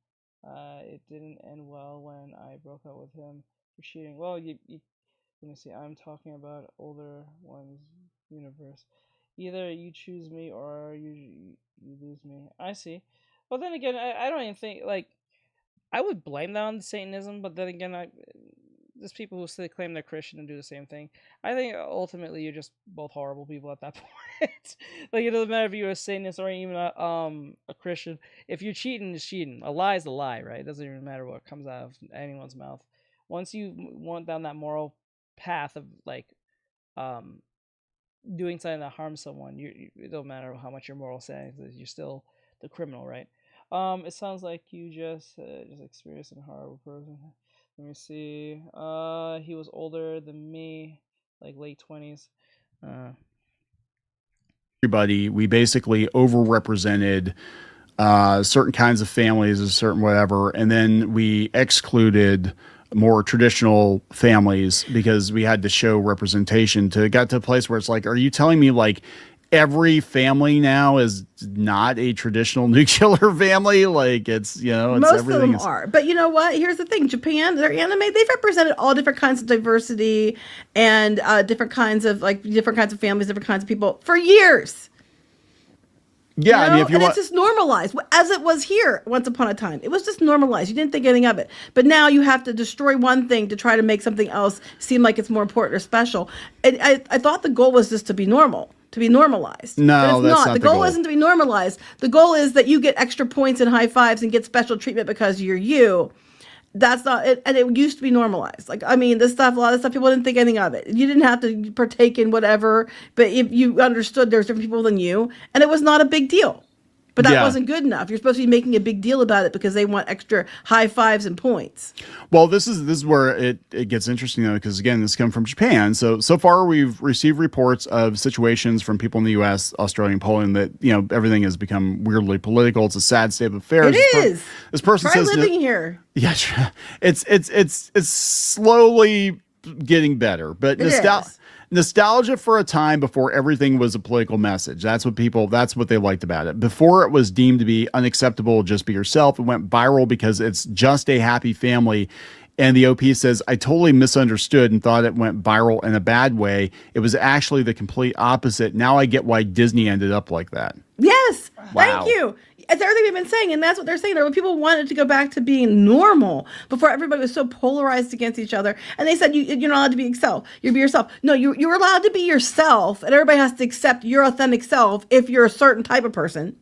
It didn't end well when I broke up with him for cheating. Well, let me see. I'm talking about older ones universe. Either you choose me or you lose me. I see. But then again, I don't even think like I would blame that on Satanism. But then again, there's people who still claim they're Christian and do the same thing. I think ultimately you're just both horrible people at that point. Like it doesn't matter if you're a Satanist or even a Christian. If you're cheating, it's cheating. A lie is a lie, right? It doesn't even matter what comes out of anyone's mouth. Once you went down that moral path of like doing something that harms someone, it don't matter how much your moral standing is, you're still the criminal, right? It sounds like you just experienced a horrible person. Let me see. He was older than me, like late 20s. Everybody, we basically overrepresented certain kinds of families, a certain whatever, and then we excluded more traditional families because we had to show representation. To got to a place where it's like, are you telling me like every family now is not a traditional nuclear family? Like it's, you know, it's most everything of them are. But you know what? Here's the thing: Japan, their anime, they've represented all different kinds of diversity and different kinds of families, different kinds of people for years. Yeah, you know? I mean, if you and want, it's just normalized as it was here once upon a time. It was just normalized. You didn't think anything of it. But now you have to destroy one thing to try to make something else seem like it's more important or special. And I thought the goal was just to be normal, to be normalized. No, but it's that's not. The goal isn't to be normalized. The goal is that you get extra points and high fives and get special treatment because you're you. That's not it. And it used to be normalized. Like, I mean, this stuff, a lot of stuff, people didn't think anything of it. You didn't have to partake in whatever, but if you understood there's different people than you, and it was not a big deal. But that wasn't good enough. You're supposed to be making a big deal about it because they want extra high fives and points. well, this is where it gets interesting though, because again, this comes from Japan. So far we've received reports of situations from people in the U.S., Australia, and Poland that, you know, everything has become weirdly political. It's a sad state of affairs. It is. This person Try says living here. Yeah, it's slowly getting better, but nostalgia for a time before everything was a political message. That's what they liked about it. Before it was deemed to be unacceptable, just be yourself. It went viral because it's just a happy family. And the OP says, I totally misunderstood and thought it went viral in a bad way. It was actually the complete opposite. Now I get why Disney ended up like that. Yes. Wow. Thank you. It's everything we've been saying, and that's what they're saying. There were people who wanted to go back to being normal before everybody was so polarized against each other. And they said you're not allowed to be yourself. You're be yourself. No, you're allowed to be yourself, and everybody has to accept your authentic self if you're a certain type of person.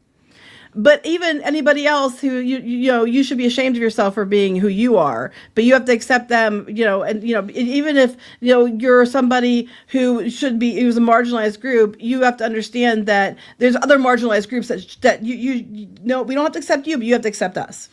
But even anybody else who you should be ashamed of yourself for being who you are, but you have to accept them, and even if you're somebody who's a marginalized group, you have to understand that there's other marginalized groups that we don't have to accept you, but you have to accept us.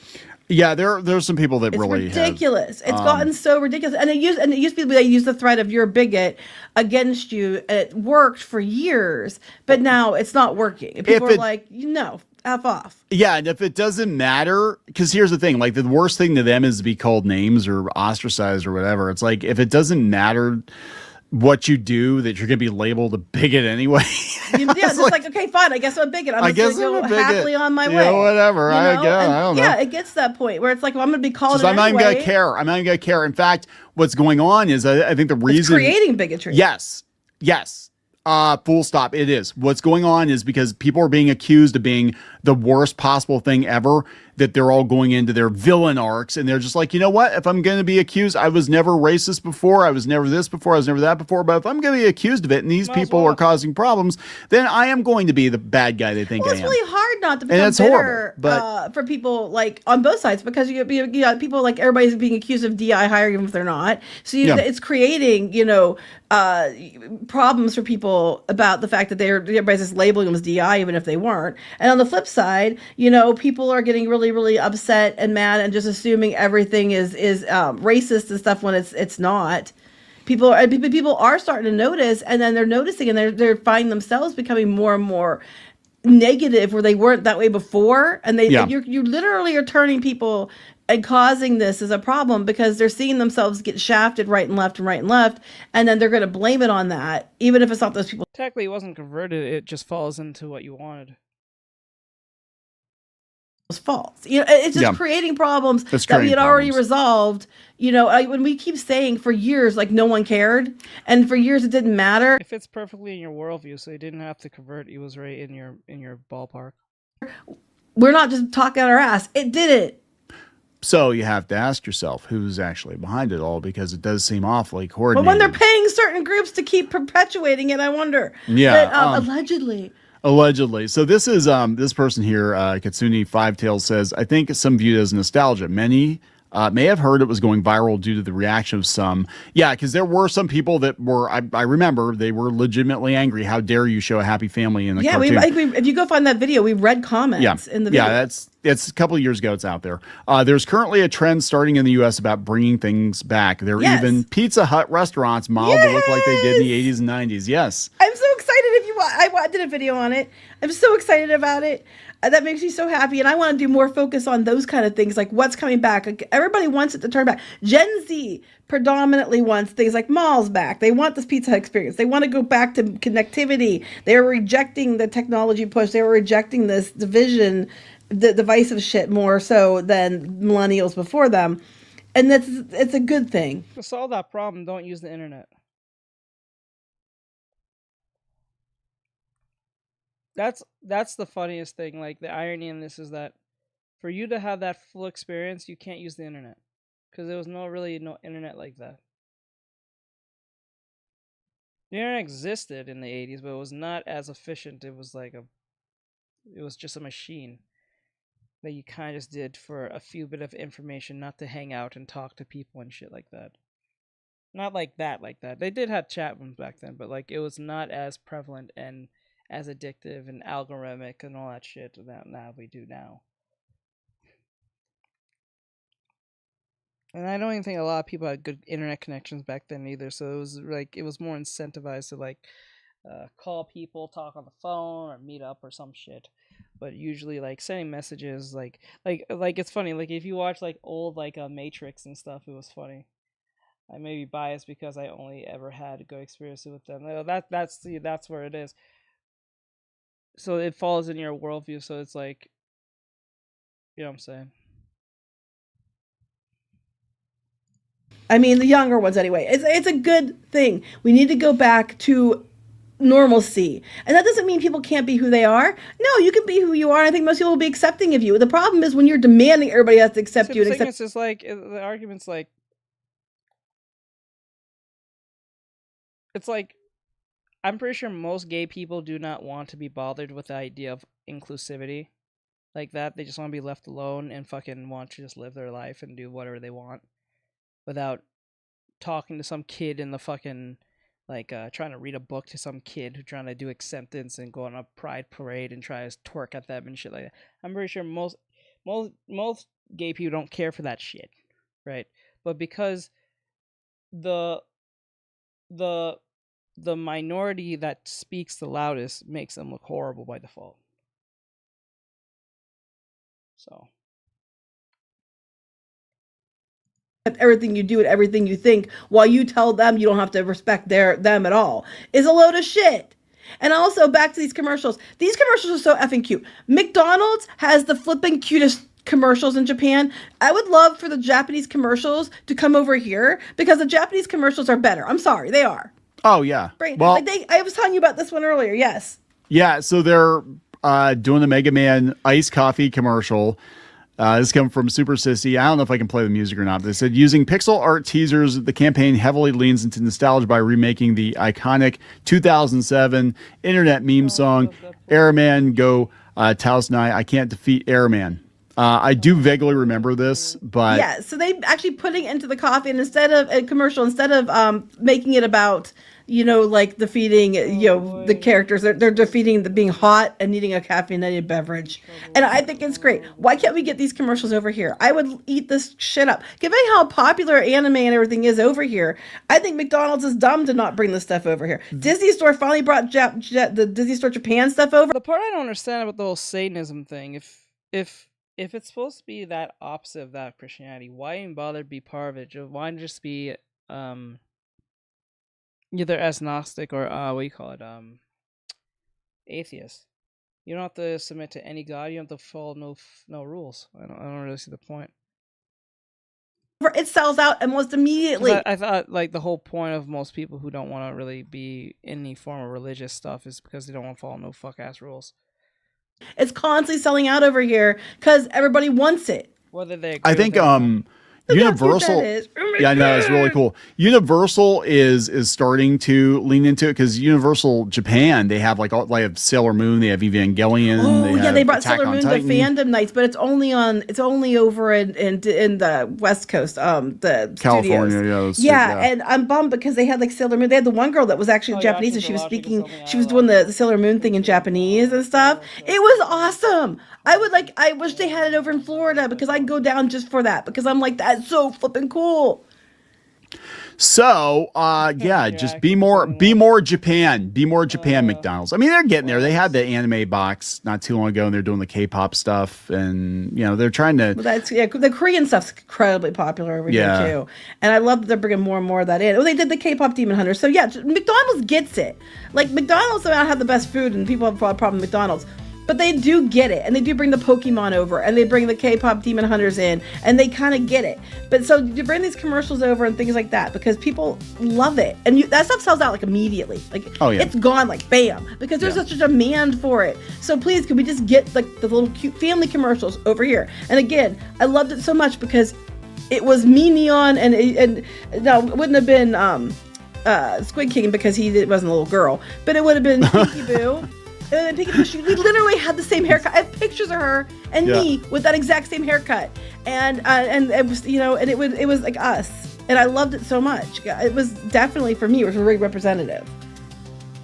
Yeah, there's some people that it's really ridiculous. It's gotten so ridiculous, and it used to be they use the threat of you're a bigot against you. And it worked for years, but now it's not working. And people are like, no. F off. Yeah, and if it doesn't matter, because here's the thing, like the worst thing to them is to be called names or ostracized or whatever. It's like if it doesn't matter what you do, that you're gonna be labeled a bigot anyway. It's like, okay, fine. I guess I'm a bigot. I'm just gonna go happily on my way. Whatever. I don't know. Yeah, it gets to that point where it's like, well, I'm gonna be called. I'm not even gonna care. I'm not even gonna care. In fact, what's going on is I think the reason it's creating bigotry. Yes. Full stop. It is. What's going on is because people are being accused of being the worst possible thing ever, that they're all going into their villain arcs, and they're just like, you know what? If I'm going to be accused, I was never racist before, I was never this before, I was never that before, but if I'm going to be accused of it and these people are causing problems, then I am going to be the bad guy they think I am. It's really hard not to become bitter for people like on both sides, because you people like everybody's being accused of DI hiring even if they're not. So it's creating problems for people about the fact that everybody's just labeling them as DI even if they weren't. And on the flip side, people are getting really upset and mad and just assuming everything is racist and stuff when it's not. People are starting to notice, and then they're noticing, and they're finding themselves becoming more and more negative where they weren't that way before. And you literally are turning people and causing this as a problem because they're seeing themselves get shafted right and left, and then they're going to blame it on that, even if it's not those people. Technically, it wasn't converted. It just falls into what you wanted. faults. You know, it's just creating problems that we had already resolved. You know, when we keep saying for years, like no one cared, and for years it didn't matter. It fits perfectly in your worldview, so you didn't have to convert. It was right in your ballpark. We're not just talking out our ass. It did it. So you have to ask yourself who's actually behind it all, because it does seem awfully coordinated. But when they're paying certain groups to keep perpetuating it, I wonder. Yeah, but, allegedly. Allegedly. So this is this person here, Katsuni Five Tails, says, I think some view it as nostalgia. Many may have heard it was going viral due to the reaction of some. Yeah, because there were some people that were, I remember, they were legitimately angry. How dare you show a happy family in the cartoon? If you go find that video, we read comments in the video. Yeah, it's a couple of years ago. It's out there. There's currently a trend starting in the U.S. about bringing things back. There are even Pizza Hut restaurants modeled to look like they did in the 80s and 90s. Yes. I'm so excited. I did a video on it. I'm so excited about it. That makes me so happy. And I want to do more focus on those kind of things, like what's coming back. Like, everybody wants it to turn back. Gen Z predominantly wants things like malls back. They want this Pizza Hut experience. They want to go back to connectivity. They're rejecting the technology push. They were rejecting this division, the divisive shit more so than millennials before them. And it's a good thing. To solve that problem, don't use the internet. That's the funniest thing. Like, the irony in this is that for you to have that full experience, you can't use the internet, because there was no internet like that. The internet existed in the 80s, but it was not as efficient. It was just a machine that you kind of just did for a few bit of information, not to hang out and talk to people and shit like that. Not like that. They did have chat rooms back then, but like it was not as prevalent and as addictive and algorithmic and all that shit that now we do now. And I don't even think a lot of people had good internet connections back then either. So it was more incentivized to like call people, talk on the phone, or meet up or some shit. But usually like sending messages, like it's funny. Like if you watch like old like Matrix and stuff, it was funny. I may be biased because I only ever had a good experience with them. That's where it is. So it falls in your worldview. So it's like, you know what I'm saying? I mean, the younger ones anyway. It's a good thing. We need to go back to normalcy. And that doesn't mean people can't be who they are. No, you can be who you are. I think most people will be accepting of you. The problem is when you're demanding everybody has to accept you. The thing is like, the argument's like, it's like, I'm pretty sure most gay people do not want to be bothered with the idea of inclusivity like that. They just want to be left alone and fucking want to just live their life and do whatever they want without talking to some kid in the fucking, like, trying to read a book to some kid who's trying to do acceptance and go on a pride parade and try to twerk at them and shit like that. I'm pretty sure most gay people don't care for that shit, right? But because the minority that speaks the loudest makes them look horrible by default. So everything you do and everything you think while you tell them you don't have to respect them at all is a load of shit. And also back to these commercials. These commercials are so effing cute. McDonald's has the flipping cutest commercials in Japan. I would love for the Japanese commercials to come over here because the Japanese commercials are better. I'm sorry, they are. Oh yeah. Well, I was telling you about this one earlier. Yes. Yeah. So they're doing the Mega Man iced coffee commercial. This comes from Super Sissy. I don't know if I can play the music or not. They said, using pixel art teasers, the campaign heavily leans into nostalgia by remaking the iconic 2007 internet meme song, Airman Go Taosnai, I Can't Defeat Airman. I do vaguely remember this, but... Yeah, so they actually putting it into the coffee, and instead of a commercial, instead of making it about, like defeating, the characters, they're defeating the being hot and needing a caffeinated beverage. And I think it's great. Why can't we get these commercials over here? I would eat this shit up. Given how popular anime and everything is over here, I think McDonald's is dumb to not bring this stuff over here. Disney Store finally brought the Disney Store Japan stuff over. The part I don't understand about the whole Satanism thing, if it's supposed to be that opposite of that Christianity, why even bother to be part of it? Why not just be either agnostic or what do you call it, atheist? You don't have to submit to any god. You don't have to follow no rules. I don't really see the point. It sells out almost immediately. I thought like the whole point of most people who don't want to really be in any form of religious stuff is because they don't want to follow no fuck ass rules. It's constantly selling out over here because everybody wants it. Whether they agree I think Universal, yeah, I know, it's really cool. Universal is starting to lean into it because Universal Japan, they have like Sailor Moon, they have Evangelion. Oh, they brought Attack Sailor Moon to Fandom Nights, but it's only over in the West Coast, the California, studios. Yeah, and I'm bummed because they had like Sailor Moon. They had the one girl that was actually Japanese, and she was speaking. She was doing the Sailor Moon thing in Japanese and stuff. It was awesome. I wish they had it over in Florida because I'd go down just for that because I'm like, that's so flipping cool. So, just be more Japan, McDonald's. I mean, they're getting there. They had the anime box not too long ago, and they're doing the K-pop stuff, and they're trying to. Well, the Korean stuff's incredibly popular over here too, and I love that they're bringing more and more of that in. Oh, they did the K-pop Demon Hunter, so yeah, McDonald's gets it. Like McDonald's may not have the best food, and people have a problem with McDonald's. But they do get it, and they do bring the Pokemon over, and they bring the K-pop Demon Hunters in, and they kind of get it. But so you bring these commercials over and things like that because people love it, and that stuff sells out like immediately. Like it's gone like bam because there's such a demand for it. So please, could we just get like the little cute family commercials over here? And again, I loved it so much because it was me, Neon, and no, it wouldn't have been Squid King because he wasn't a little girl, but it would have been Pinky Boo. And we literally had the same haircut. I have pictures of her and me with that exact same haircut, and it was and it was like us, and I loved it so much. It was definitely for me. It was very representative.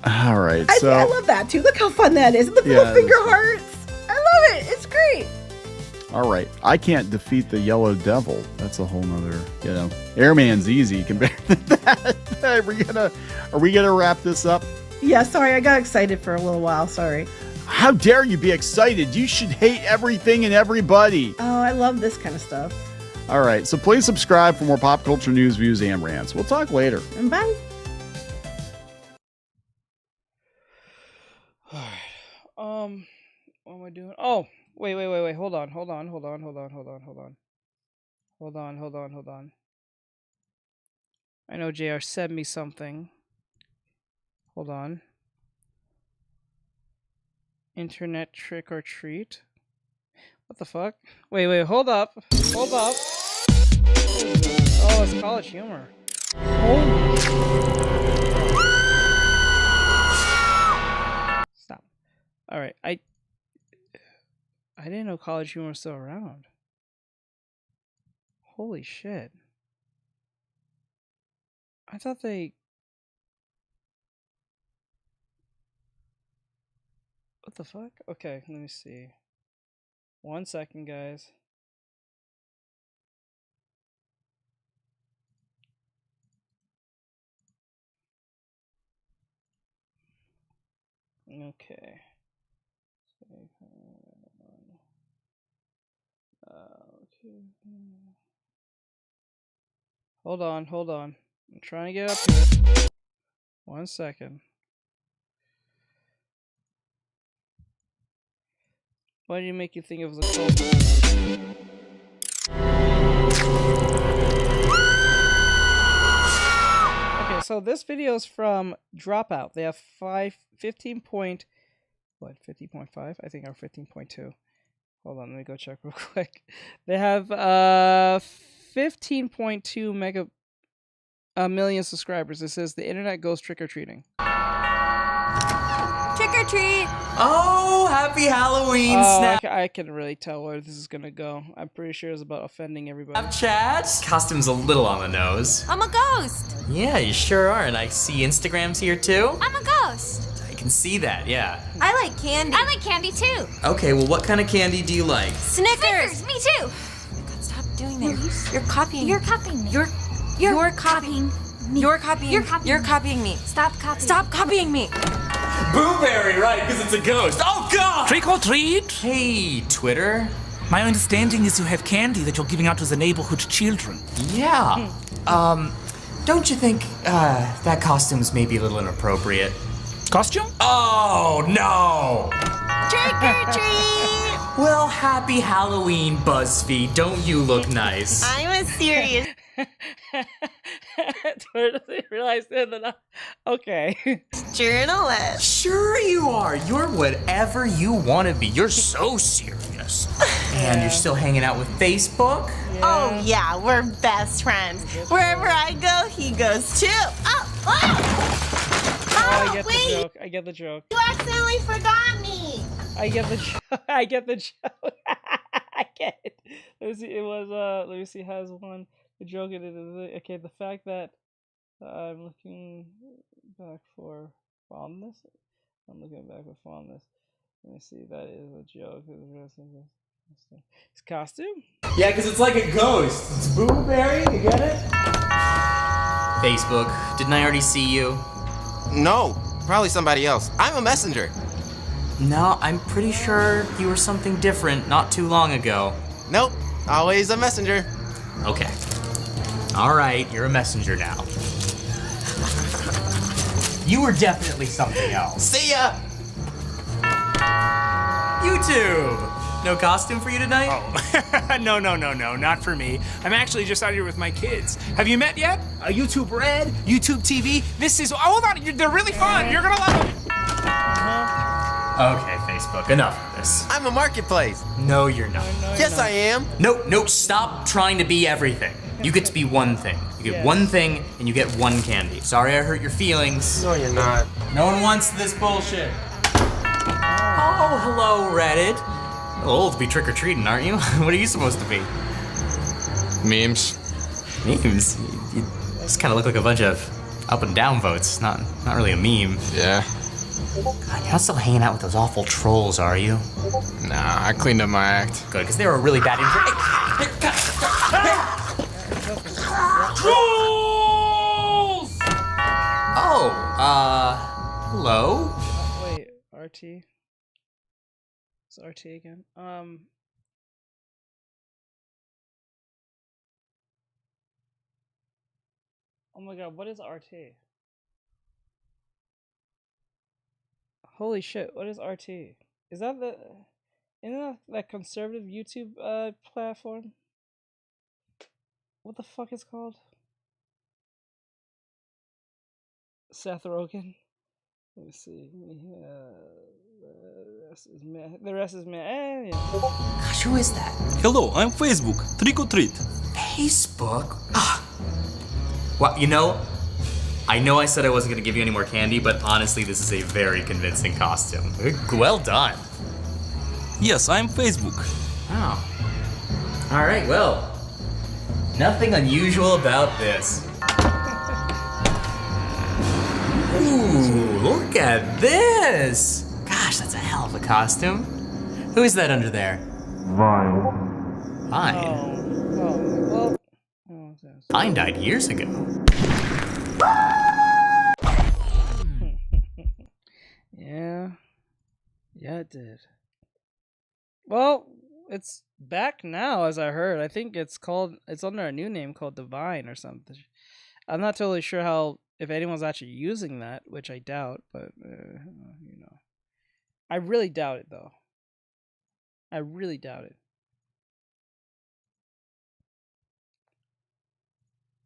All right, I love that too. Look how fun that is. The little finger hearts. I love it. It's great. All right, I can't defeat the Yellow Devil. That's a whole nother, Airman's easy compared to that. Are we gonna wrap this up? Yeah, sorry, I got excited for a little while. Sorry. How dare you be excited? You should hate everything and everybody. Oh, I love this kind of stuff. All right, so please subscribe for more pop culture news, views, and rants. We'll talk later. And bye. What am I doing? Oh, wait. Hold on. I know JR sent me something. Hold on. Internet trick or treat? What the fuck? Wait, hold up. Oh, it's College Humor. Holy Stop. Alright, I didn't know College Humor was still around. Holy shit. I thought they... What the fuck? Okay, let me see. 1 second, guys. Okay. Okay. Hold on. I'm trying to get up here. 1 second. Why did it make you think it was a cult? Okay, so this video is from Dropout. They have 15.5? I think or 15.2. Hold on, let me go check real quick. They have 15.2 million subscribers. It says the internet goes trick-or-treating. Trick or treat! Oh, happy Halloween, Snap! I can really tell where this is gonna go. I'm pretty sure it's about offending everybody. Snapchat? Costume's a little on the nose. I'm a ghost! Yeah, you sure are, and I see Instagram's here too. I'm a ghost! I can see that, yeah. I like candy. I like candy too. Okay, well, what kind of candy do you like? Snickers! Me too! God, stop doing that. You're copying. You're copying me. You're copying me. You're copying me. Stop copying me. Blueberry, right, because it's a ghost. Oh, God! Trick or treat? Hey, Twitter. My understanding is you have candy that you're giving out to the neighborhood children. Yeah. Don't you think, that costume's maybe a little inappropriate? Costume? Oh, no! Trick Trick or treat! Well, happy Halloween, BuzzFeed. Don't you look nice? I'm a serious Twitter doesn't realize that. Okay. journalist. Sure you are. You're whatever you want to be. You're so serious. And you're still hanging out with Facebook? Oh yeah, we're best friends. Wherever I go, he goes too. Oh, I get wait! the joke. I get the joke. You accidentally forgot me. I get the joke. I get the joke. I get it. Let me see. It was let me see. Has one. The joke it is okay. The fact that I'm looking back for fondness. I'm looking back for fondness. Let me see. That is a joke. His costume. Yeah, because it's like a ghost. It's Booberry. You get it? Facebook. Didn't I already see you? No, probably somebody else. I'm a messenger. No, I'm pretty sure you were something different not too long ago. Nope, always a messenger. Okay. All right, you're a messenger now. You were definitely something else. See ya! YouTube! No costume for you tonight? Oh, no, not for me. I'm actually just out here with my kids. Have you met yet? YouTube Red, YouTube TV. This is, hold on, they're really fun. You're gonna love them. Okay, Facebook, enough of this. I'm a marketplace. No, you're not. Yes, I am. No, stop trying to be everything. You get to be one thing. You get one thing, and you get one candy. Sorry I hurt your feelings. No, you're not. No one wants this bullshit. Oh, hello, Reddit. A little old to be trick-or-treating, aren't you? What are you supposed to be? Memes. Memes? You just kind of look like a bunch of up and down votes. Not really a meme. Yeah. God, you're not still hanging out with those awful trolls, are you? Nah, I cleaned up my act. Good, because they were a really bad Trolls! Oh, hello? Wait, RT? It's RT again. Oh my god, what is RT? Holy shit, what is RT? Is that the... Isn't that conservative YouTube platform? What the fuck is it called? Seth Rogen? Let me see. The rest is meh. Yeah. Gosh, who is that? Hello, I'm Facebook. Trick or treat. Facebook? Well, you know, I know I said I wasn't going to give you any more candy, but honestly, this is a very convincing costume. Well done. Yes, I'm Facebook. Oh. All right, well, nothing unusual about this. Ooh, look at this! Gosh, that's a hell of a costume. Who is that under there? Vine. Vine? Vine died years ago. Yeah, it did. Well, it's back now, as I heard. I think it's under a new name called Divine or something. I'm not totally sure if anyone's actually using that, which I doubt, but, you know. I really doubt it, though. I really doubt it.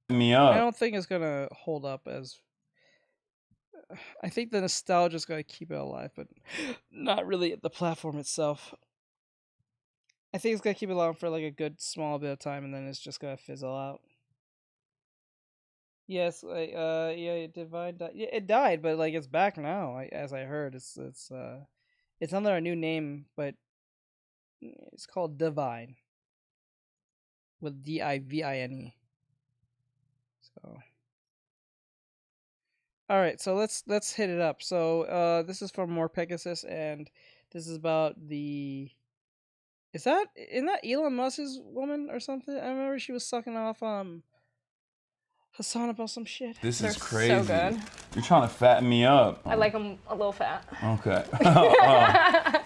Me up. I don't think it's gonna hold up as... I think the nostalgia's gonna keep it alive, but not really the platform itself. I think it's gonna keep it alive for like a good small bit of time, and then it's just gonna fizzle out. Yes, like yeah, Divine died. Yeah, it died, but like it's back now. As I heard, it's under a new name, but it's called Divine with Divine. So, all right, so let's hit it up. So this is from More Pegasus, and this is about the... isn't that Elon Musk's woman or something? I remember she was sucking off Hassan about some shit. This They're is crazy. so good. You're trying to fatten me up. I like him a little fat. Okay.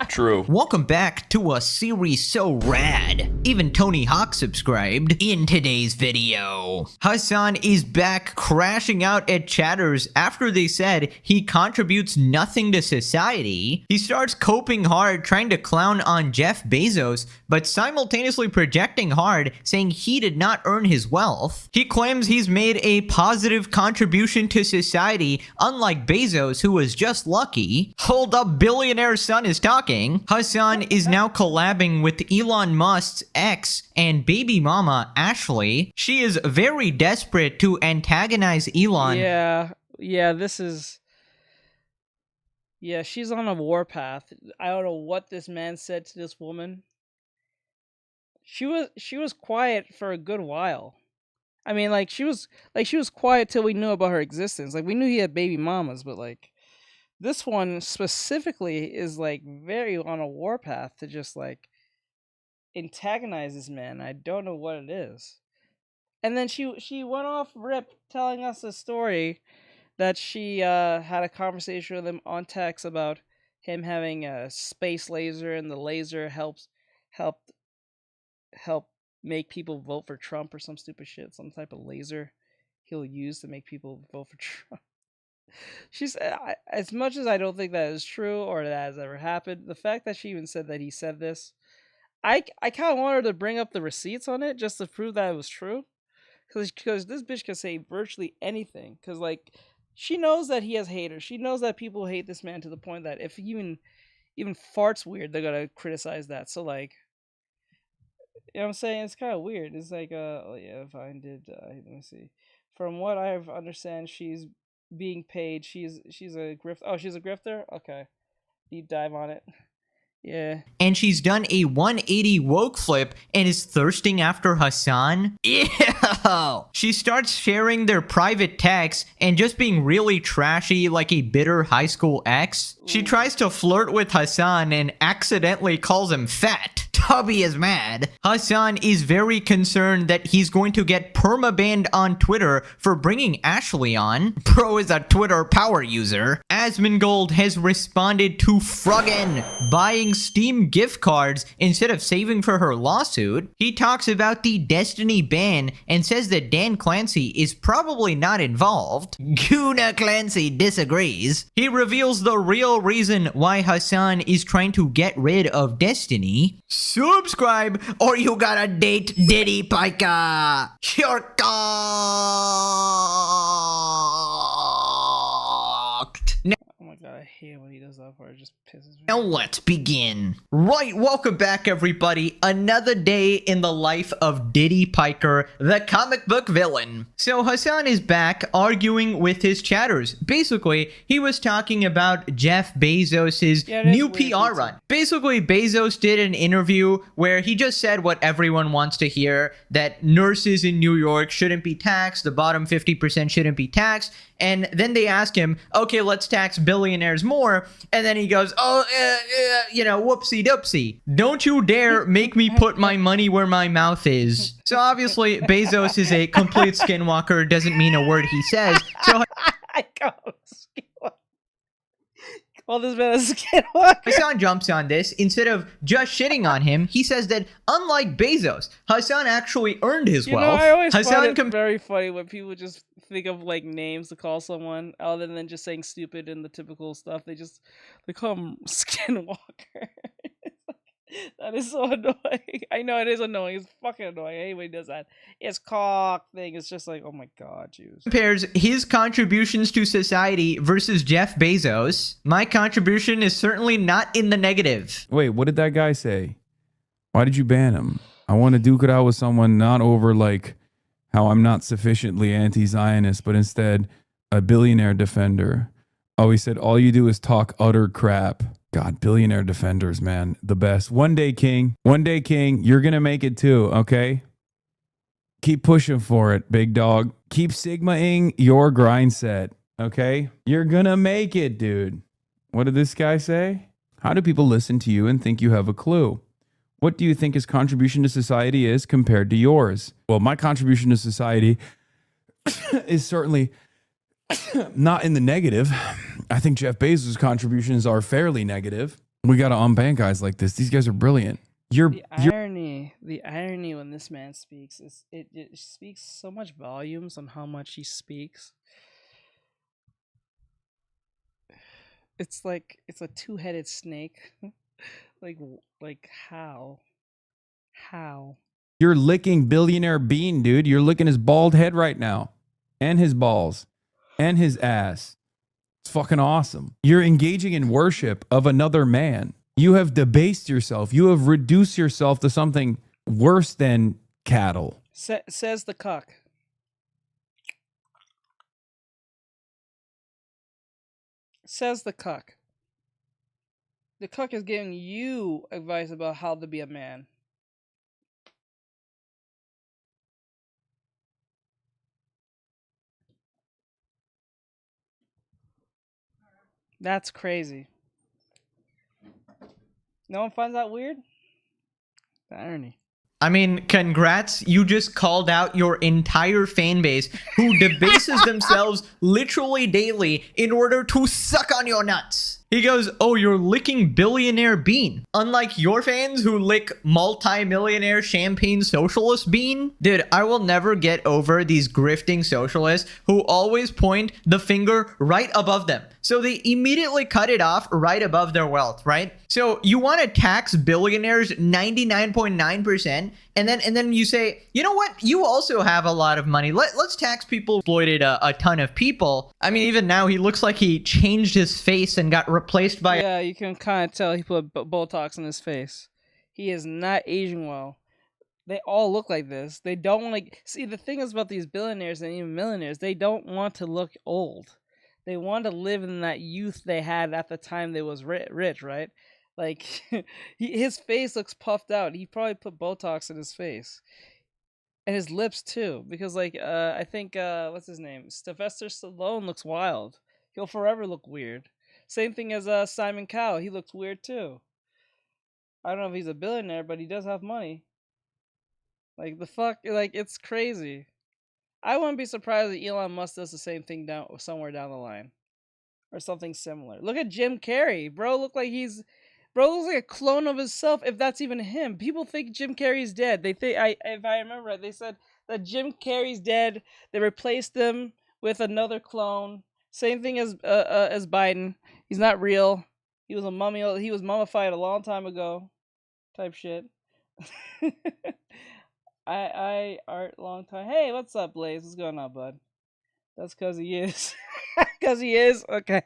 True. Welcome back to a series so rad, even Tony Hawk subscribed. In today's video, Hassan is back crashing out at chatters after they said he contributes nothing to society. He starts coping hard trying to clown on Jeff Bezos, but simultaneously projecting hard saying he did not earn his wealth. He claims he's made a positive contribution to society, unlike Bezos, who was just lucky. Hold up, billionaire son is talking. Hassan is now collabing with Elon Musk's ex and baby mama, Ashley. She is very desperate to antagonize Elon. Yeah, this is... Yeah, she's on a warpath. I don't know what this man said to this woman. She was quiet for a good while. I mean, she was quiet till we knew about her existence. Like, we knew he had baby mamas, but this one specifically is very on a warpath to just antagonize this man. I don't know what it is. And then she went off rip telling us a story that she had a conversation with him on text about him having a space laser, and the laser helped make people vote for Trump or some stupid shit. Some type of laser he'll use to make people vote for Trump. She's as much as I don't think that is true or that has ever happened, the fact that she even said that he said this, I kind of want her to bring up the receipts on it just to prove that it was true, because this bitch can say virtually anything. Because she knows that he has haters. She knows that people hate this man to the point that if he even farts weird, they're gonna criticize that. So you know what I'm saying? It's kind of weird. It's oh yeah, Vine did. Let me see. From what I've understand, she's being paid. She's a grifter. Oh, she's a grifter? Okay. Deep dive on it. Yeah. And she's done a 180 woke flip and is thirsting after Hassan. Ew! She starts sharing their private texts and just being really trashy like a bitter high school ex. She tries to flirt with Hassan and accidentally calls him fat. Tubby is mad. Hassan is very concerned that he's going to get permabanned on Twitter for bringing Ashley on. Bro is a Twitter power user. Asmongold has responded to Fruggen buying Steam gift cards instead of saving for her lawsuit. He talks about the Destiny ban and says that Dan Clancy is probably not involved. Guna Clancy disagrees. He reveals the real reason why Hassan is trying to get rid of Destiny. Subscribe or you gotta date Diddy Pika. You're cocked. Oh my god, I hate when he does that part. It just pisses me. Now let's begin. Right, welcome back everybody. Another day in the life of Diddy Piker, the comic book villain. So Hassan is back arguing with his chatters. Basically, he was talking about Jeff Bezos's new PR run. Basically, Bezos did an interview where he just said what everyone wants to hear, that nurses in New York shouldn't be taxed, the bottom 50% shouldn't be taxed. And then they ask him, okay, let's tax billionaires more. And then he goes, whoopsie doopsie. Don't you dare make me put my money where my mouth is. So obviously, Bezos is a complete skinwalker, doesn't mean a word he says. So I call this man a skinwalker. Hassan jumps on this. Instead of just shitting on him, he says that unlike Bezos, Hassan actually earned his wealth. I always Hassan find it very funny when people just think of names to call someone other than just saying stupid and the typical stuff. They call him Skinwalker. That is so annoying. I know it is annoying. It's fucking annoying. I hate when he does that. It's cock thing. It's just oh my god, Jews. Compares his contributions to society versus Jeff Bezos. My contribution is certainly not in the negative. Wait, what did that guy say? Why did you ban him? I want to duke it out with someone not over how I'm not sufficiently anti-Zionist, but instead a billionaire defender. Oh, he said, all you do is talk utter crap. God, billionaire defenders, man, the best. One day, King, you're going to make it too, okay? Keep pushing for it, big dog. Keep Sigma-ing your grind set, okay? You're going to make it, dude. What did this guy say? How do people listen to you and think you have a clue? What do you think his contribution to society is compared to yours? Well, my contribution to society is certainly Not in the negative. I think Jeff Bezos' contributions are fairly negative. We got to unban guys like this. These guys are brilliant. The irony when this man speaks is it speaks so much volumes on how much he speaks. It's like it's a two-headed snake. like how? You're licking billionaire Bean, dude. You're licking his bald head right now. And his balls. And his ass. It's fucking awesome. You're engaging in worship of another man. You have debased yourself. You have reduced yourself to something worse than cattle. Says the cuck. Says the cuck. The cuck is giving you advice about how to be a man. That's crazy. No one finds that weird? The irony. I mean, congrats. You just called out your entire fan base who debases themselves literally daily in order to suck on your nuts. He goes, oh, you're licking billionaire Bean. Unlike your fans who lick multi-millionaire champagne socialist Bean. Dude, I will never get over these grifting socialists who always point the finger right above them. So they immediately cut it off right above their wealth, right? So you want to tax billionaires 99.9%, and then you say, you know what? You also have a lot of money. Let's tax people who exploited a ton of people. I mean, even now he looks like he changed his face and got replaced by... Yeah, you can kind of tell he put Botox in his face. He is not aging well. They all look like this. They don't like... See, the thing is about these billionaires and even millionaires, they don't want to look old. They want to live in that youth they had at the time they was rich, right? Like, his face looks puffed out. He probably put Botox in his face. And his lips, too. Because, like, I think, what's his name? Sylvester Stallone looks wild. He'll forever look weird. Same thing as Simon Cowell. He looks weird, too. I don't know if he's a billionaire, but he does have money. Like, the fuck? Like, it's crazy. I wouldn't be surprised if Elon Musk does the same thing somewhere down the line. Or something similar. Look at Jim Carrey. Bro looks like a clone of himself, if that's even him. People think Jim Carrey's dead. They think, if I remember right, they said that Jim Carrey's dead. They replaced him with another clone. Same thing as Biden. He's not real. He was a mummy. He was mummified a long time ago. Type shit. I art long time. Hey, what's up, Blaze? What's going on, bud? That's because he is. Because he is? Okay.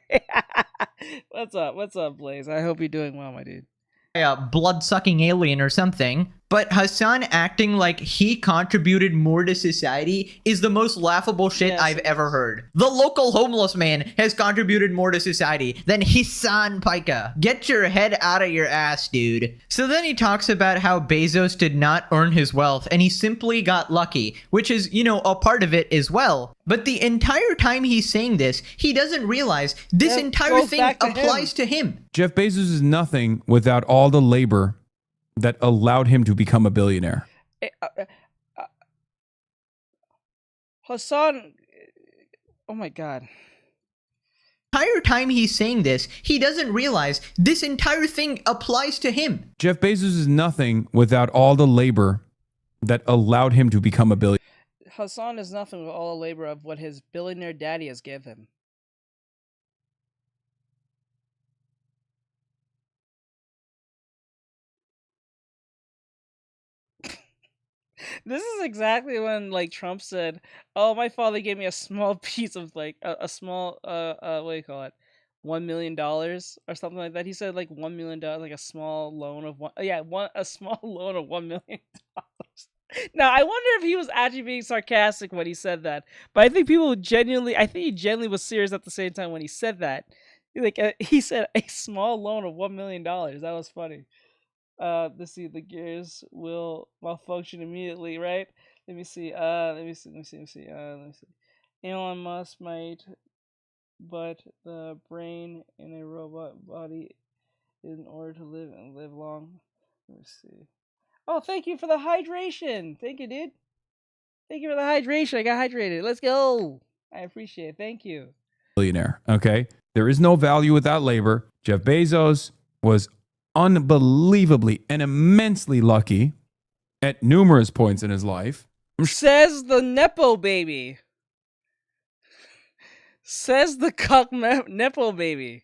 What's up, Blaze? I hope you're doing well, my dude. A blood-sucking alien or something. But Hassan acting like he contributed more to society is the most laughable shit I've ever heard. The local homeless man has contributed more to society than Hassan Paika. Get your head out of your ass, dude. So then he talks about how Bezos did not earn his wealth and he simply got lucky, which is, you know, a part of it as well. But the entire time he's saying this, he doesn't realize this entire thing applies to him. Jeff Bezos is nothing without all the labor that allowed him to become a billionaire. Hassan, oh my God. The entire time he's saying this, he doesn't realize this entire thing applies to him. Jeff Bezos is nothing without all the labor that allowed him to become a billionaire. Hassan is nothing with all the labor of what his billionaire daddy has given him. This is exactly when, like, Trump said, "Oh, my father gave me a small piece of, like, a small, what do you call it, $1 million or something like that." He said, like, $1 million, like a small loan of a small loan of $1 million. Now, I wonder if he was actually being sarcastic when he said that. But I think he genuinely was serious at the same time when he said that. Like, he said a small loan of $1 million. That was funny. Let's see, the gears will malfunction immediately, right? Let me see. Let me see. Elon Musk might, but the brain in a robot body in order to live long. Let me see. Oh, thank you for the hydration. Thank you, dude. Thank you for the hydration. I got hydrated. Let's go. I appreciate it. Thank you. Billionaire. Okay. There is no value without labor. Jeff Bezos was unbelievably and immensely lucky at numerous points in his life. Says the Nepo baby. Says the cuck Nepo baby.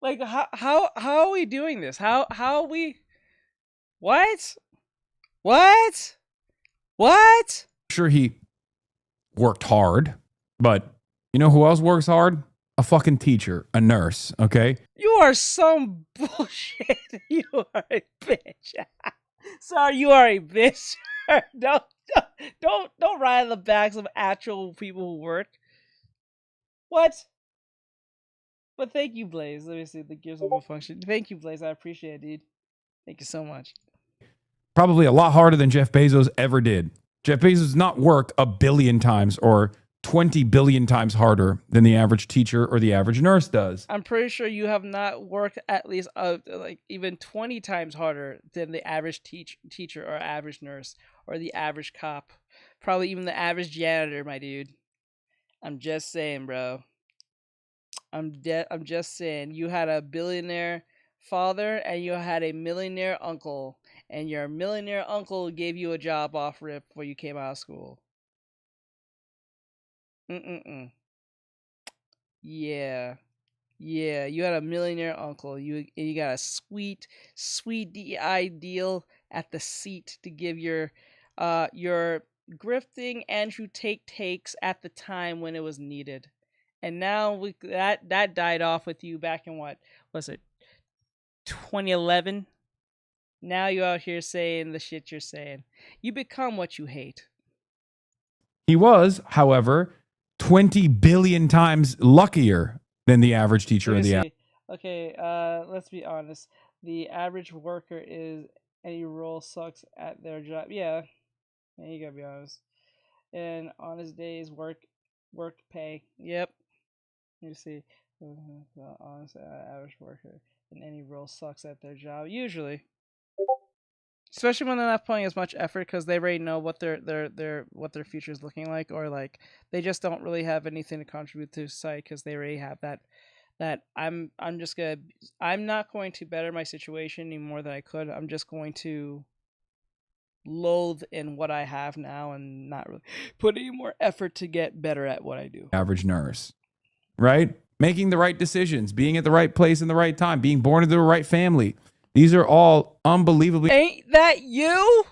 Like how are we doing this? How are we? What? I'm sure he worked hard, but you know who else works hard? A fucking teacher, a nurse, okay? You are some bullshit. You are a bitch. Sorry, you are a bitch. Don't ride on the backs of actual people who work. What? But thank you, Blaze. Let me see the gears of function. Thank you, Blaze. I appreciate it, dude. Thank you so much. Probably a lot harder than Jeff Bezos ever did. Jeff Bezos does not work 1 billion times or 20 billion times harder than the average teacher or the average nurse does. I'm pretty sure you have not worked at least like even 20 times harder than the average teacher or average nurse or the average cop. Probably even the average janitor, my dude. I'm just saying, bro. I'm just saying. You had a billionaire father and you had a millionaire uncle, and your millionaire uncle gave you a job off rip when you came out of school. Yeah, you had a millionaire uncle. You got a sweet DI deal at the seat to give your grifting Andrew takes at the time when it was needed. And now that died off with you back in what was it, 2011? Now you're out here saying the shit you're saying. You become what you hate. He was, however, 20 billion times luckier than the average teacher or the Okay, let's be honest. The average worker is any role sucks at their job. Yeah, you gotta be honest. And on his days, work pay. Yep. You see, honest average worker in any role sucks at their job. Usually, especially when they're not putting as much effort because they already know what their future is looking like, or like they just don't really have anything to contribute to society because they already have that. I'm not going to better my situation any more than I could. I'm just going to loathe in what I have now and not really put any more effort to get better at what I do. Average nurse, right? Making the right decisions, being at the right place in the right time, being born into the right family. These are all unbelievably... Ain't that you?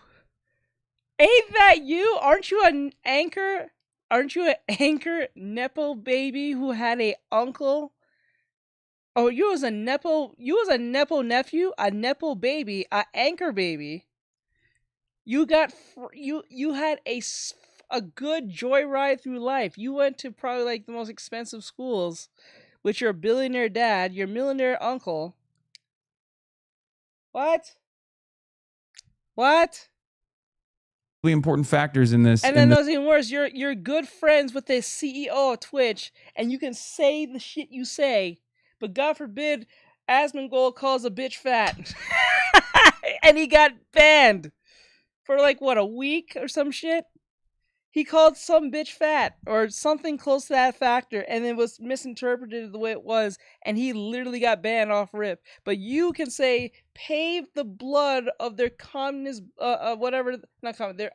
Ain't that you? Aren't you an anchor? Aren't you an anchor Nepo baby who had a uncle? Oh, you was a Nepo nephew, a Nepo baby, a anchor baby. You got you had a good joyride through life. You went to probably like the most expensive schools with your billionaire dad, your millionaire uncle. What? Important factors in this. And then those even worse. You're good friends with the CEO of Twitch, and you can say the shit you say, but God forbid, Asmongold calls a bitch fat, and he got banned for like what, a week or some shit. He called some bitch fat or something close to that factor, and it was misinterpreted the way it was, and he literally got banned off rip. But you can say, pave the blood of their communist, whatever, not communist,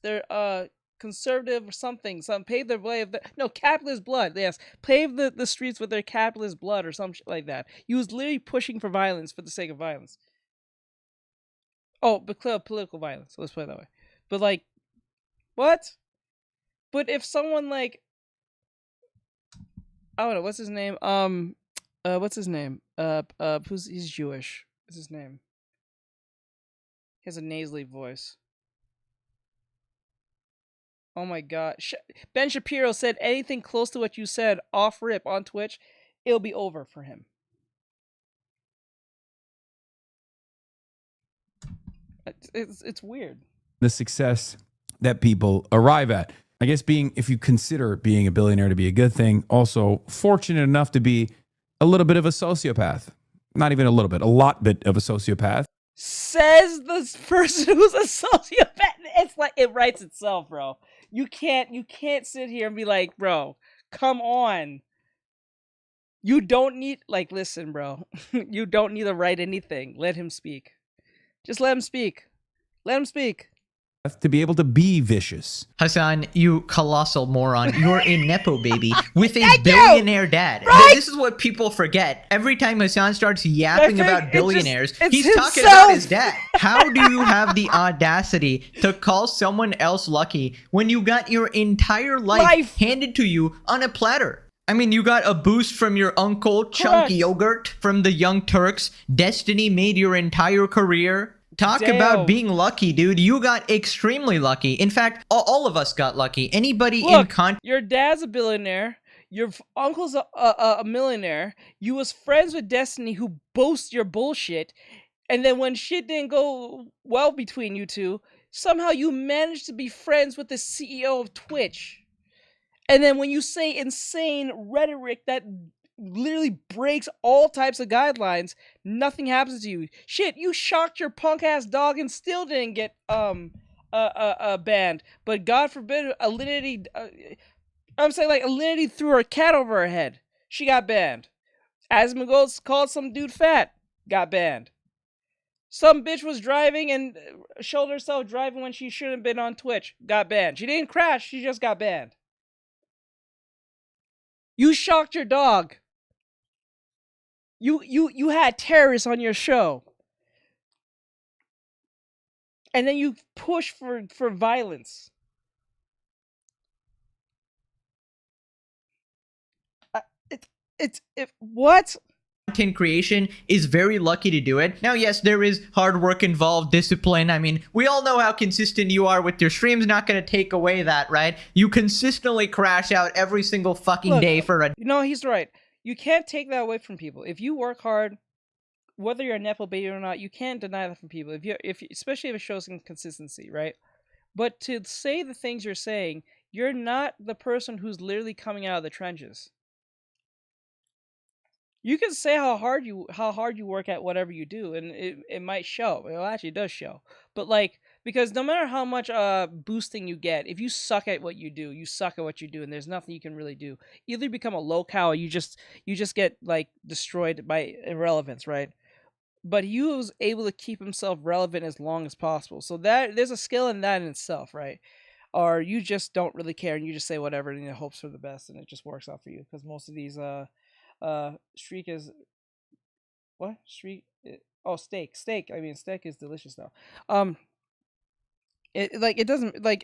their conservative or something, pave their way of capitalist blood. Yes, pave the streets with their capitalist blood or some shit like that. He was literally pushing for violence for the sake of violence. Oh, but political violence. Let's put it that way. But like, what? But if someone like, I don't know, what's his name? He's Jewish. What's his name? He has a nasally voice. Oh my God. Ben Shapiro said anything close to what you said off rip on Twitch, it'll be over for him. It's weird. The success that people arrive at. I guess if you consider being a billionaire to be a good thing, also fortunate enough to be a little bit of a sociopath. Not even a little bit, a lot bit of a sociopath. Says the person who's a sociopath. It's like, it writes itself, bro. You can't sit here and be like, bro, come on. You don't need, like, listen, bro. You don't need to write anything. Let him speak. Just let him speak. Let him speak. To be able to be vicious. Hassan, you colossal moron. You're a Nepo baby with a Thank you! billionaire dad. Right? This is what people forget. Every time Hassan starts yapping about billionaires, it's he's talking himself. about his dad. How do you have the audacity to call someone else lucky when you got your entire life handed to you on a platter? I mean, you got a boost from your uncle, Chunk Yogurt, from the Young Turks. Destiny made your entire career. Talk about being lucky, dude. You got extremely lucky. In fact, all of us got lucky. Anybody in your dad's a billionaire. Your uncle's a millionaire. You was friends with Destiny, who boasts your bullshit. And then when shit didn't go well between you two, somehow you managed to be friends with the CEO of Twitch. And then when you say insane rhetoric that literally breaks all types of guidelines, nothing happens to you. Shit, you shocked your punk ass dog and still didn't get banned. But God forbid, Alinity, I'm saying, like, Alinity threw her cat over her head. She got banned. Asmongold called some dude fat. Got banned. Some bitch was driving and showed herself driving when she shouldn't have been on Twitch. Got banned. She didn't crash. She just got banned. You shocked your dog. You had terrorists on your show. And then you push for violence. What? Content creation is very lucky to do it. Now, yes, there is hard work involved, discipline. I mean, we all know how consistent you are with your streams. Not going to take away that, right? You consistently crash out every single fucking day for a... No, he's right. You can't take that away from people. If you work hard, whether you're a Nepo baby or not, you can't deny that from people. Especially if it shows consistency, right? But to say the things you're saying, you're not the person who's literally coming out of the trenches. You can say how hard you work at whatever you do, and it might show. Well, actually, it does show. But, like, because no matter how much boosting you get, if you suck at what you do, you suck at what you do, and there's nothing you can really do. Either you become a low-cow, or you just get, like, destroyed by irrelevance, right? But he was able to keep himself relevant as long as possible. So that there's a skill in that in itself, right? Or you just don't really care and you just say whatever and it hopes for the best and it just works out for you. Because most of these streak is what? Streak steak. I mean, steak is delicious though. It doesn't, like,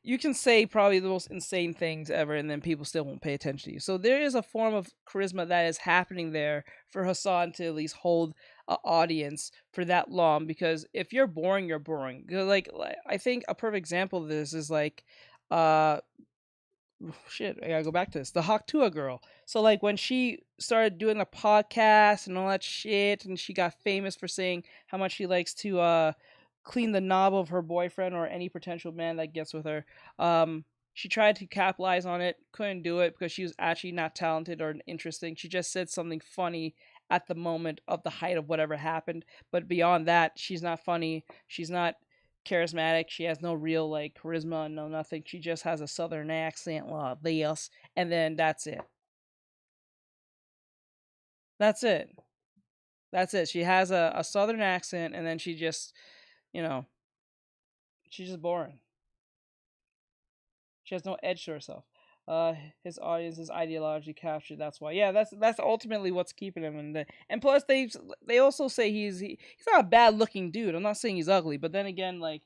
you can say probably the most insane things ever and then people still won't pay attention to you. So there is a form of charisma that is happening there for Hassan to at least hold an audience for that long, because if you're boring, you're boring. Like I think a perfect example of this is like shit, I gotta go back to this. The Haktua girl. So, like, when she started doing a podcast and all that shit, and she got famous for saying how much she likes to clean the knob of her boyfriend or any potential man that gets with her. She tried to capitalize on it, couldn't do it because she was actually not talented or interesting. She just said something funny at the moment of the height of whatever happened. But beyond that, she's not funny. She's not charismatic. She has no real, like, charisma, no nothing. She just has a southern accent, this, and then that's it. That's it. She has a southern accent, and then she just, she's just boring. She has no edge to herself. His audience is ideologically captured. That's why. Yeah, that's ultimately what's keeping him. And plus, they also say he's not a bad looking dude. I'm not saying he's ugly, but then again, like,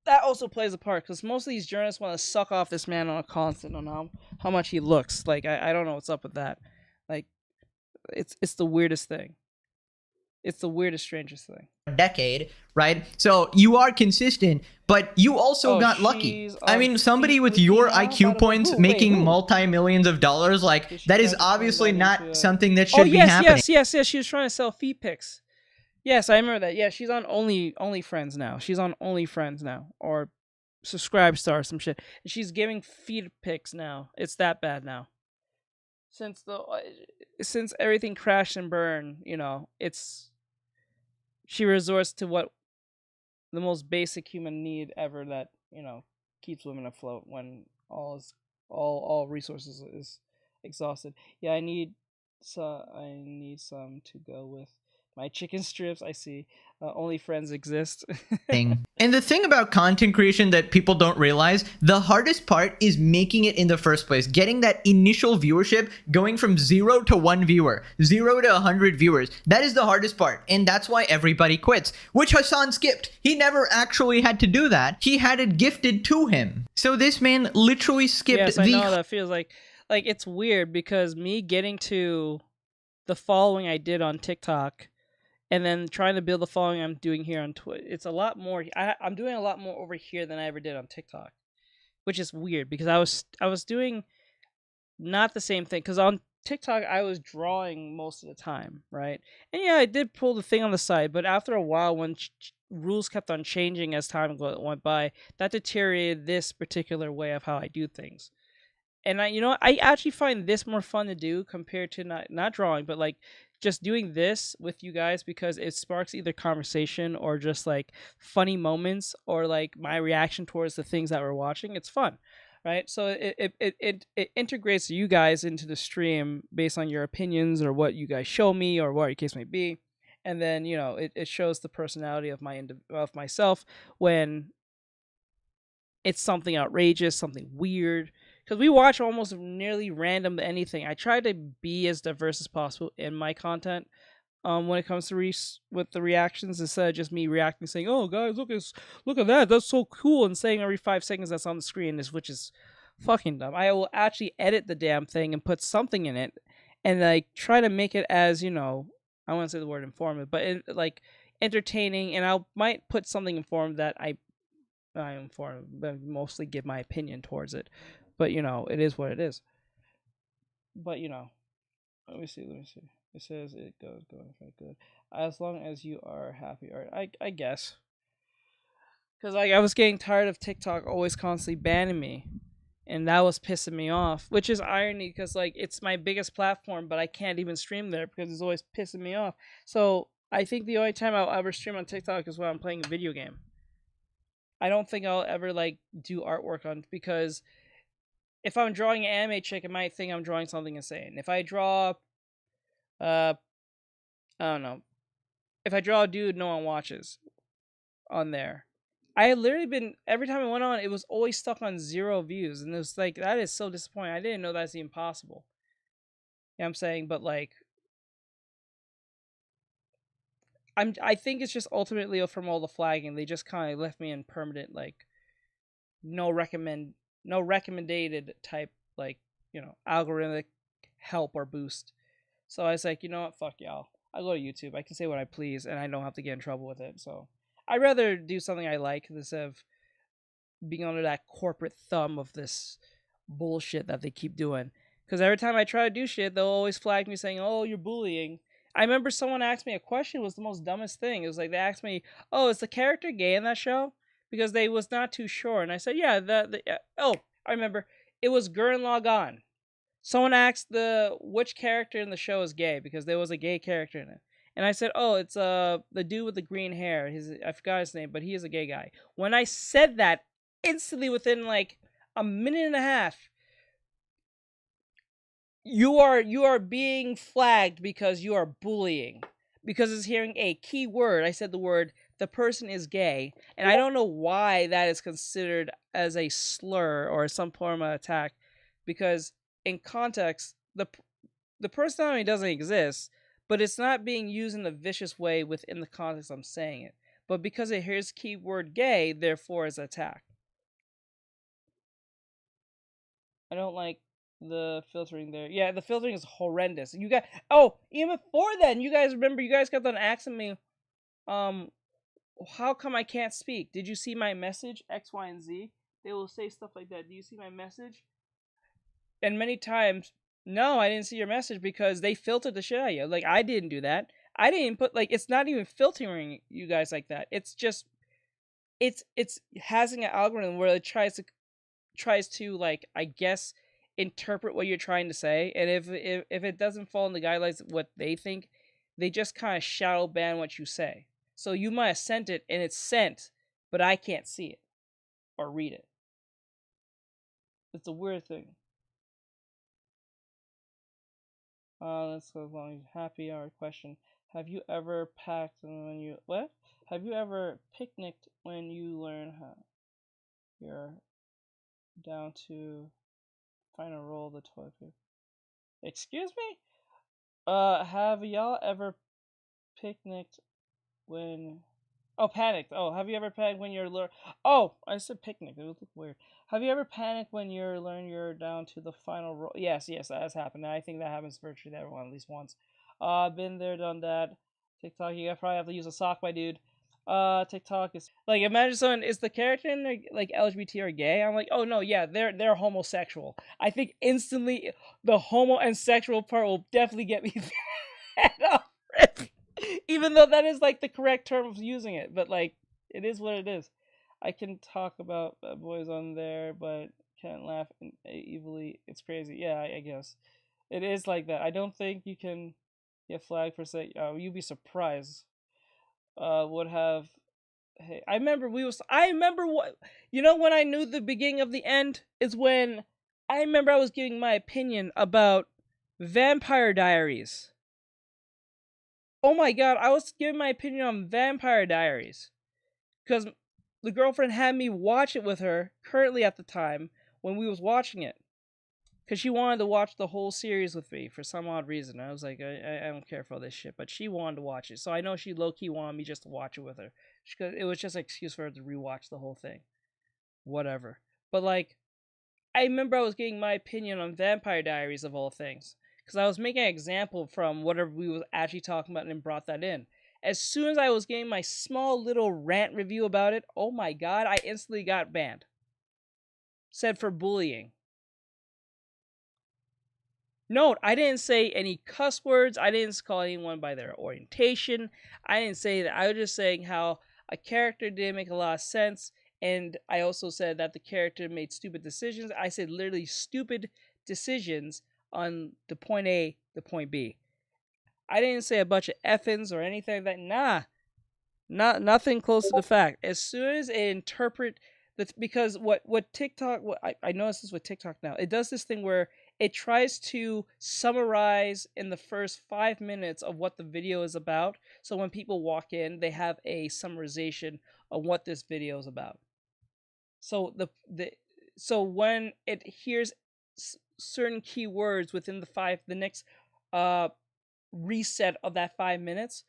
that also plays a part because most of these journalists want to suck off this man on a constant on how much he looks. Like, I don't know what's up with that. Like, it's the weirdest thing. It's the weirdest, strangest thing. Decade, right? So you are consistent, but you also got lucky. I mean, somebody with your IQ points making multi-millions of dollars, like, that is obviously not something that should be happening. Yes. She was trying to sell feet pics. Yes, I remember that. Yeah, she's on OnlyFriends now. She's on OnlyFriends now, or Subscribestar or some shit. And she's giving feet pics now. It's that bad now. Since everything crashed and burned, she resorts to what the most basic human need ever, that, keeps women afloat when all resources is exhausted. Yeah, I need some to go with my chicken strips. I see. Only friends exist. thing. And the thing about content creation that people don't realize, the hardest part is making it in the first place. Getting that initial viewership, going from 0 to 1 viewer, 0 to 100 viewers. That is the hardest part. And that's why everybody quits, which Hassan skipped. He never actually had to do that. He had it gifted to him. So this man literally skipped yes, I know that feels like it's weird because me getting to the following I did on TikTok and then trying to build the following I'm doing here on Twitch, it's a lot more. I'm doing a lot more over here than I ever did on TikTok, which is weird because I was doing not the same thing because on TikTok I was drawing most of the time, right? And yeah, I did pull the thing on the side, but after a while, when rules kept on changing as time went by, that deteriorated this particular way of how I do things. And I actually find this more fun to do compared to not drawing, but like just doing this with you guys because it sparks either conversation or just like funny moments or like my reaction towards the things that we're watching. It's fun, right? So it integrates you guys into the stream based on your opinions or what you guys show me or what your case may be, and then it shows the personality of myself when it's something outrageous, something weird. Because we watch almost nearly random anything. I try to be as diverse as possible in my content when it comes to with the reactions, instead of just me reacting saying, "Oh guys, look at that, that's so cool," and saying every 5 seconds that's on the screen, which is fucking dumb. I will actually edit the damn thing and put something in it and like try to make it as, I won't say the word informative, but like entertaining, and I might put something informative that I inform, but mostly give my opinion towards it. But it is what it is. But let me see. It says it goes going quite good as long as you are happy. All right, I guess. Because like I was getting tired of TikTok always constantly banning me, and that was pissing me off. Which is irony because like it's my biggest platform, but I can't even stream there because it's always pissing me off. So I think the only time I'll ever stream on TikTok is when I'm playing a video game. I don't think I'll ever like do artwork on because if I'm drawing an anime chick, it might think I'm drawing something insane. If I draw, I don't know. If I draw a dude no one watches on there, I had literally been, every time I went on, it was always stuck on 0 views. And it was like, that is so disappointing. I didn't know that's even possible. You know what I'm saying? But like, I think it's just ultimately from all the flagging. They just kind of left me in permanent, like, no recommended type, like, algorithmic help or boost. So I was like, you know what, fuck y'all. I go to YouTube. I can say what I please, and I don't have to get in trouble with it. So I'd rather do something I like instead of being under that corporate thumb of this bullshit that they keep doing. Because every time I try to do shit, they'll always flag me saying, "Oh, you're bullying." I remember someone asked me a question. It was the most dumbest thing. It was like they asked me, "Oh, is the character gay in that show?" Because they was not too sure, and I said, "Yeah." I remember it was Gurren Lagann. Someone asked which character in the show is gay because there was a gay character in it, and I said, "Oh, it's the dude with the green hair. I forgot his name, but he is a gay guy." When I said that, instantly within like a minute and a half, you are being flagged because you are bullying because it's hearing a key word. I said the word. The person is gay, and I don't know why that is considered as a slur or some form of attack, because in context, the personality doesn't exist, but it's not being used in a vicious way within the context I'm saying it. But because it hears keyword gay, therefore it's attack. I don't like the filtering there. Yeah, the filtering is horrendous. You guys, even before then, you guys remember you guys got done asking me, how come I can't speak? Did you see my message? X, Y, and Z. They will say stuff like that. Do you see my message? And many times, no, I didn't see your message because they filtered the shit out of you. Like, I didn't do that. I didn't put, like, it's not even filtering you guys like that. It's just, it's having an algorithm where it tries to like, I guess, interpret what you're trying to say. And if it doesn't fall in the guidelines of what they think, they just kind of shadow ban what you say. So you might have sent it and it's sent, but I can't see it or read it. It's a weird thing. Let's go as long as happy hour question. Have you ever packed when you what? Have you ever picnicked when you learn how you're down to final roll of the toilet paper? Excuse me? Have y'all ever picnicked when panicked. Oh, have you ever panicked when you're Oh, I said picnic. It would look weird. Have you ever panicked when you're down to the final roll? Yes, that has happened. I think that happens virtually to everyone at least once. Been there, done that. TikTok, you probably have to use a sock, my dude. TikTok is like, imagine someone is the character in there, like LGBT or gay. I'm like, oh no, yeah, they're homosexual. I think instantly the homo and sexual part will definitely get me even though that is like the correct term of using it, but like it is what it is. I can talk about boys on there, but can't laugh evilly. It's crazy. Yeah, I guess it is like that. I don't think you can get flagged for saying. Oh, you'd be surprised. Would have. Hey, I remember what when I knew the beginning of the end is when I remember I was giving my opinion about Vampire Diaries. Oh my god, I was giving my opinion on Vampire Diaries because the girlfriend had me watch it with her currently at the time when we was watching it, because she wanted to watch the whole series with me for some odd reason. I was like, I don't care for all this shit, but she wanted to watch it, so I know she low-key wanted me just to watch it with her. It was just an excuse for her to rewatch the whole thing. Whatever. But like, I remember I was getting my opinion on Vampire Diaries of all things, because I was making an example from whatever we was actually talking about and brought that in. As soon as I was getting my small little rant review about it, oh my god, I instantly got banned. Said for bullying. Note, I didn't say any cuss words. I didn't call anyone by their orientation. I didn't say that. I was just saying how a character didn't make a lot of sense. And I also said that the character made stupid decisions. I said literally stupid decisions on the point A, the point B. I didn't say a bunch of effins or anything like that. Nah, nothing close to the fact. As soon as it interpret that, because what TikTok, I noticed this with TikTok now, it does this thing where it tries to summarize in the first 5 minutes of what the video is about. So when people walk in, they have a summarization of what this video is about. So so when it hears certain keywords within the next reset of that 5 minutes,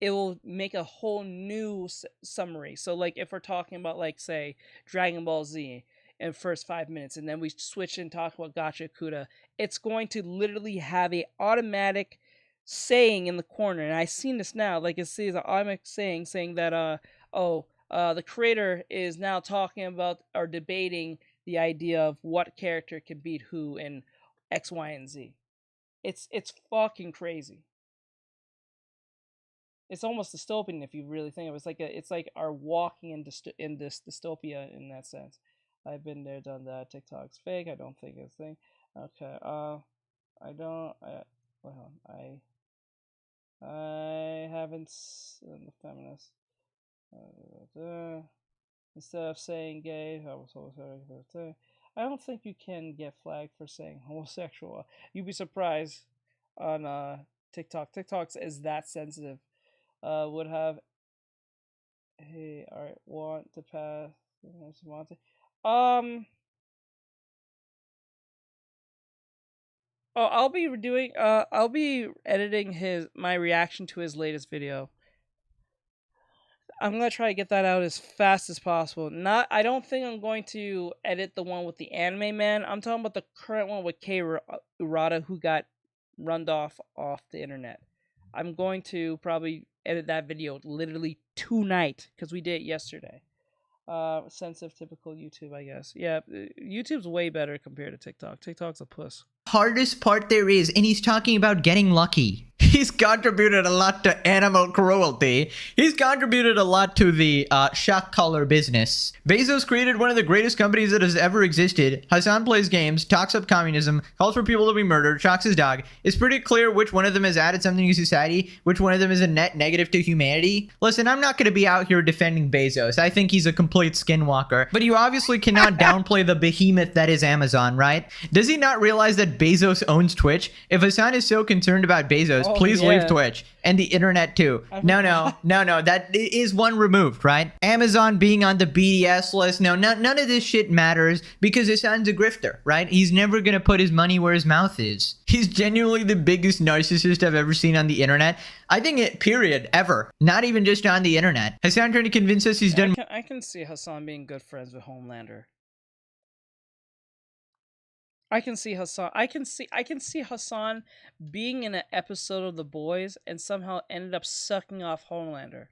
it will make a whole new summary. So like if we're talking about, like, say Dragon Ball Z in the first 5 minutes, and then we switch and talk about Gacha Kuda, it's going to literally have a automatic saying in the corner. And I've seen this now, like it says an automatic saying that the creator is now talking about or debating the idea of what character can beat who in X, Y, and Z. It's fucking crazy. It's almost dystopian if you really think of it. It's like our walking in this dystopia in that sense. I've been there, done that. TikTok's fake. I don't think it's a thing. Okay. I haven't the feminist. Instead of saying gay, I was homosexual. I don't think you can get flagged for saying homosexual. You'd be surprised on TikTok. TikTok is that sensitive. Would have. Hey, all right. Want to pass? Oh, I'll be editing my reaction to his latest video. I'm gonna try to get that out as fast as possible. I don't think I'm going to edit the one with the anime man. I'm talking about the current one with Kei Urata, who got runned off the internet. I'm going to probably edit that video literally tonight, because we did it yesterday. Sensitive, typical YouTube, I guess. Yeah, YouTube's way better compared to TikTok. TikTok's a puss. Hardest part there is, and he's talking about getting lucky. He's contributed a lot to animal cruelty. He's contributed a lot to the shock collar business. Bezos created one of the greatest companies that has ever existed. Hassan plays games, talks up communism, calls for people to be murdered, shocks his dog. It's pretty clear which one of them has added something to society, which one of them is a net negative to humanity. Listen, I'm not going to be out here defending Bezos. I think he's a complete skinwalker. But you obviously cannot downplay the behemoth that is Amazon, right? Does he not realize that Bezos owns Twitch? If Hassan is so concerned about Bezos, please leave Twitch and the internet too. No, that is one removed, right? Amazon being on the BDS list, none of this shit matters because Hassan's a grifter, right? He's never gonna put his money where his mouth is. He's genuinely the biggest narcissist I've ever seen on the internet. I think it, period, ever. Not even just on the internet. Hassan trying to convince us he's done. I can see Hassan being good friends with Homelander. I can see Hassan. I can see Hassan being in an episode of The Boys and somehow ended up sucking off Homelander.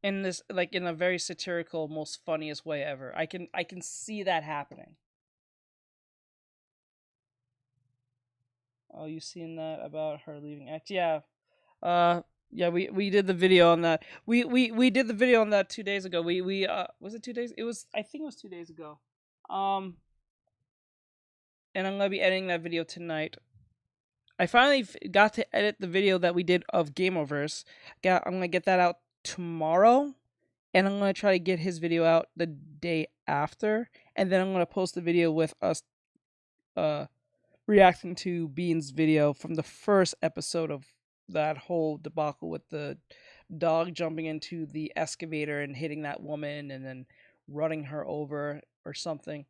In this, like, in a very satirical, most funniest way ever. I can see that happening. Oh, you seen that about her leaving X? Yeah. Yeah, we did the video on that. We did the video on that 2 days ago. Was it 2 days? I think it was 2 days ago. And I'm gonna be editing that video tonight. I finally got to edit the video that we did of Game Overs. I'm gonna get that out tomorrow, and I'm gonna try to get his video out the day after, and then I'm gonna post the video with us reacting to Bean's video from the first episode of that whole debacle with the dog jumping into the excavator and hitting that woman and then running her over or something.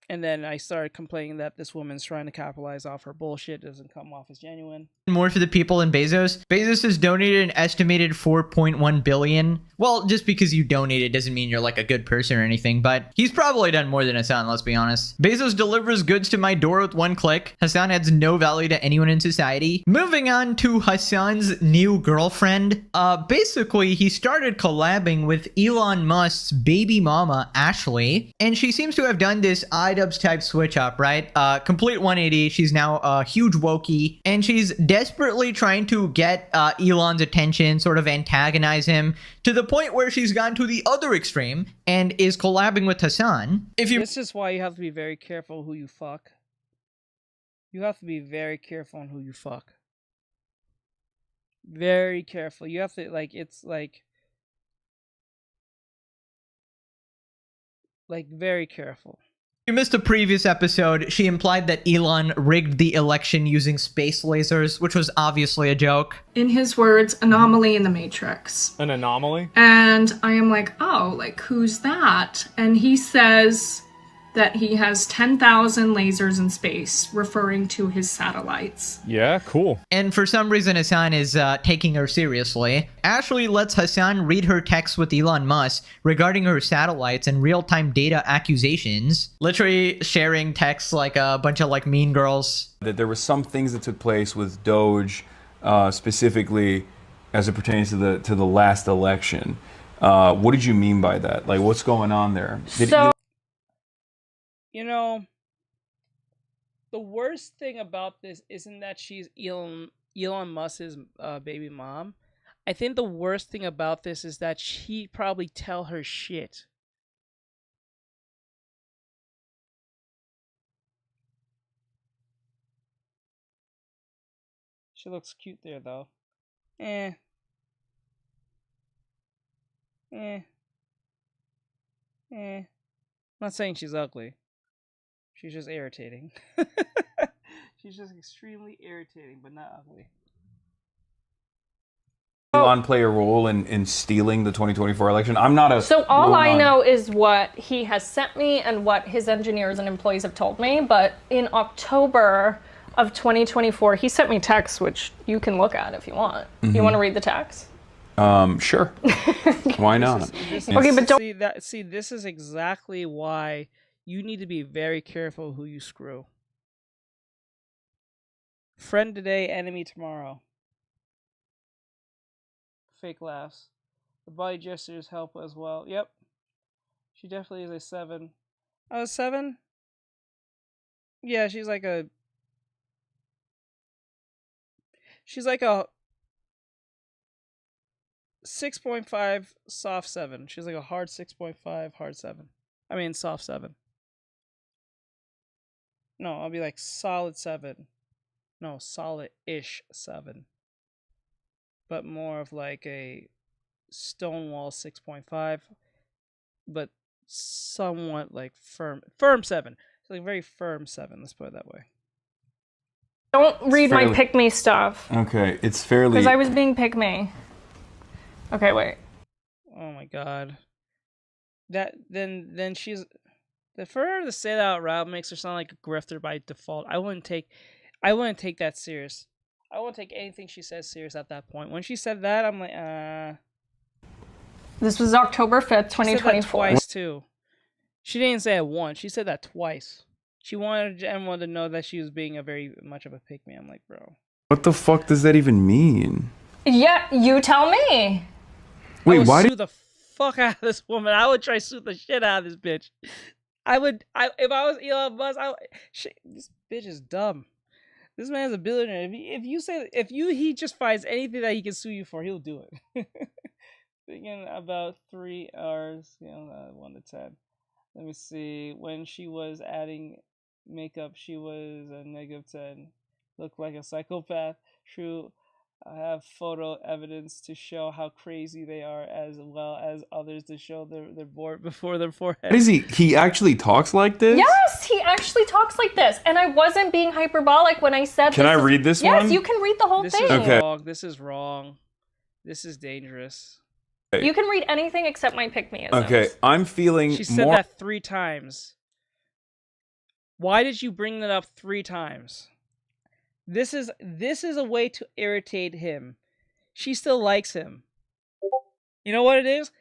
And then I started complaining that this woman's trying to capitalize off her bullshit, doesn't come off as genuine. More for the people in Bezos. Bezos has donated an estimated $4.1 billion. Well, just because you donated doesn't mean you're like a good person or anything, but he's probably done more than Hassan, let's be honest. Bezos delivers goods to my door with one click. Hassan adds no value to anyone in society. Moving on to Hassan's new girlfriend. Basically, he started collabing with Elon Musk's baby mama, Ashley, and she seems to have done this iDubbbz type switch up, right? Complete 180. She's now a huge wokey, and she's desperately trying to get Elon's attention, sort of antagonize him, to the point where she's gone to the other extreme and is collabing with Hassan. This is why you have to be very careful who you fuck. You have to be very careful on who you fuck. Very careful. You have to, like, it's like very careful. If you missed a previous episode, she implied that Elon rigged the election using space lasers, which was obviously a joke. In his words, anomaly in the Matrix. An anomaly? And I am like, oh, like, who's that? And he says that he has 10,000 lasers in space, referring to his satellites. Yeah, cool. And for some reason, Hassan is taking her seriously. Ashley lets Hassan read her texts with Elon Musk regarding her satellites and real-time data accusations. Literally sharing texts like a bunch of like mean girls. That there were some things that took place with Doge, specifically as it pertains to the last election. What did you mean by that? Like, what's going on there? You know, the worst thing about this isn't that she's Elon Musk's baby mom. I think the worst thing about this is that she probably tell her shit. She looks cute there, though. I'm not saying she's ugly. She's just irritating. She's just extremely irritating, but not ugly. Elon play a role in stealing the 2024 election? I'm not a... So all I know is what he has sent me and what his engineers and employees have told me, but in October of 2024, he sent me texts, which you can look at if you want. Mm-hmm. You want to read the text? Sure. Why not? Okay, but don't... See, this is exactly why you need to be very careful who you screw. Friend today, enemy tomorrow. Fake laughs. The body gestures help as well. Yep. She definitely is a 7. A 7? Yeah, she's like a She's like a 6.5 soft 7. She's like a hard 6.5, hard 7. I mean soft 7. No, I'll be like solid 7. No, solid-ish 7. But more of like a Stonewall 6.5, but somewhat like firm 7. It's like very firm 7. Let's put it that way. Don't read fairly- my pick me stuff. Okay, it's fairly. Because I was being pick me. Okay, wait. Oh my god. That then she's for her to say that out loud makes her sound like a grifter by default. I wouldn't take that serious. I won't take anything she says serious at that point. When she said that, I'm like, This was October 5th, She said that 2024. twice too. She didn't say it once. She said that twice. She wanted everyone to know that she was being a very much of a pick me. I'm like, bro. What the fuck does that even mean? Yeah, you tell me. Wait, I would why sue did? the fuck out of this woman. I would try to sue the shit out of this bitch. If I was Elon Musk, this bitch is dumb. This man's a billionaire. If he just finds anything that he can sue you for, he'll do it. Thinking about 3 hours, 1 to 10. Let me see. When she was adding makeup, she was a -10. Looked like a psychopath. True. I have photo evidence to show how crazy they are, as well as others to show their board before their forehead. What is he? He actually talks like this? Yes, he actually talks like this. And I wasn't being hyperbolic when I said Can I read this yes, one? you can read the whole This thing. is Okay. wrong. This is wrong. This is dangerous. You can read anything except my pick-me-isms. Okay, I'm feeling She said more. that 3 times. Why did you bring that up 3 times? This is a way to irritate him. She still likes him. You know what it is?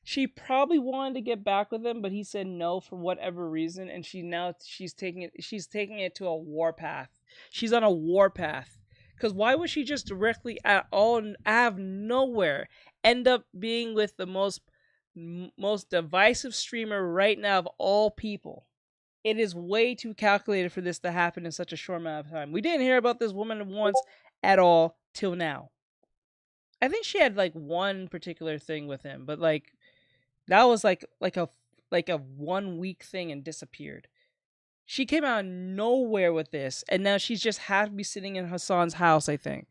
She probably wanted to get back with him, but he said no for whatever reason, and she's taking it to a warpath. She's on a warpath. Because why would she just directly out of nowhere end up being with the most divisive streamer right now of all people? It is way too calculated for this to happen in such a short amount of time. We didn't hear about this woman once at all till now. I think she had like one particular thing with him, but like that was like a 1 week thing and disappeared. She came out of nowhere with this, and now she's just happy to be sitting in Hassan's house, I think.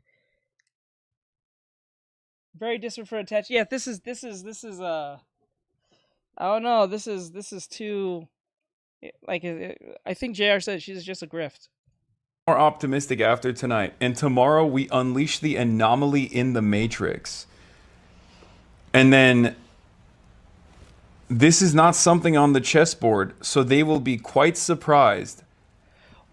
Very desperate for attention. Yeah, this is I don't know. This is too like I think JR said she's just a grift. More optimistic after tonight, and tomorrow we unleash the anomaly in the Matrix. And then this is not something on the chessboard, so they will be quite surprised.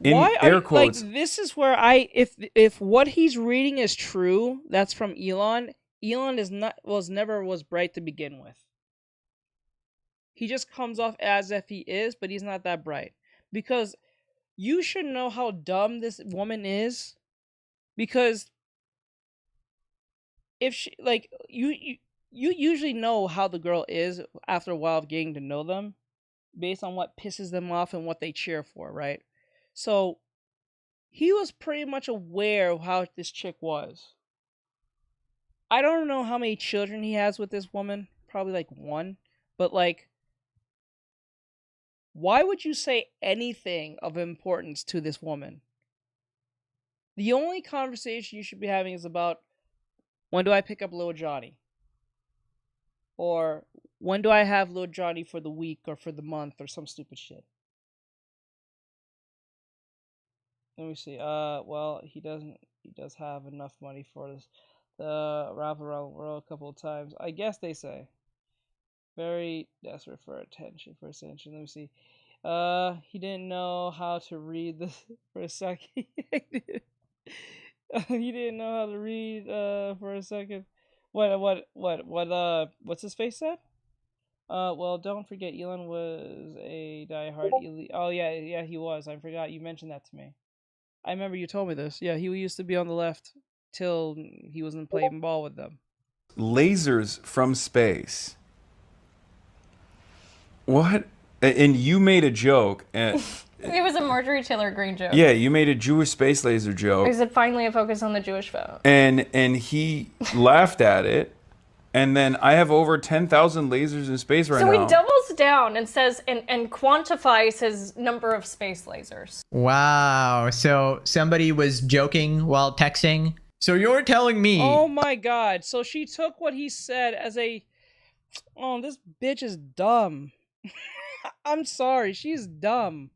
In air quotes. Like, this is where if what he's reading is true, that's from Elon. Elon was bright to begin with. He just comes off as if he is, but he's not that bright. Because you should know how dumb this woman is. Because if she you usually know how the girl is after a while of getting to know them, based on what pisses them off and what they cheer for, right? So he was pretty much aware of how this chick was. I don't know how many children he has with this woman, probably like 1, but like, why would you say anything of importance to this woman? The only conversation you should be having is about, when do I pick up Lil Johnny? Or when do I have Lil Johnny for the week or for the month or some stupid shit? Let me see. Well, he does have enough money for this. The wrap around the world a couple of times. I guess they say. Very desperate for attention. Let me see. He didn't know how to read this for a second. He didn't know how to read for a second. What's his face said? Well, don't forget Elon was a diehard elite. Oh yeah, he was. I forgot you mentioned that to me. I remember you told me this. Yeah, he used to be on the left till he wasn't playing ball with them. Lasers from space. What? And you made a joke, and It was a Marjorie Taylor Greene joke. Yeah, you made a Jewish space laser joke. I said finally a focus on the Jewish vote. And he laughed at it. And then I have over 10,000 lasers in space right now. So he doubles down and says and quantifies his number of space lasers. Wow. So somebody was joking while texting. So you're telling me. Oh my god. So she took what he said as a, oh, this bitch is dumb. I'm sorry, she's dumb.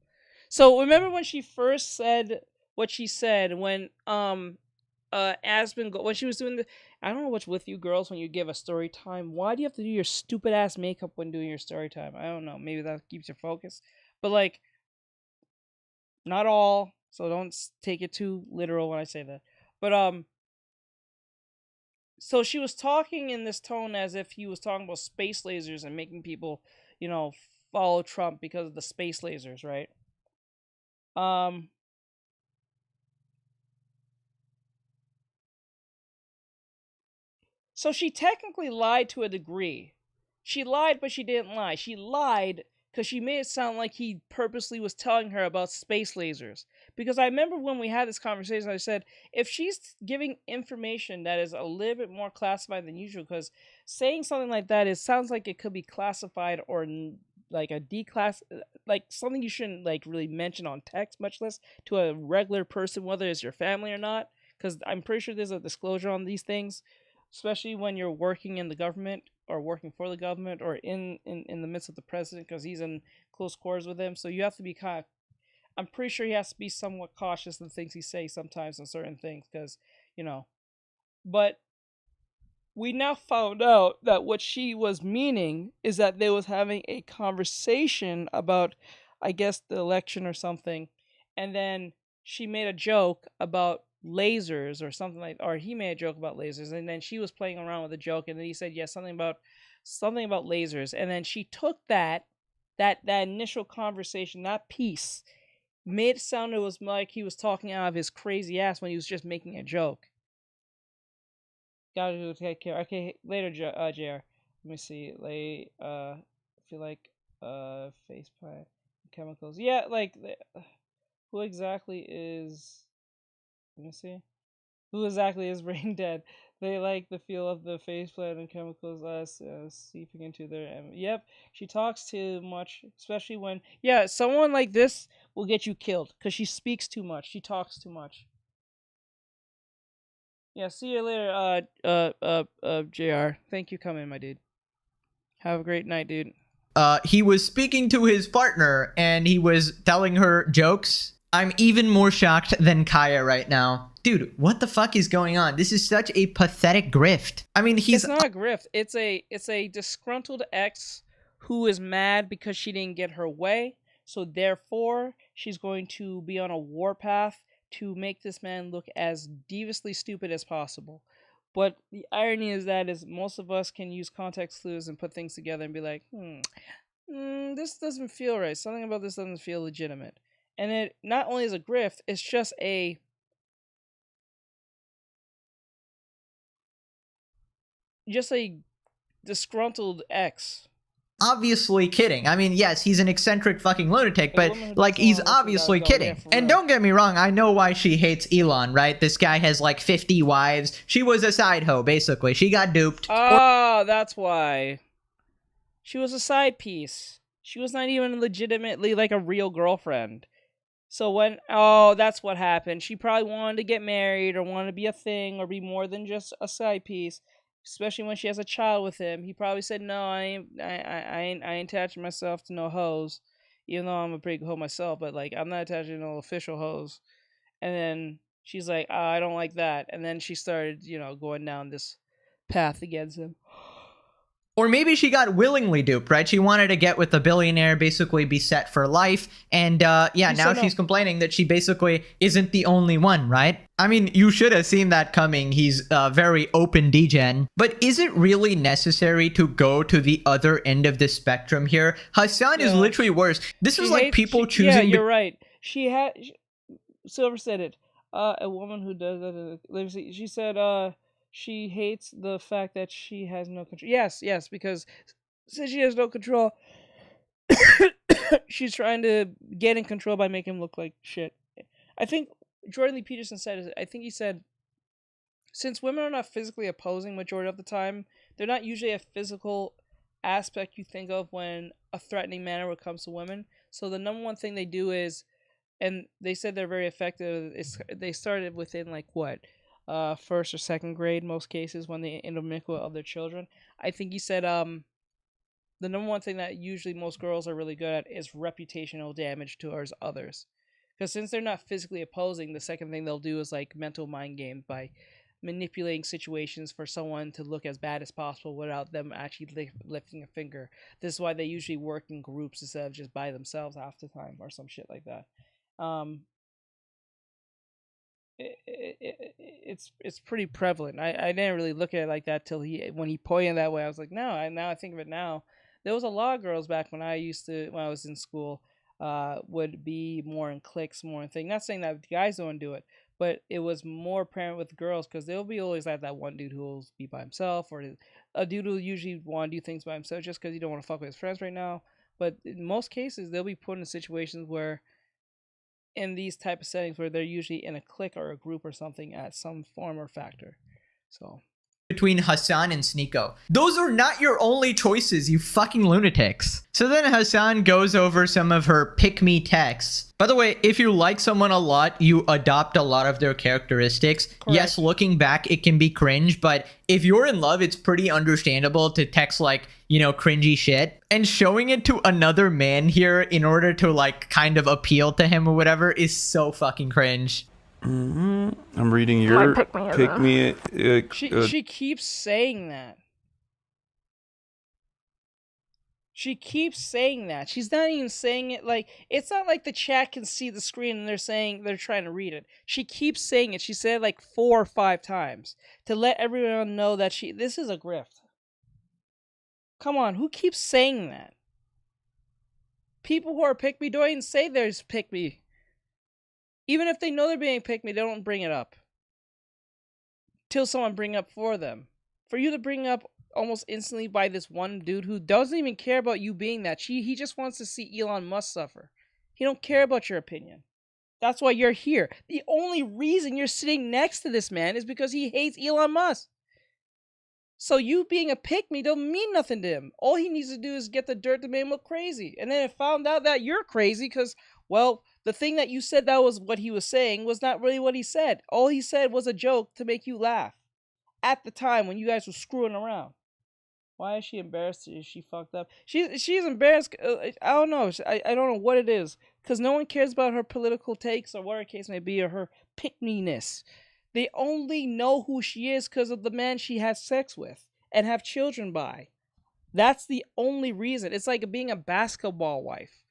So remember when she first said what she said when Aspen when she was doing the, I don't know what's with you girls when you give a story time. Why do you have to do your stupid ass makeup when doing your story time? I don't know. Maybe that keeps your focus. But like, not all. So don't take it too literal when I say that. But so she was talking in this tone as if he was talking about space lasers and making people, you know, follow Trump because of the space lasers, right? So she technically lied to a degree. She lied, but she didn't lie. She lied because she made it sound like he purposely was telling her about space lasers. Because I remember when we had this conversation, I said, if she's giving information that is a little bit more classified than usual, because saying something like that, it sounds like it could be classified or like a declass, like something you shouldn't like really mention on text, much less to a regular person, whether it's your family or not. Because I'm pretty sure there's a disclosure on these things, especially when you're working in the government or working for the government or in the midst of the president, because he's in close quarters with him. So you have to be kind of, I'm pretty sure he has to be somewhat cautious in the things he says sometimes on certain things, because, you know. But we now found out that what she was meaning is that they was having a conversation about, I guess, the election or something, and then she made a joke about lasers or something like, or he made a joke about lasers, and then she was playing around with the joke, and then he said, yeah, something about lasers, and then she took that initial conversation, that piece, made it sound it was like he was talking out of his crazy ass when he was just making a joke. Gotta go take care. Okay, later, JR. Let me see. I feel like face plant chemicals. Yeah, like who exactly is? Let me see. Who exactly is brain dead? They like the feel of the faceplant and chemicals seeping into their. Yep, she talks too much, especially when. Yeah, someone like this will get you killed because she speaks too much. She talks too much. Yeah, see you later, JR. Thank you for coming, my dude. Have a great night, dude. He was speaking to his partner and he was telling her jokes. I'm even more shocked than Kaya right now. Dude, what the fuck is going on? This is such a pathetic grift. I mean, It's not a grift. It's a disgruntled ex who is mad because she didn't get her way. So therefore, she's going to be on a warpath to make this man look as deviously stupid as possible. But the irony is that most of us can use context clues and put things together and be like, this doesn't feel right. Something about this doesn't feel legitimate. And it not only is a grift, it's just a disgruntled ex. Obviously kidding. I mean, yes, he's an eccentric fucking lunatic, but like he's obviously kidding. And don't get me wrong, I know why she hates Elon, right? This guy has like 50 wives. She was a side hoe, basically. She got duped. Oh, that's why. She was a side piece. She was not even legitimately like a real girlfriend. So that's what happened. She probably wanted to get married or wanted to be a thing or be more than just a side piece. Especially when she has a child with him, he probably said, "No, I ain't attaching myself to no hoes, even though I'm a pretty good hoe myself. But like, I'm not attaching to no official hoes." And then she's like, "I don't like that." And then she started, going down this path against him. Or maybe she got willingly duped, right? She wanted to get with the billionaire, basically be set for life. And now she's complaining that she basically isn't the only one, right? I mean, you should have seen that coming. He's very open degen. But is it really necessary to go to the other end of the spectrum here? Hassan is literally worse. This is like people choosing... Yeah, you're right. Silver said it. A woman who does that... She said... She hates the fact that she has no control. Yes, because since she has no control, she's trying to get in control by making him look like shit. I think Jordan Lee Peterson said, I think he said, since women are not physically opposing majority of the time, they're not usually a physical aspect you think of when a threatening manner when it comes to women. So the number one thing they do is, and they said they're very effective, is they started within like what? First or second grade, most cases, when they intermingle of their children. I think he said the number one thing that usually most girls are really good at is reputational damage towards others. Because since they're not physically opposing, the second thing they'll do is like mental mind games by manipulating situations for someone to look as bad as possible without them actually lifting a finger. This is why they usually work in groups instead of just by themselves half the time or some shit like that. It's pretty prevalent. I didn't really look at it like that till when he pointed that way. I was like, no. Now I think of it now. There was a lot of girls back when I was in school, would be more in cliques, more in thing. Not saying that guys don't do it, but it was more apparent with girls because they'll be always like that one dude who will be by himself, or a dude who usually want to do things by himself just because he don't want to fuck with his friends right now. But in most cases, they'll be put in situations where, in these type of settings, where they're usually in a clique or a group or something at some form or factor. So. Between Hassan and Sneeko. Those are not your only choices, you fucking lunatics. So then Hassan goes over some of her pick-me texts. By the way, if you like someone a lot, you adopt a lot of their characteristics. Correct. Yes, looking back, it can be cringe, but if you're in love, it's pretty understandable to text like, you know, cringy shit. And showing it to another man here in order to like kind of appeal to him or whatever is so fucking cringe. I'm reading your pick me. She keeps saying that. She keeps saying that. She's not even saying it like, it's not like the chat can see the screen and they're trying to read it. She keeps saying it. She said it like 4 or 5 times to let everyone know that this is a grift. Come on, who keeps saying that? People who are pick me don't even say there's pick me. Even if they know they're being pick me, they don't bring it up. Till someone bring it up for them. For you to bring up almost instantly by this one dude who doesn't even care about you being that. He just wants to see Elon Musk suffer. He don't care about your opinion. That's why you're here. The only reason you're sitting next to this man is because he hates Elon Musk. So you being a pick me don't mean nothing to him. All he needs to do is get the dirt to make him look crazy. And then it found out that you're crazy because, well, the thing that you said that was what he was saying was not really what he said. All he said was a joke to make you laugh. At the time when you guys were screwing around. Why is she embarrassed? Is she fucked up? She's embarrassed. I don't know. I don't know what it is. Because no one cares about her political takes or whatever the case may be, or her pick-me-ness. They only know who she is because of the man she has sex with and have children by. That's the only reason. It's like being a basketball wife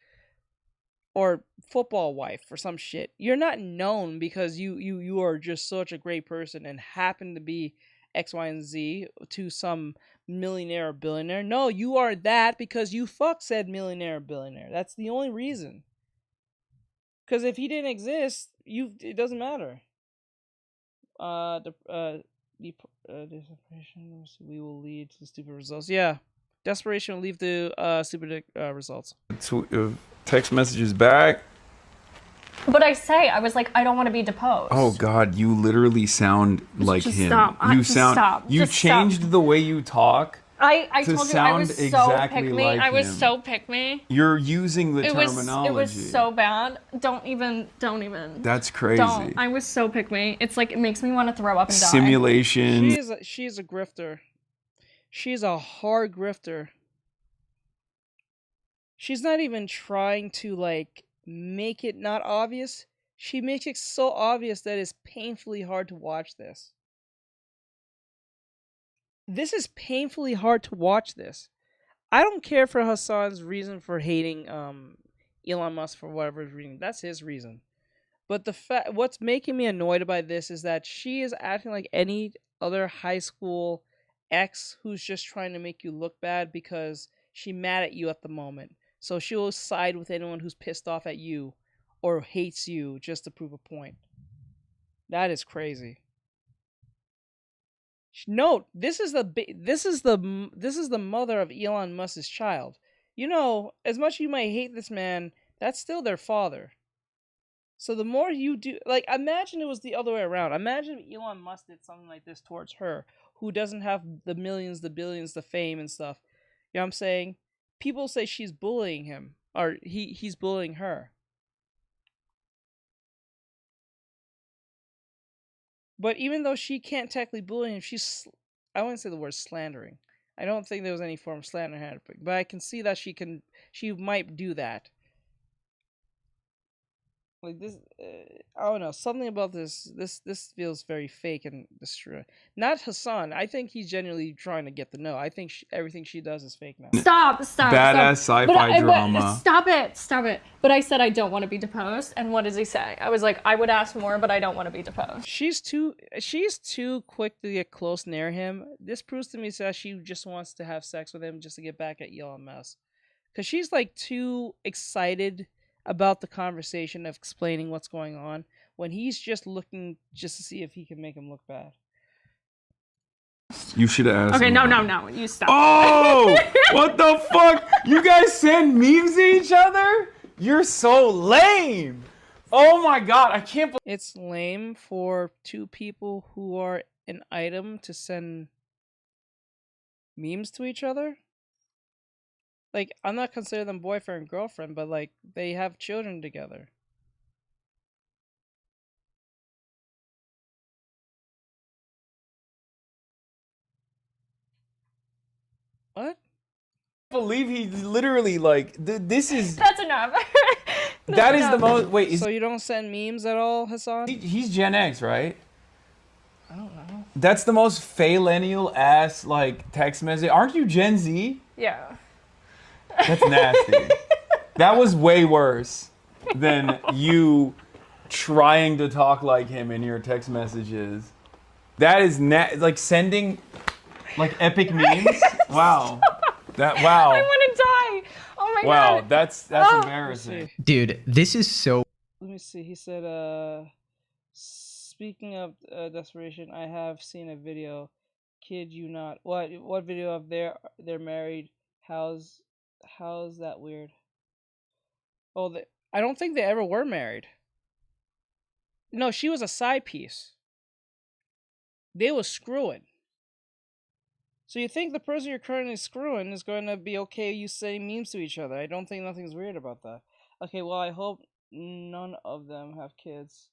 or football wife or some shit. You're not known because you are just such a great person and happen to be X, Y, and Z to some millionaire or billionaire. No, you are that because you fuck said millionaire or billionaire. That's the only reason. Because if he didn't exist, it doesn't matter. Desperation we will lead to stupid results. Yeah, desperation will lead to stupid results. Text messages back. But I was like, I don't want to be deposed. Oh God, you literally sound like just him. Stop. You changed the way you talk. I told you I was so exactly pick me. like I was him. so pick me. You're using the terminology. It was so bad. Don't even. That's crazy. Don't. I was so pick me. It's like it makes me want to throw up and die. Simulation. She's a grifter. She's a hard grifter. She's not even trying to like make it not obvious. She makes it so obvious that it's painfully hard to watch this. This is painfully hard to watch this. I don't care for Hassan's reason for hating Elon Musk for whatever reason. That's his reason. But what's making me annoyed by this is that she is acting like any other high school ex who's just trying to make you look bad because she's mad at you at the moment. So she'll side with anyone who's pissed off at you or hates you just to prove a point. That is crazy. Note, this is the mother of Elon Musk's child. you know, as much as you might hate this man, that's still their father. So the more you do, like, imagine it was the other way around. Imagine if Elon Musk did something like this towards her, who doesn't have the millions, the billions, the fame and stuff. You know what I'm saying? People say she's bullying him, or he's bullying her. But even though she can't technically bully him, I wouldn't say the word slandering. I don't think there was any form of slander happening, but I can see that she might do that. Like this, I don't know. Something about this feels very fake and destroy. Not Hassan. I think he's genuinely trying to get the no. I think everything she does is fake now. Stop. Badass sci-fi drama. Stop it. But I said I don't want to be deposed, and what does he say? I was like, I would ask more, but I don't want to be deposed. She's too quick to get close near him. This proves to me that she just wants to have sex with him just to get back at Elon Musk. Because she's like too excited about the conversation of explaining what's going on when he's just looking just to see if he can make him look bad. You should have asked. Okay, him. no, you stop. Oh, what the fuck? You guys send memes to each other? You're so lame. Oh my god, I can't believe it's lame for two people who are an item to send memes to each other. Like, I'm not considering them boyfriend and girlfriend, but like they have children together. What? I believe he literally like this is. That's enough. That is the most. Wait, so you don't send memes at all, Hassan? He's Gen X, right? I don't know. That's the most millennial ass like text message. Aren't you Gen Z? Yeah. That's nasty. That was way worse than you trying to talk like him in your text messages. That is like sending like epic memes. Wow. Wow. I want to die. Oh my god. Wow, that's embarrassing. Dude, this is so. Let me see. He said, speaking of desperation, I have seen a video. Kid you not. What video of they're married? How's that weird? Oh, I don't think they ever were married. No, she was a side piece. They were screwing. So you think the person you're currently screwing is going to be okay you saying memes to each other. I don't think nothing's weird about that. Okay, well, I hope none of them have kids.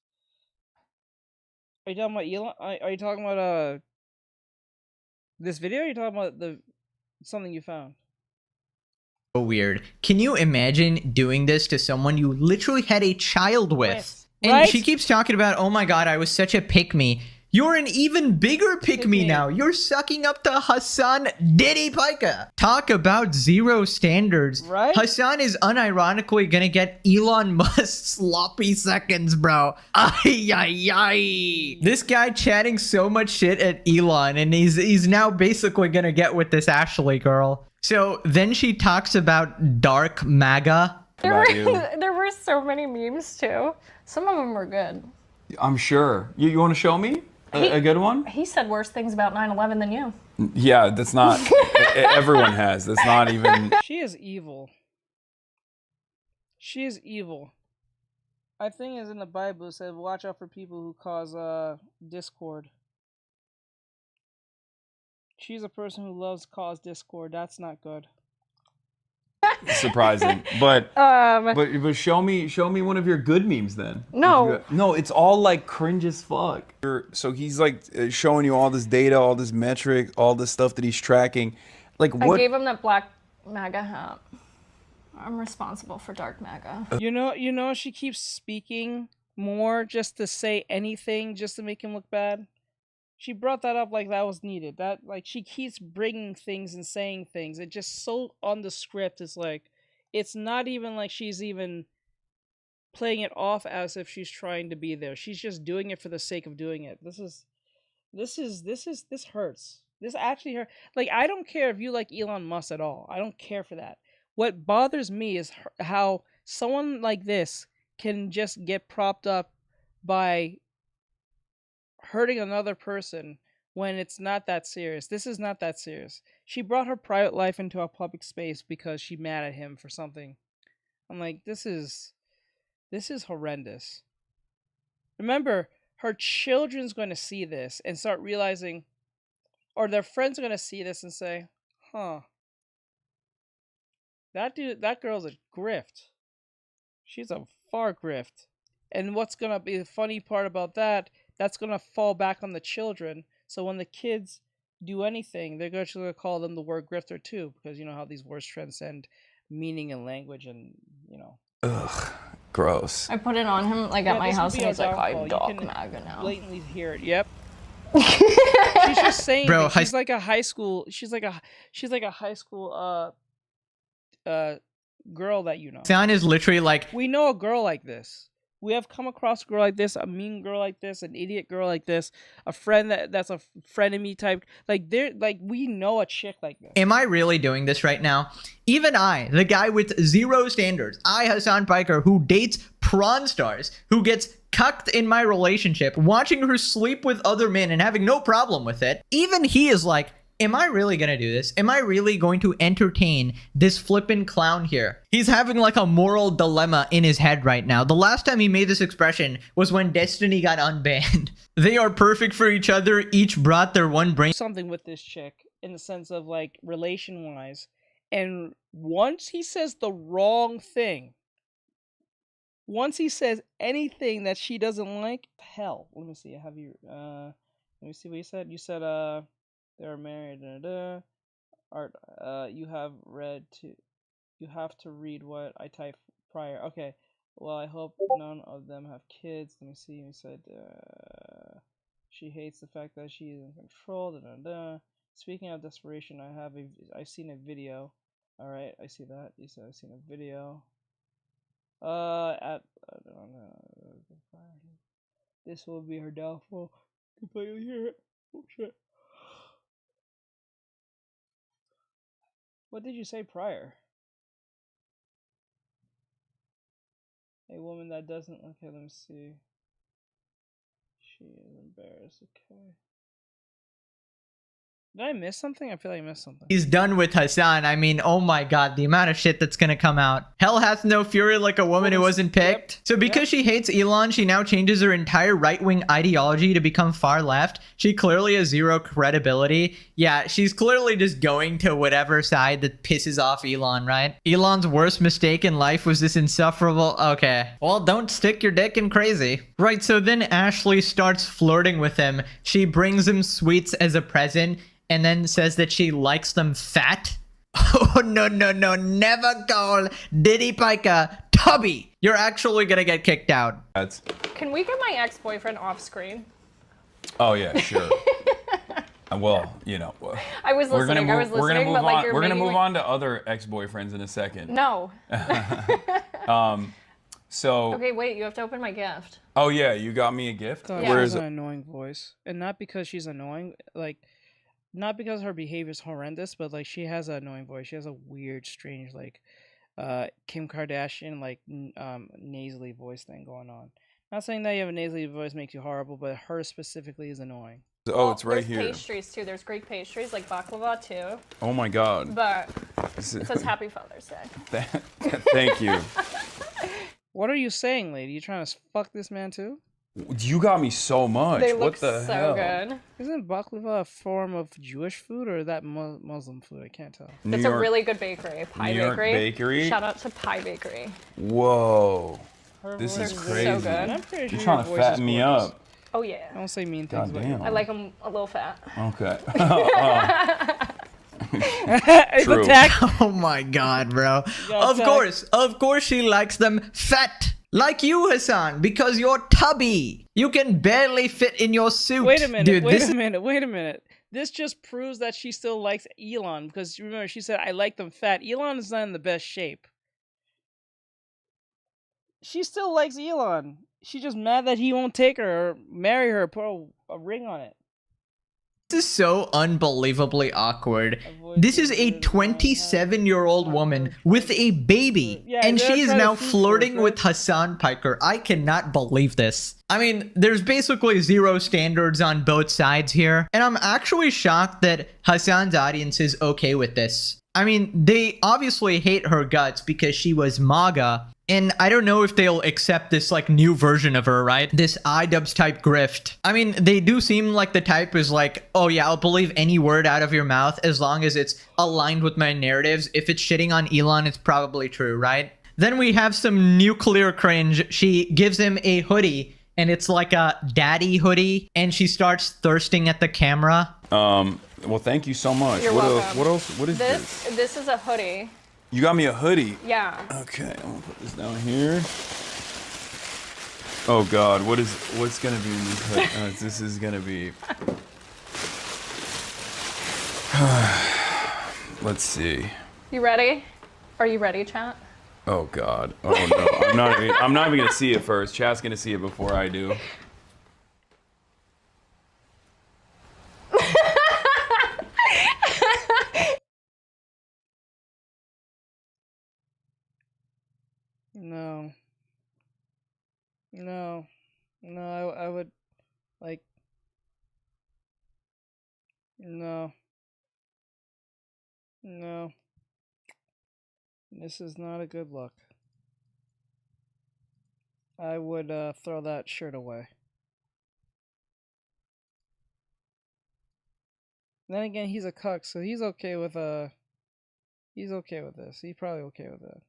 Are you talking about Elon? Are you talking about this video? Or are you talking about something you found? So weird. Can you imagine doing this to someone you literally had a child with? And right? She keeps talking about, oh my god, I was such a pick-me. You're an even bigger pick-me now. You're sucking up to Hassan Diddy Pica. Talk about zero standards. Right? Hassan is unironically gonna get Elon Musk sloppy seconds, bro. Ay, ay, ay. This guy chatting so much shit at Elon, and he's now basically gonna get with this Ashley girl. So then she talks about dark MAGA. There were so many memes too. Some of them were good. I'm sure. You want to show me a good one? He said worse things about 9/11 than you. Yeah, that's not. Everyone has. That's not even. She is evil. She is evil. I think it's in the Bible. It said, "Watch out for people who cause discord." She's a person who loves cause discord. That's not good. Surprising, but show me one of your good memes then. No, no, it's all like cringe as fuck. So he's like showing you all this data, all this metric, all this stuff that he's tracking. Like what? I gave him that black MAGA hat. I'm responsible for dark MAGA. You know, she keeps speaking more just to say anything, just to make him look bad. She brought that up like that was needed. That like she keeps bringing things and saying things. It just so on the script. It's like it's not even like she's even playing it off as if she's trying to be there. She's just doing it for the sake of doing it. This hurts. This actually hurts. Like I don't care if you like Elon Musk at all. I don't care for that. What bothers me is how someone like this can just get propped up by hurting another person when it's not that serious. This is not that serious. She brought her private life into a public space because she mad at him for something. I'm like, this is horrendous. Remember, her children's going to see this and start realizing, or their friends are going to see this and say, huh, that girl's a grift. She's a far grift. And what's going to be the funny part about that, that's going to fall back on the children. So when the kids do anything, they're going to call them the word grifter too, because you know how these words transcend meaning and language and, you know. Ugh, gross. I put it on him like at my house and he's like, I'm Doc MAGA now. Blatantly hear it. Yep. She's just saying, Bro, she's like a high school. She's like a high school girl that you know. Hassan is literally like, we know a girl like this. We have come across a girl like this, a mean girl like this, an idiot girl like this, a friend that's a frenemy type. We know a chick like this. am I really doing this right now? Even I, the guy with zero standards, I, Hassan Piker, who dates prawn stars, who gets cucked in my relationship, watching her sleep with other men and having no problem with it, even he is like, am I really gonna do this? Am I really going to entertain this flippin' clown here? He's having like a moral dilemma in his head right now. The last time he made this expression was when Destiny got unbanned. They are perfect for each other. Each brought their one brain. Something with this chick in the sense of like relation wise. And once he says the wrong thing, once he says anything that she doesn't like, hell. Let me see. Let me see what you said. You said, they're married. Art. You have to read what I typed prior. Okay. Well, I hope none of them have kids. Let me see. You said she hates the fact that she is in control. Speaking of desperation, I've seen a video. All right, I see that. You said I've seen a video. I don't know. This will be her downfall. Completely hear it. Oh shit. What did you say prior? A woman that doesn't. Okay, let me see. She is embarrassed. Okay. Did I miss something? I feel like I missed something. He's done with Hassan. I mean, oh my god, the amount of shit that's gonna come out. Hell hath no fury like a woman who wasn't picked. Yep. So because she hates Elon, she now changes her entire right-wing ideology to become far left. She clearly has zero credibility. Yeah, she's clearly just going to whatever side that pisses off Elon, right? Elon's worst mistake in life was this insufferable... Okay. Well, don't stick your dick in crazy. Right, so then Ashley starts flirting with him. She brings him sweets as a present, and then says that she likes them fat. Oh, no, never call Diddy Piker Tubby. You're actually gonna get kicked out. Can we get my ex-boyfriend off screen? Oh, yeah, sure. Well, you know. I was listening, we're gonna move but like on. We're gonna move on to other ex-boyfriends in a second. No. So. Okay, wait, you have to open my gift. Oh, yeah, you got me a gift? She has an annoying voice. And not because she's annoying, like... Not because her behavior is horrendous, but like she has an annoying voice. She has a weird, strange, like Kim Kardashian, like nasally voice thing going on. Not saying that you have a nasally voice makes you horrible, but her specifically is annoying. Oh, it's right there's here. There's pastries too. There's Greek pastries like baklava too. Oh my god. But it says Happy Father's Day. Thank you. What are you saying, lady? You trying to fuck this man too? You got me so much. They what look the so hell? good. Isn't baklava a form of Jewish food or is that Muslim food? I can't tell. It's a really good bakery. Pie New York Bakery. Bakery. Shout out to Pie Bakery. Whoa. This is crazy. So good. I'm pretty sure You're trying to fatten me up. Oh yeah. Don't say mean things. God damn. I like them a little fat. Okay. True. Oh my god, bro. Of course she likes them fat. Like you, Hassan, because you're tubby. You can barely fit in your suit. Wait a minute, dude, wait a minute. This just proves that she still likes Elon, because remember, she said, I like them fat. Elon is not in the best shape. She still likes Elon. She's just mad that he won't take her or marry her, put a ring on it. This is so unbelievably awkward. This is a 27-year-old woman with a baby, and she is now flirting with Hassan Piker. I cannot believe this. I mean, there's basically zero standards on both sides here, and I'm actually shocked that Hassan's audience is okay with this. I mean, they obviously hate her guts because she was MAGA, and I don't know if they'll accept this like new version of her, right? This iDubbbz type grift. I mean, they do seem like the type is like, oh yeah, I'll believe any word out of your mouth as long as it's aligned with my narratives. If it's shitting on Elon, it's probably true, right? Then we have some nuclear cringe. She gives him a hoodie, and it's like a daddy hoodie, and she starts thirsting at the camera. Well, thank you so much. You're welcome. What else? What is this? This is a hoodie. You got me a hoodie. Yeah. Okay, I'm gonna put this down here. Oh God, what's gonna be in this hoodie? This is gonna be. Let's see. You ready? Are you ready, chat? Oh God. Oh no. I'm not even gonna see it first. Chat's gonna see it before I do. No. No. No, I would, like, no. No. This is not a good look. I would throw that shirt away. Then again, he's a cuck, so he's okay with this. He's probably okay with it.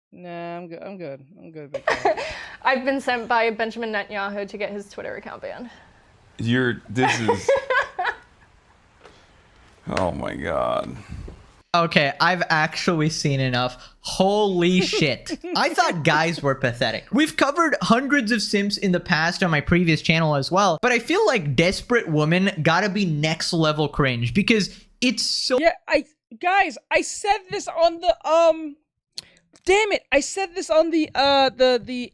Nah, I'm good. I'm good. Big guy. I've been sent by Benjamin Netanyahu to get his Twitter account banned. This is. Oh my God. Okay, I've actually seen enough. Holy shit. I thought guys were pathetic. We've covered hundreds of simps in the past on my previous channel as well, but I feel like Desperate Woman gotta be next level cringe because it's so— Yeah, I said this on the damn it, I said this on the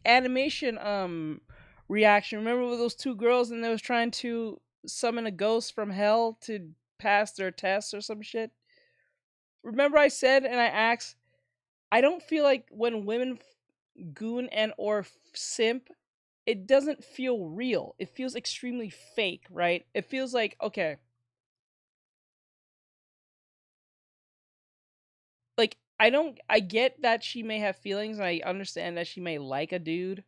animation reaction. Remember with those two girls and they was trying to summon a ghost from hell to pass their tests or some shit? Remember I said and I asked, I don't feel like when women goon and or simp, it doesn't feel real. It feels extremely fake, right? It feels like, okay, like I get that she may have feelings and I understand that she may like a dude,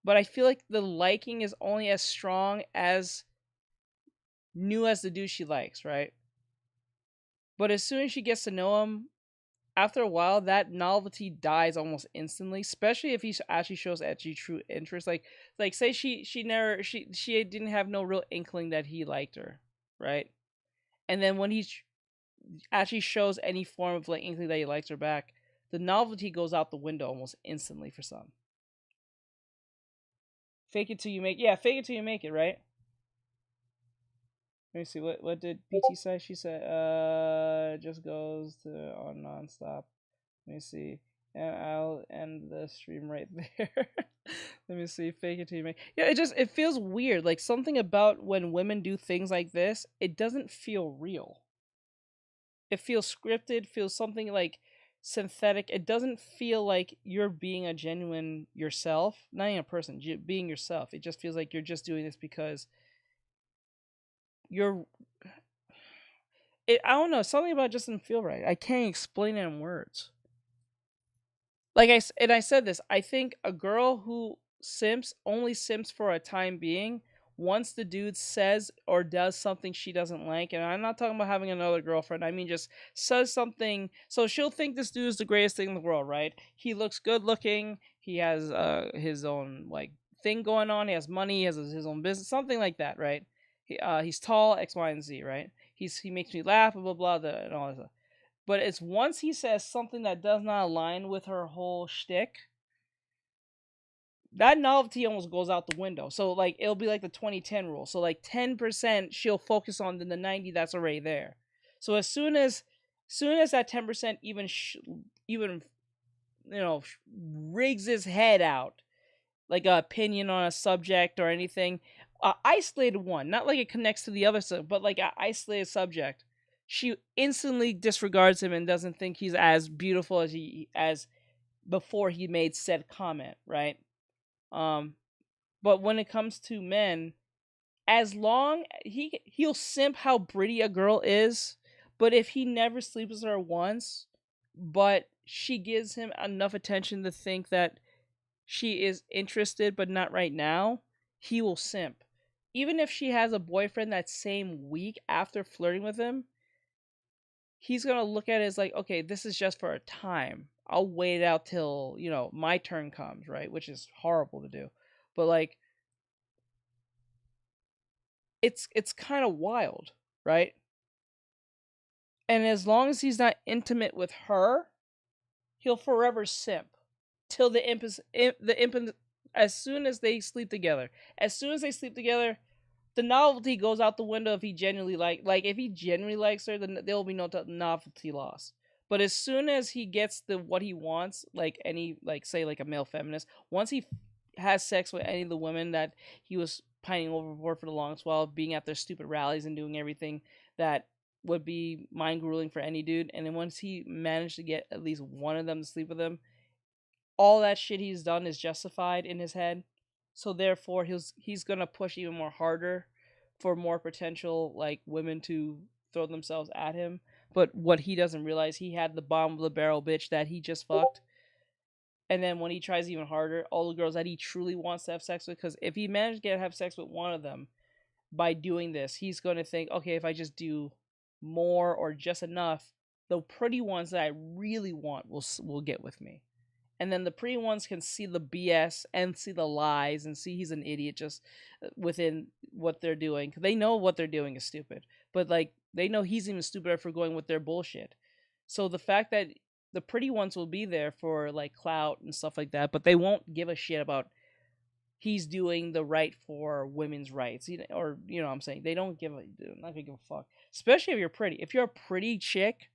but I feel like the liking is only as strong as new as the dude she likes, right? But as soon as she gets to know him, after a while, that novelty dies almost instantly. Especially if he actually shows true interest. Like say she didn't have no real inkling that he liked her, right? And then when he actually shows any form of like inkling that he likes her back, the novelty goes out the window almost instantly for some. Fake it till you make it, right? Let me see, what did PT say? She said, just goes to on nonstop. Let me see. And I'll end the stream right there. Let me see, fake it till you make. Yeah, it feels weird. Like something about when women do things like this, it doesn't feel real. It feels scripted, feels something like synthetic. It doesn't feel like you're being a genuine yourself. Not even a person, being yourself. It just feels like you're just doing this because I don't know, something about it just doesn't feel right. I can't explain it in words. Like I said this, I think a girl who only simps for a time being, once the dude says or does something she doesn't like, and I'm not talking about having another girlfriend, I mean just says something, so she'll think this dude is the greatest thing in the world, right? He looks good looking, he has his own like thing going on, he has money, he has his own business, something like that, right? He's tall, X, Y, and Z, right? He makes me laugh, blah, blah, blah, and all that stuff. But it's once he says something that does not align with her whole shtick, that novelty almost goes out the window. So, like, it'll be like the 20-10 rule. So, like, 10% she'll focus on, then the 90 that's already there. So, as soon as that 10% even rigs his head out, like an opinion on a subject or anything, isolated one, not like it connects to the other stuff, but like an isolated subject, she instantly disregards him and doesn't think he's as beautiful as before he made said comment, right? But when it comes to men, as long he'll simp how pretty a girl is, but if he never sleeps with her once, but she gives him enough attention to think that she is interested but not right now, he will simp. Even if she has a boyfriend that same week after flirting with him, he's gonna look at it as like, okay, this is just for a time. I'll wait it out till, my turn comes, right? Which is horrible to do. But like, it's kind of wild, right? And as long as he's not intimate with her, he'll forever simp till as soon as they sleep together. As soon as they sleep together, the novelty goes out the window. If he genuinely if he genuinely likes her, then there will be no novelty loss. But as soon as he gets what he wants, say a male feminist, once he has sex with any of the women that he was pining over for the longest while, being at their stupid rallies and doing everything that would be mind-grueling for any dude, and then once he managed to get at least one of them to sleep with him, all that shit he's done is justified in his head. So therefore, he's gonna push even more harder for more potential women to throw themselves at him. But what he doesn't realize, he had the bottom of the barrel bitch that he just fucked. And then when he tries even harder, all the girls that he truly wants to have sex with, because if he managed to have sex with one of them by doing this, he's going to think, okay, if I just do more or just enough, the pretty ones that I really want will get with me. And then the pretty ones can see the BS and see the lies and see he's an idiot just within what they're doing. They know what they're doing is stupid. But they know he's even stupider for going with their bullshit. So the fact that the pretty ones will be there for clout and stuff like that, but they won't give a shit about he's doing the right for women's rights, or what I'm saying, they don't they're not gonna give a fuck. Especially if you're pretty. If you're a pretty chick,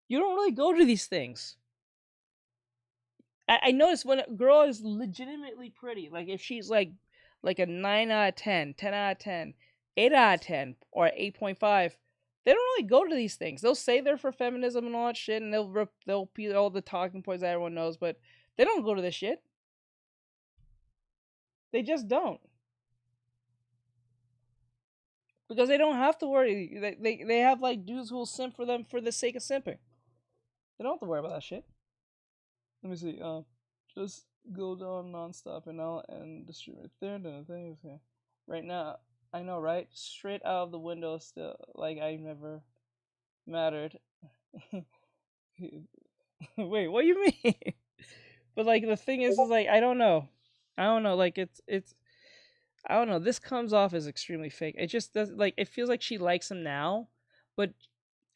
you don't really go to these things. I notice when a girl is legitimately pretty, if she's like a 9 out of 10, 10 out of 10, 8 out of 10, or 8.5. They don't really go to these things. They'll say they're for feminism and all that shit, and they'll repeat all the talking points that everyone knows, but they don't go to this shit. They just don't. Because they don't have to worry. They have dudes who will simp for them for the sake of simping. They don't have to worry about that shit. Let me see. Just go down nonstop and distribute there. Right now, I know, right? Straight out of the window still. I never mattered. Wait, what do you mean? But the thing is I don't know. I don't know. It's I don't know. This comes off as extremely fake. It just does it feels like she likes him now, but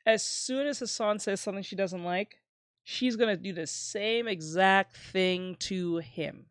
as soon as Hassan says something she doesn't like, she's gonna do the same exact thing to him.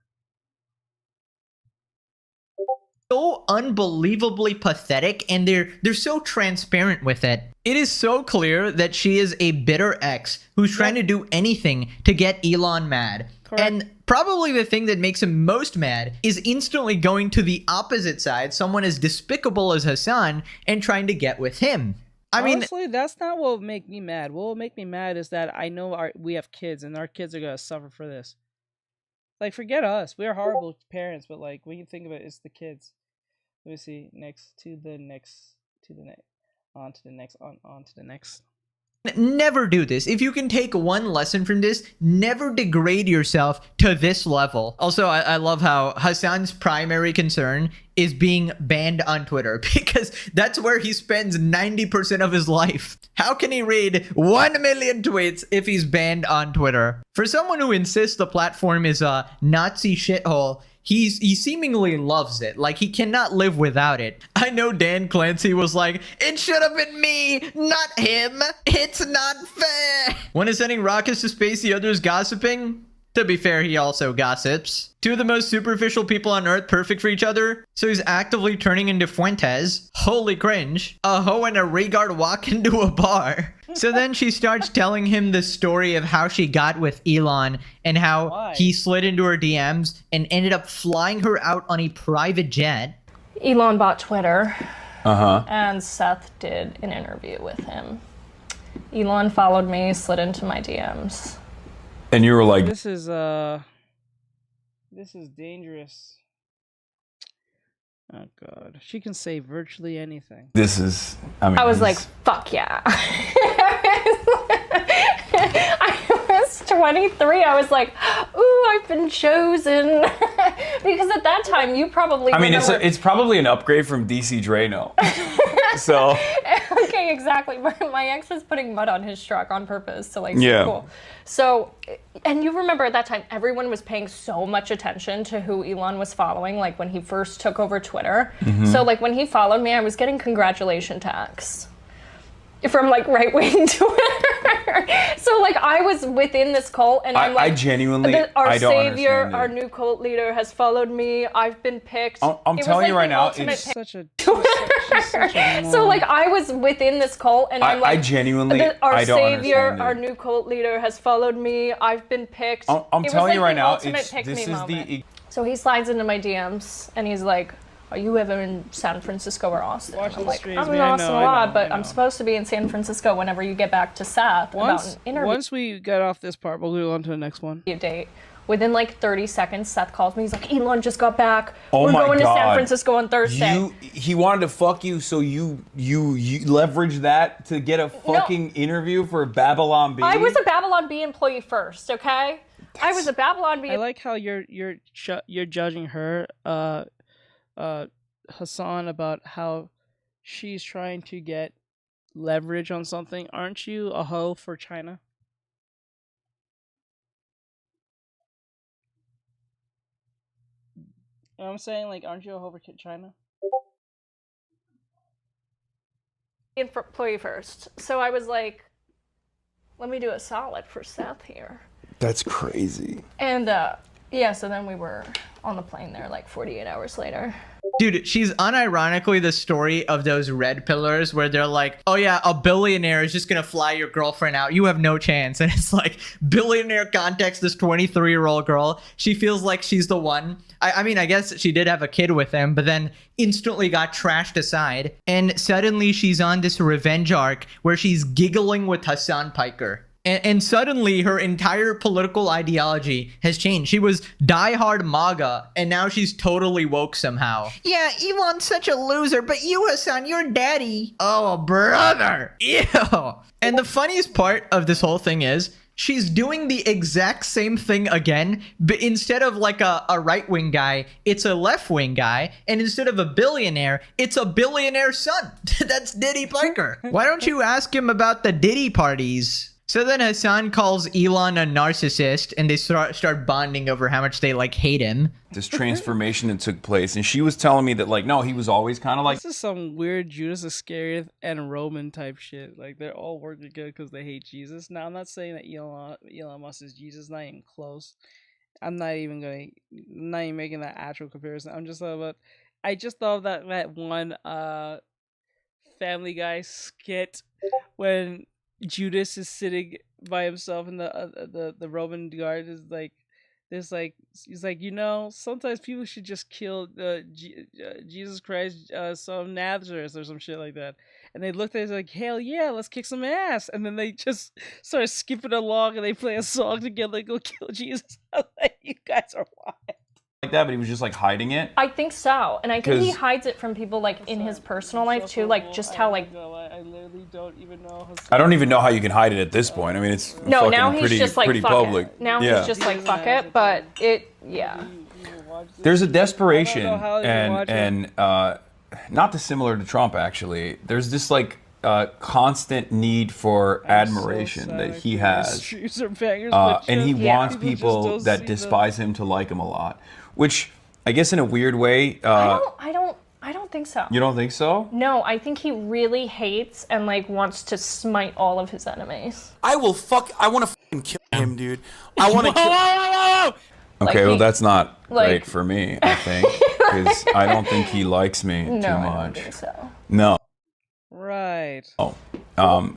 So unbelievably pathetic, and they're so transparent with it. It is so clear that she is a bitter ex who's trying to do anything to get Elon mad. Correct. And probably the thing that makes him most mad is instantly going to the opposite side, someone as despicable as Hassan, and trying to get with him. Honestly, that's not what will make me mad. What will make me mad is that I know we have kids, and our kids are gonna suffer for this. Forget us. We are horrible parents, but when you think of it, it's the kids. Let me see. Next to the next, on to the next. Never do this. If you can take one lesson from this, never degrade yourself to this level. Also, I love how Hassan's primary concern is being banned on Twitter, because that's where he spends 90% of his life. How can he read 1 million tweets if he's banned on Twitter? For someone who insists the platform is a Nazi shithole, he seemingly loves it. He cannot live without it. I know Dan Clancy was like, it should have been me, not him. It's not fair. One is sending rockets to space, the other is gossiping. To be fair, he also gossips. Two of the most superficial people on Earth, perfect for each other. So he's actively turning into Fuentes. Holy cringe. A hoe and a regard walk into a bar. So then she starts telling him the story of how she got with Elon and how he slid into her DMs and ended up flying her out on a private jet. Elon bought Twitter. Uh-huh. And Seth did an interview with him. Elon followed me, slid into my DMs. And you were like, this is dangerous. Oh god. She can say virtually anything. this is, I mean, I was like, fuck yeah. I was 23. I was like, ooh, I've been chosen. Because at that time, you probably I mean, remember... it's probably an upgrade from DC Drano. So. Okay, exactly. My ex was putting mud on his truck on purpose to like, Yeah. cool. So, and you remember at that time, everyone was paying so much attention to who Elon was following, like when he first took over Twitter. Mhm. So like when he followed me, I was getting congratulation texts from like right-wing Twitter. So like I was within this cult and I'm like, I genuinely, our I don't savior, understand it. our new cult leader has followed me. I've been picked. I'm It was telling like you right the now, ultimate it's pick. Such a So like I was within this cult and I'm like, I genuinely, our I don't savior, understand our it. new cult leader has followed me. I've been picked. I'm It was telling you like right the now, ultimate it's, pick this me is moment. the, So he slides into my DMs and he's like, are you ever in San Francisco or Austin? Watching I'm the like, streams, I'm in man, I Austin know, a I lot, know, but I I'm know. supposed to be in San Francisco whenever you get back to Seth about an interview Once we get off this part, we'll go on to the next one. date. Within like 30 seconds, Seth calls me. He's like, Elon just got back. Oh We're my going to San God. Francisco on Thursday. he wanted to fuck you, so you leverage that to get a fucking interview for Babylon B. I was a Babylon B employee first, okay? I was a Babylon B. I like how you're judging her, Hassan, about how she's trying to get leverage on something. Aren't you a hoe for China? You know what I'm saying? Like, aren't you a hoe for China? employee first. So I was like, let me do a solid for Seth here. That's crazy. And yeah, so then we were on the plane there like 48 hours later. Dude, she's unironically the story of those red pillars where they're like, oh yeah, a billionaire is just gonna fly your girlfriend out. You have no chance. And it's like, billionaire context, this 23-year-old girl, she feels like she's the one. I mean, I guess she did have a kid with him, but then instantly got trashed aside. And suddenly she's on this revenge arc where she's giggling with Hassan Piker. And suddenly her entire political ideology has changed. She was diehard MAGA, and now she's totally woke somehow. Yeah, Elon's such a loser, but you, Hassan, you're daddy. Oh, brother. Ew. And the funniest part of this whole thing is, she's doing the exact same thing again, but instead of like a right-wing guy, it's a left-wing guy. And instead of a billionaire, it's a billionaire son. That's Diddy Piker. Why don't you ask him about the Diddy parties? So then Hassan calls Elon a narcissist, and they start bonding over how much they like hate him. This transformation that took place, and she was telling me that like, no, he was always kind of like. This is some weird Judas Iscariot and Roman type shit. Like, they're all working good because they hate Jesus. Now, I'm not saying that Elon Musk is Jesus. Not even close. I'm not even making that actual comparison. I'm just talking about. I just thought that one Family Guy skit when Judas is sitting by himself and the Roman guard is like, there's like, he's like, you know, sometimes people should just kill Jesus Christ, son of Nazareth or some shit like that. And they looked at it like, hell yeah, let's kick some ass. And then they just start skipping along and they play a song together, go kill Jesus. I'm like, you guys are wild. Like that, but he was just like hiding it. I think so, and I think he 'Cause- hides it from people like in his personal life too, like just how like. I literally don't even know. I don't even know how you can hide it at this point. I mean, it's No, fucking now he's pretty, just like pretty fuck public. it. Now yeah. he's just like fuck it, but it yeah. There's a desperation, how you watch and not dissimilar to Trump actually. There's this like constant need for admiration that he has, Streams are bangers, and he wants people just people don't that see despise him to like him a lot. Which I guess in a weird way. I don't think so. You don't think so? No, I think he really hates and like wants to smite all of his enemies. I want to fucking kill him, dude. I want to kill. Okay, well that's not like- great for me. I think because I don't think he likes me No, too I don't much. think so. No. Right.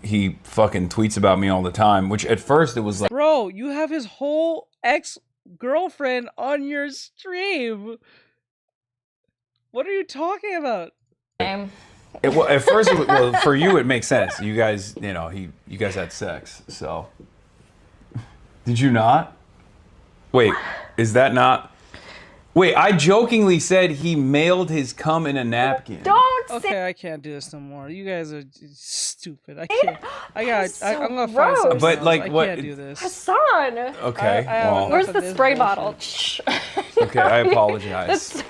He fucking tweets about me all the time, which at first it was like, Bro, you have his whole ex-girlfriend on your stream. What are you talking about? Well, at first, well, for you it makes sense. You guys, you know, you guys had sex, so. Did you not? Wait, is that not? Wait, I jokingly said he mailed his cum in a napkin. Don't Okay, I can't do this no more. You guys are stupid. I can't. I'm gonna find something But else. like, I what? can't do this. Hassan. Okay. Well, Where's the spray bottle? okay, I apologize.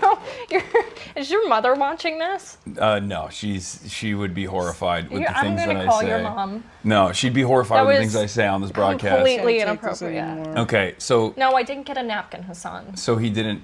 Is your mother watching this? No, she would be horrified with the I'm things that gonna I call say. your mom. No, she'd be horrified That with the was things I say on this broadcast. Completely inappropriate. Okay, so No, I didn't get a napkin, Hassan. so he didn't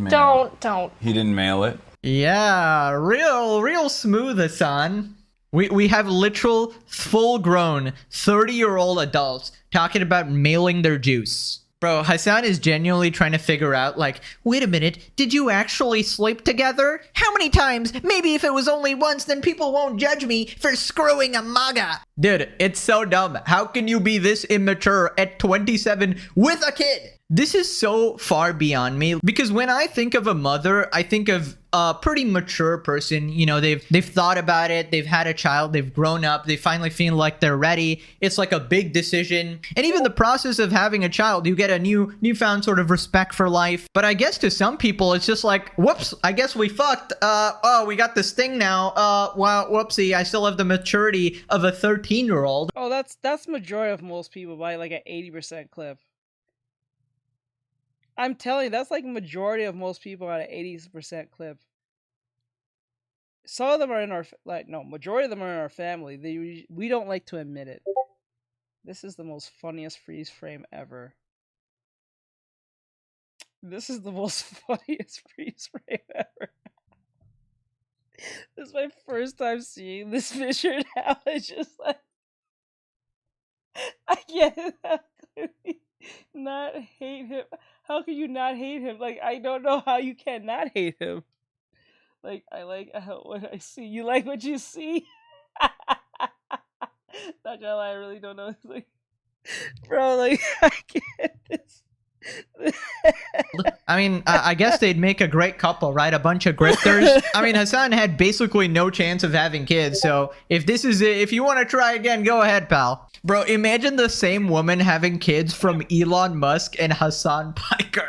mail. Don't. He didn't mail it. Yeah, real smooth, Hassan. We have literal full-grown 30-year-old adults talking about mailing their juice. Bro, Hassan is genuinely trying to figure out, like, wait a minute, did you actually sleep together? How many times? Maybe if it was only once, then people won't judge me for screwing a MAGA. Dude, it's so dumb. How can you be this immature at 27 with a kid? This is so far beyond me, because when I think of a mother, I think of a pretty mature person. You know, they've thought about it, they've had a child, they've grown up, they finally feel like they're ready. It's like a big decision. And even the process of having a child, you get a newfound sort of respect for life. But I guess to some people, it's just like, whoops, I guess we fucked. Oh, we got this thing now. Well, whoopsie, I still have the maturity of a 13-year-old. Oh, that's majority of most people by like an 80% clip. I'm telling you, that's like majority of most people at an 80% clip. Some of them are in our majority of them are in our family. We don't like to admit it. This is the most funniest freeze frame ever. This is the most funniest freeze frame ever. This is my first time seeing this picture now. It's just like I can't not hate him. How can you not hate him? Like, I don't know how you cannot hate him. Like, I like what I see. You like what you see? Not gonna lie, I really don't know. It's like, bro, like, I can't. I mean, I guess they'd make a great couple, right? A bunch of grifters. I mean, Hassan had basically no chance of having kids, so if this is it, if you want to try again, go ahead, pal. Bro, imagine the same woman having kids from Elon Musk and Hassan Piker.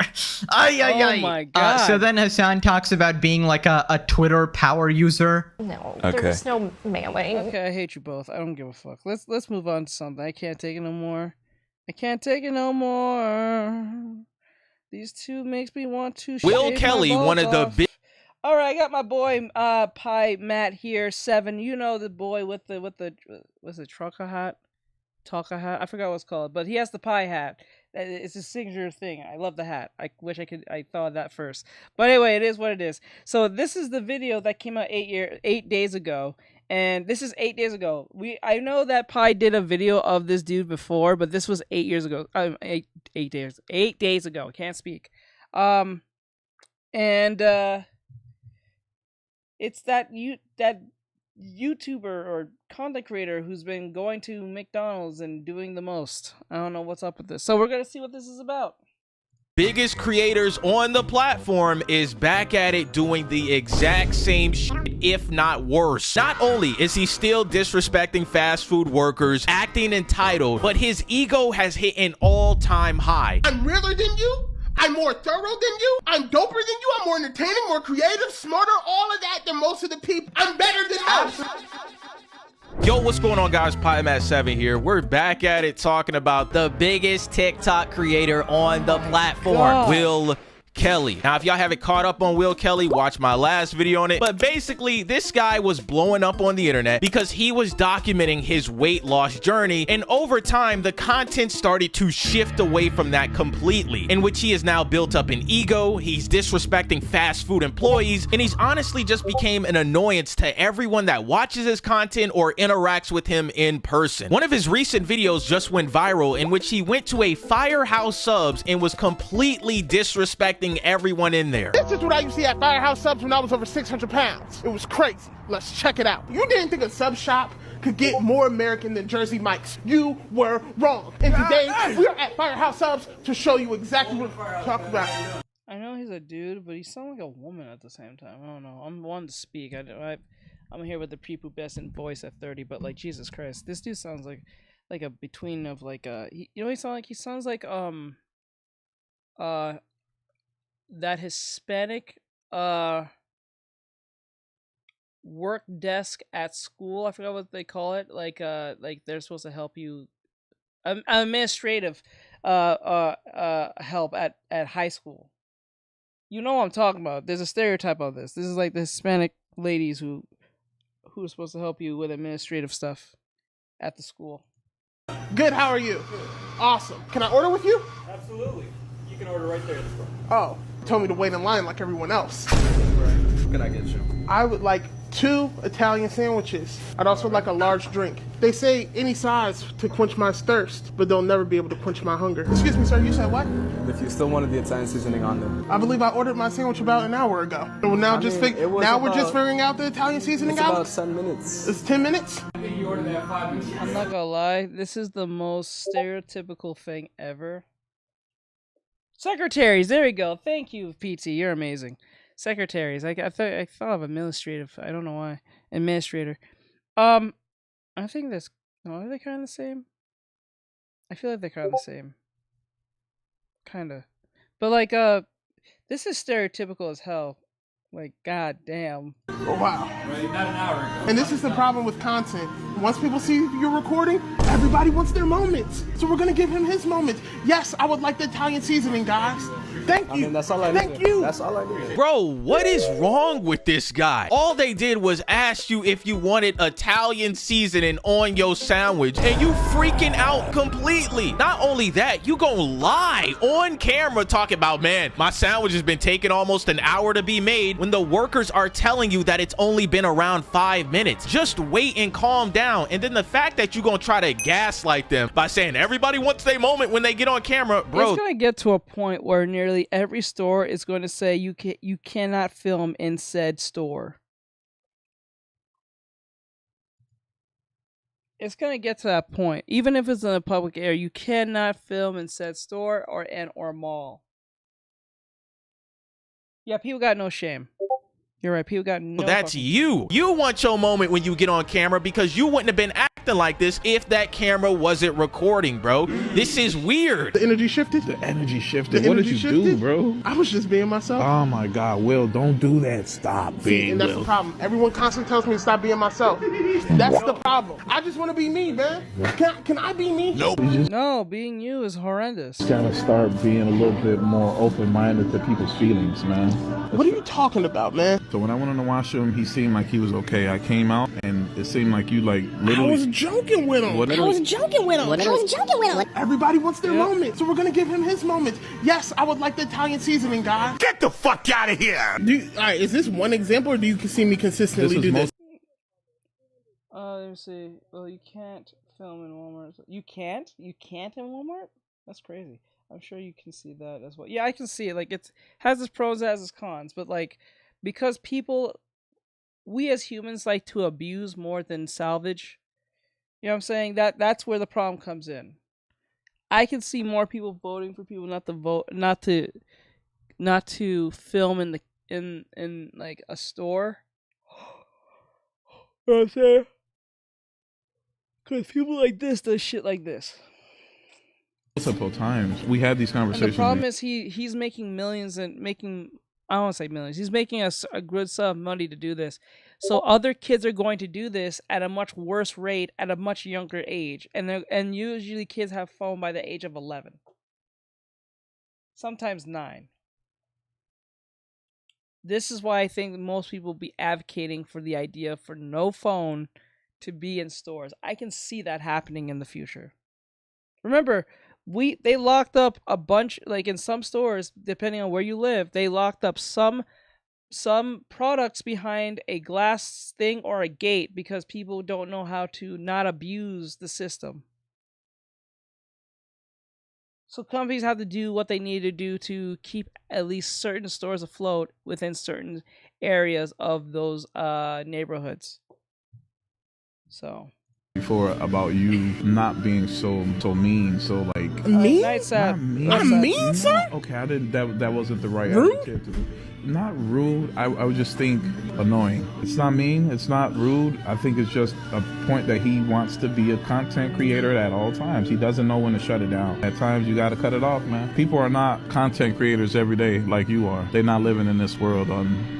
Oh my god. So then Hassan talks about being like a Twitter power user. No, Okay. there's no mailing. Okay, I hate you both. I don't give a fuck. Let's move on to something. I can't take it no more. I can't take it no more. These two makes me want to Will shave Kelly, my balls one of the off. big. All right, I got my boy Pi Matt here, 7. You know the boy with the what's it, trucker hat? Talker hat? I forgot what it's called, but he has the Pi hat. It's a signature thing. I love the hat. I wish I thought of that first. But anyway, it is what it is. So this is the video that came out 8 days ago. And this is 8 days ago. I know that Pi did a video of this dude before, but this was 8 years ago. 8 days ago. Can't speak. It's that YouTuber or content creator who's been going to McDonald's and doing the most. I don't know what's up with this. So we're gonna see what this is about. Biggest creators on the platform is back at it doing the exact same shit, if not worse. Not only is he still disrespecting fast food workers, acting entitled, but his ego has hit an all-time high. I'm realer than you. I'm more thorough than you. I'm doper than you. I'm more entertaining, more creative, smarter, all of that than most of the people. I'm better than most. Yo, what's going on, guys? PieMat7 here. We're back at it talking about the biggest TikTok creator on the platform, Will Kelly. Now, if y'all haven't caught up on Will Kelly, watch my last video on it. But basically, this guy was blowing up on the internet because he was documenting his weight loss journey. And over time, the content started to shift away from that completely, in which he has now built up an ego. He's disrespecting fast food employees, and he's honestly just became an annoyance to everyone that watches his content or interacts with him in person. One of his recent videos just went viral, in which he went to a Firehouse Subs and was completely disrespecting everyone in there. This is what I used to see at Firehouse Subs when I was over 600 pounds. It was crazy. Let's check it out. You didn't think a sub shop could get more American than Jersey Mike's. You were wrong. And today, we are at Firehouse Subs to show you exactly what we're talking about. I know he's a dude, but he sounds like a woman at the same time. I don't know. I'm one to speak. I'm here with the prepubescent voice at 30, but like Jesus Christ, this dude sounds like a between of like you know what he sounds like? He sounds like that Hispanic work desk at school. I forgot what they call it. Like they're supposed to help you administrative help at high school. You know what I'm talking about. There's a stereotype of this. This is like the Hispanic ladies who are supposed to help you with administrative stuff at the school. Good, how are you? Awesome. Can I order with you? Absolutely. You can order right there at the front. Oh, told me to wait in line like everyone else. What can I get you? I would like 2 Italian sandwiches. I'd also like a large drink. They say any size to quench my thirst, but they'll never be able to quench my hunger. Excuse me, sir, you said what? If you still wanted the Italian seasoning on them. I believe I ordered my sandwich about an hour ago. So now we're just figuring out the Italian seasoning out? It's about 10 minutes. It's 10 minutes? I think you ordered that 5 minutes. I'm not gonna lie, this is the most stereotypical thing ever. Secretaries, there we go. Thank you, PT. You're amazing. Secretaries. I thought of administrative. I don't know why. Administrator. I think this. No, are they kind of the same? I feel like they're kind of the same. Kinda. But like this is stereotypical as hell. Like, god damn. Oh wow. Right, not an hour ago. And this is the problem with content. Once people see you're recording, everybody wants their moments. So we're gonna give him his moment. Yes, I would like the Italian seasoning, guys. Thank you. I mean, that's all I need. Thank you. That's all I need. Bro, what is wrong with this guy? All they did was ask you if you wanted Italian seasoning on your sandwich, and you freaking out completely. Not only that, you gonna lie on camera talking about, man, my sandwich has been taking almost an hour to be made, when the workers are telling you that it's only been around 5 minutes. Just wait and calm down. And then the fact that you gonna try to gaslight them by saying everybody wants their moment when they get on camera, bro. It's gonna get to a point where nearly every store is going to say you cannot film in said store. It's gonna get to that point. Even if it's in a public area, you cannot film in said store or mall. Yeah, people got no shame. You're right. People got no. That's you. You want your moment when you get on camera because you wouldn't have been acting like this if that camera wasn't recording, bro. This is weird. The energy shifted? The energy shifted. What did you do, bro? I was just being myself. Oh my God, Will, don't do that. Stop being and that's Will. the problem. Everyone constantly tells me to stop being myself. That's the problem. I just want to be me, man. Can I be me? Nope. No, being you is horrendous. You gotta start being a little bit more open-minded to people's feelings, man. What are you talking about, man? So when I went in the washroom, he seemed like he was okay. I came out and it seemed like you like literally. I was joking with him. Everybody wants their moment, so we're gonna give him his moment. Yes, I would like the Italian seasoning, guys. Get the fuck out of here! All right, is this one example, or do you see me consistently do this? Let me see. Well, you can't film in Walmart. You can't? You can't in Walmart? That's crazy. I'm sure you can see that as well. Yeah, I can see it. Like, it has its pros, it has its cons. But, like, because we as humans like to abuse more than salvage. You know what I'm saying? That's where the problem comes in. I can see more people voting for people not to film in like a store. You know what I'm saying? Because people like this does shit like this. Multiple times we had these conversations. And the problem is he's making millions and making, I don't want to say millions. He's making a good sum of money to do this. So other kids are going to do this at a much worse rate at a much younger age, and usually kids have phone by the age of 11, sometimes 9. This is why I think most people be advocating for the idea for no phone to be in stores. I can see that happening in the future. Remember, they locked up a bunch, like in some stores, depending on where you live, they locked up some products behind a glass thing or a gate because people don't know how to not abuse the system. So companies have to do what they need to do to keep at least certain stores afloat within certain areas of those neighborhoods. So before about you not being so mean. So like Me? Not mean. I'm mean, sir? Okay, I didn't. That wasn't the right Rude? adjective to me. Not rude. I would just think annoying. It's not mean. It's not rude. I think it's just a point that he wants to be a content creator at all times. He doesn't know when to shut it down. At times, you got to cut it off, man. People are not content creators every day like you are. They're not living in this world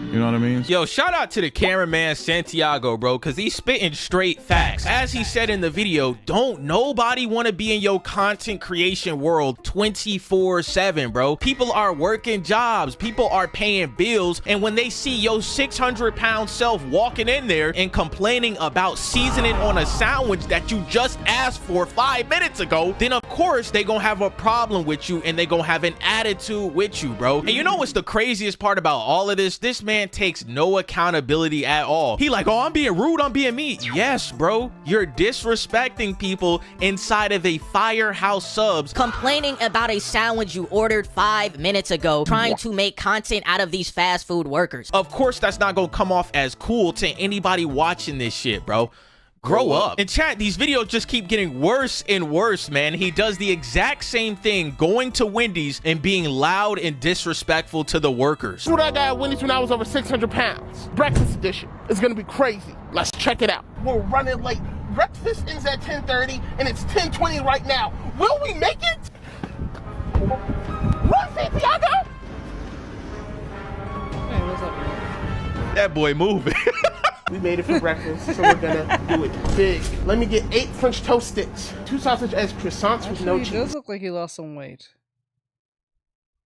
you know what I mean? Yo, shout out to the cameraman Santiago, bro, because he's spitting straight facts. As he said in the video, don't nobody want to be in your content creation world 24/7, bro. People are working jobs, people are paying bills, and when they see your 600-pound self walking in there and complaining about seasoning on a sandwich that you just asked for 5 minutes ago, then of course they gonna have a problem with you and they gonna have an attitude with you, bro. And you know what's the craziest part about all of this? This man takes no accountability at all. He like, oh, I'm being rude, I'm being mean. Yes, bro, you're disrespecting people inside of a Firehouse Subs, complaining about a sandwich you ordered 5 minutes ago, trying to make content out of these fast food workers. Of course that's not gonna come off as cool to anybody watching this shit, bro. Grow up. In chat, these videos just keep getting worse and worse, man. He does the exact same thing, going to Wendy's and being loud and disrespectful to the workers. What I got at Wendy's when I was over 600 pounds. Breakfast edition. It's gonna be crazy. Let's check it out. We're running late. Breakfast ends at 10:30 and it's 10:20 right now. Will we make it? Run, Santiago! Hey, what's up? That boy moving. We made it for breakfast, so we're gonna do it big. Let me get 8 French toast sticks, 2 sausage eggs croissants with no He cheese. does look like he lost some weight.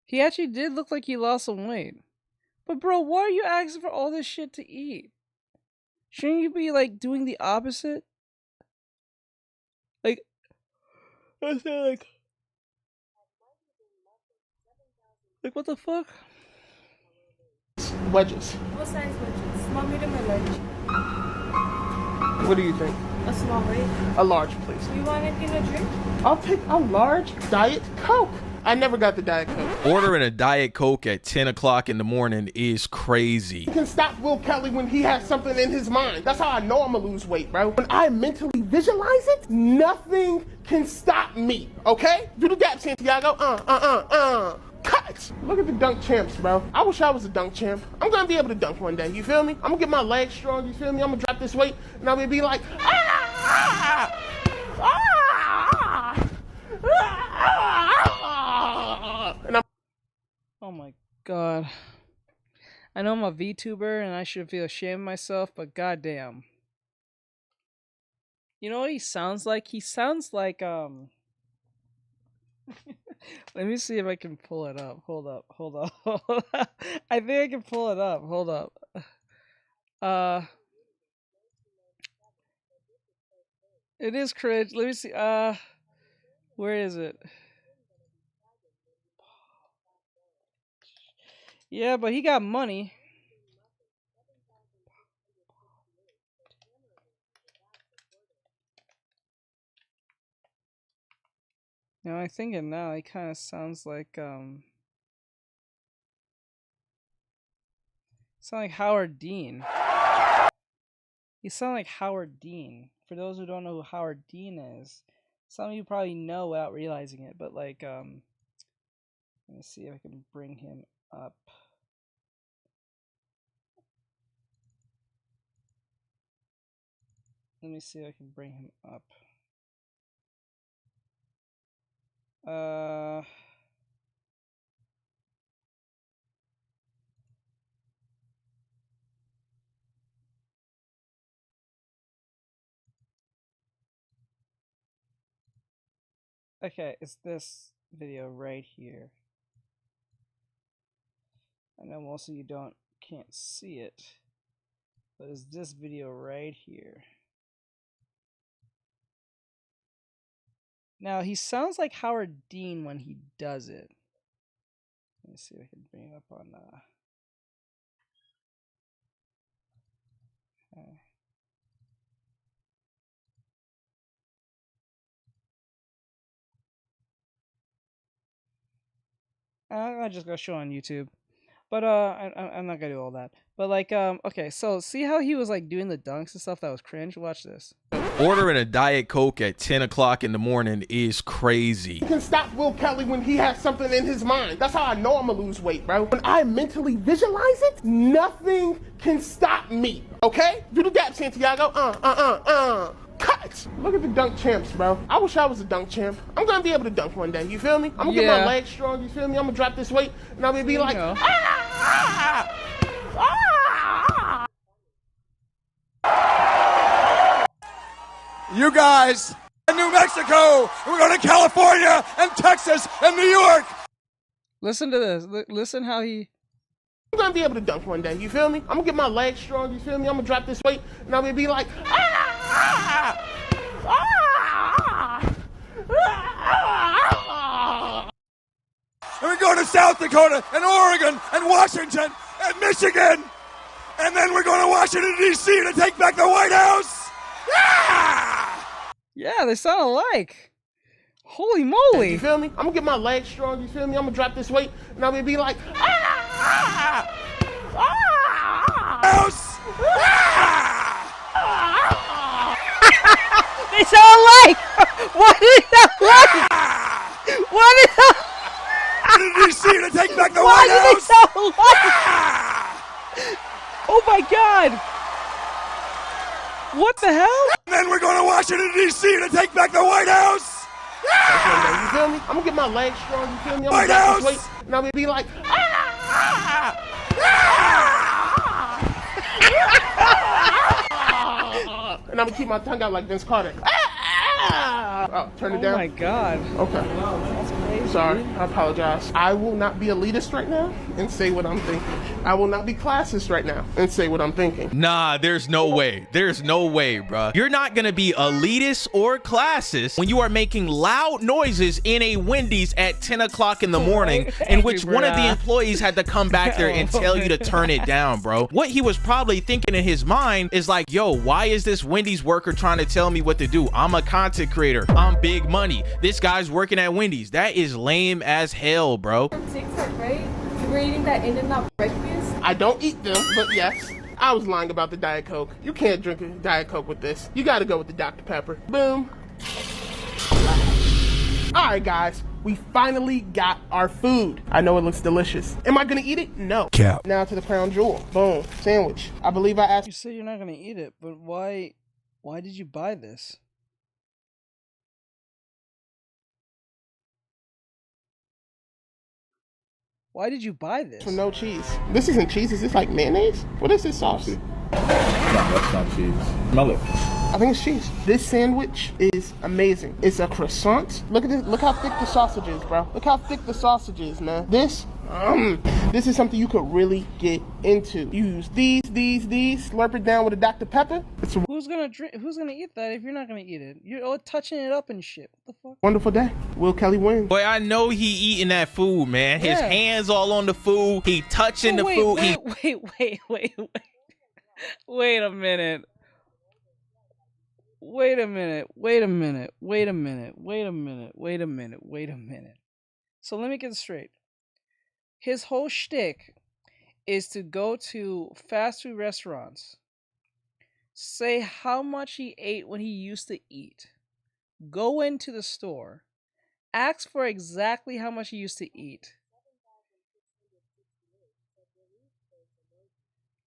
He actually did look like he lost some weight. But bro, why are you asking for all this shit to eat? Shouldn't you be like doing the opposite? Like, I say like what the fuck? Wedges. What size wedges? Small, medium, or large? What do you think? A small, right? A large, please. You want anything to drink? I'll take a large Diet Coke. I never got the Diet Coke. Ordering a Diet Coke at 10 o'clock in the morning is crazy. You can stop Will Kelly when he has something in his mind. That's how I know I'm gonna lose weight, bro. When I mentally visualize it, nothing can stop me, okay? Do the dap, Santiago. Cut! Look at the dunk champs, bro. I wish I was a dunk champ. I'm gonna be able to dunk one day, you feel me? I'm gonna get my legs strong, you feel me? I'm gonna drop this weight, and I'm gonna be like, and I'm... Oh my god. I know I'm a VTuber and I should feel ashamed of myself, but goddamn. You know what he sounds like? He sounds like let me see if I can pull it up. Hold up. I think I can pull it up. Hold up. It is cringe. Let me see. Where is it? Yeah, but he got money. You know, I think it now. He kind of sounds like sound like Howard Dean. You sound like Howard Dean. For those who don't know who Howard Dean is, some of you probably know without realizing it. But like, let me see if I can bring him up. Let me see if I can bring him up. Okay, it's this video right here. I know most of you can't see it, but it's this video right here. Now he sounds like Howard Dean when he does it. Let me see if I can bring it up on okay. I'm just gonna show on YouTube. But I'm not gonna do all that. But like okay, so see how he was like doing the dunks and stuff that was cringe? Watch this. Ordering a Diet Coke at 10 o'clock in the morning is crazy. You can stop Will Kelly when he has something in his mind. That's how I know I'm gonna lose weight, bro. When I mentally visualize it, nothing can stop me. Okay? Do the dap, Santiago. Cut! Look at the dunk champs, bro. I wish I was a dunk champ. I'm gonna be able to dunk one day, you feel me? I'm gonna get my legs strong, you feel me? I'm gonna drop this weight, and I'm gonna be like, You guys in New Mexico, and we're going to California and Texas and New York. Listen to this. Listen how he... I'm gonna be able to dunk one day, you feel me? I'm gonna get my legs strong, you feel me? I'm gonna drop this weight, and I'm gonna be like, And we're going to South Dakota and Oregon and Washington and Michigan. And then we're going to Washington, D.C. to take back the White House. Yeah, they sound alike. Holy moly. You feel me? I'm gonna get my legs strong, you feel me? I'm gonna drop this weight, and I'm gonna be like, They sound alike! What is that like? What is that? D.C. to take back the White House. Why do they sound alike? Oh my god! What the hell? And then we're going to Washington, D.C. to take back the White House. You feel me? I'm gonna get my legs strong, you feel me? I'm gonna drop this weight, and I'm gonna be like, and I'm gonna keep my tongue out like Vince Carter. Oh, turn it down. Oh my god. Okay. That's crazy. Sorry, I apologize. I will not be elitist right now and say what I'm thinking. I will not be classist right now and say what I'm thinking. Nah, there's no way. There's no way, bruh. You're not gonna be elitist or classist when you are making loud noises in a Wendy's at 10 o'clock in the morning, in which one of the employees had to come back there and tell you to turn it down, bro. What he was probably thinking in his mind is like, yo, why is this Wendy's worker trying to tell me what to do? I'm a content creator. I'm big money. This guy's working at Wendy's. That is lame as hell, bro. TikTok, right? You were eating that In-N-Out breakfast? I don't eat them, but yes. I was lying about the Diet Coke. You can't drink a Diet Coke with this. You gotta go with the Dr. Pepper. Boom. Alright guys, we finally got our food. I know it looks delicious. Am I gonna eat it? No. Cap. Now to the crown jewel. Boom. Sandwich. I believe I asked. You say you're not gonna eat it, but why did you buy this? Why did you buy this? For no cheese. This isn't cheese, is this like mayonnaise? What is this sauce? No, that's not cheese. Smell it. I think it's cheese. This sandwich is amazing. It's a croissant. Look at this. Look how thick the sausage is, bro. Look how thick the sausage is, man. This is something you could really get into. You use these, slurp it down with a Dr. Pepper. It's a Who's gonna eat that if you're not gonna eat it? You're all touching it up and shit. What the fuck? wonderful day. Will Kelly wins. Boy, I know he eating that food, man. His hands all on the food. He touching the food. Wait a minute. So let me get this straight. His whole shtick is to go to fast food restaurants, say how much he ate when he used to eat, go into the store, ask for exactly how much he used to eat.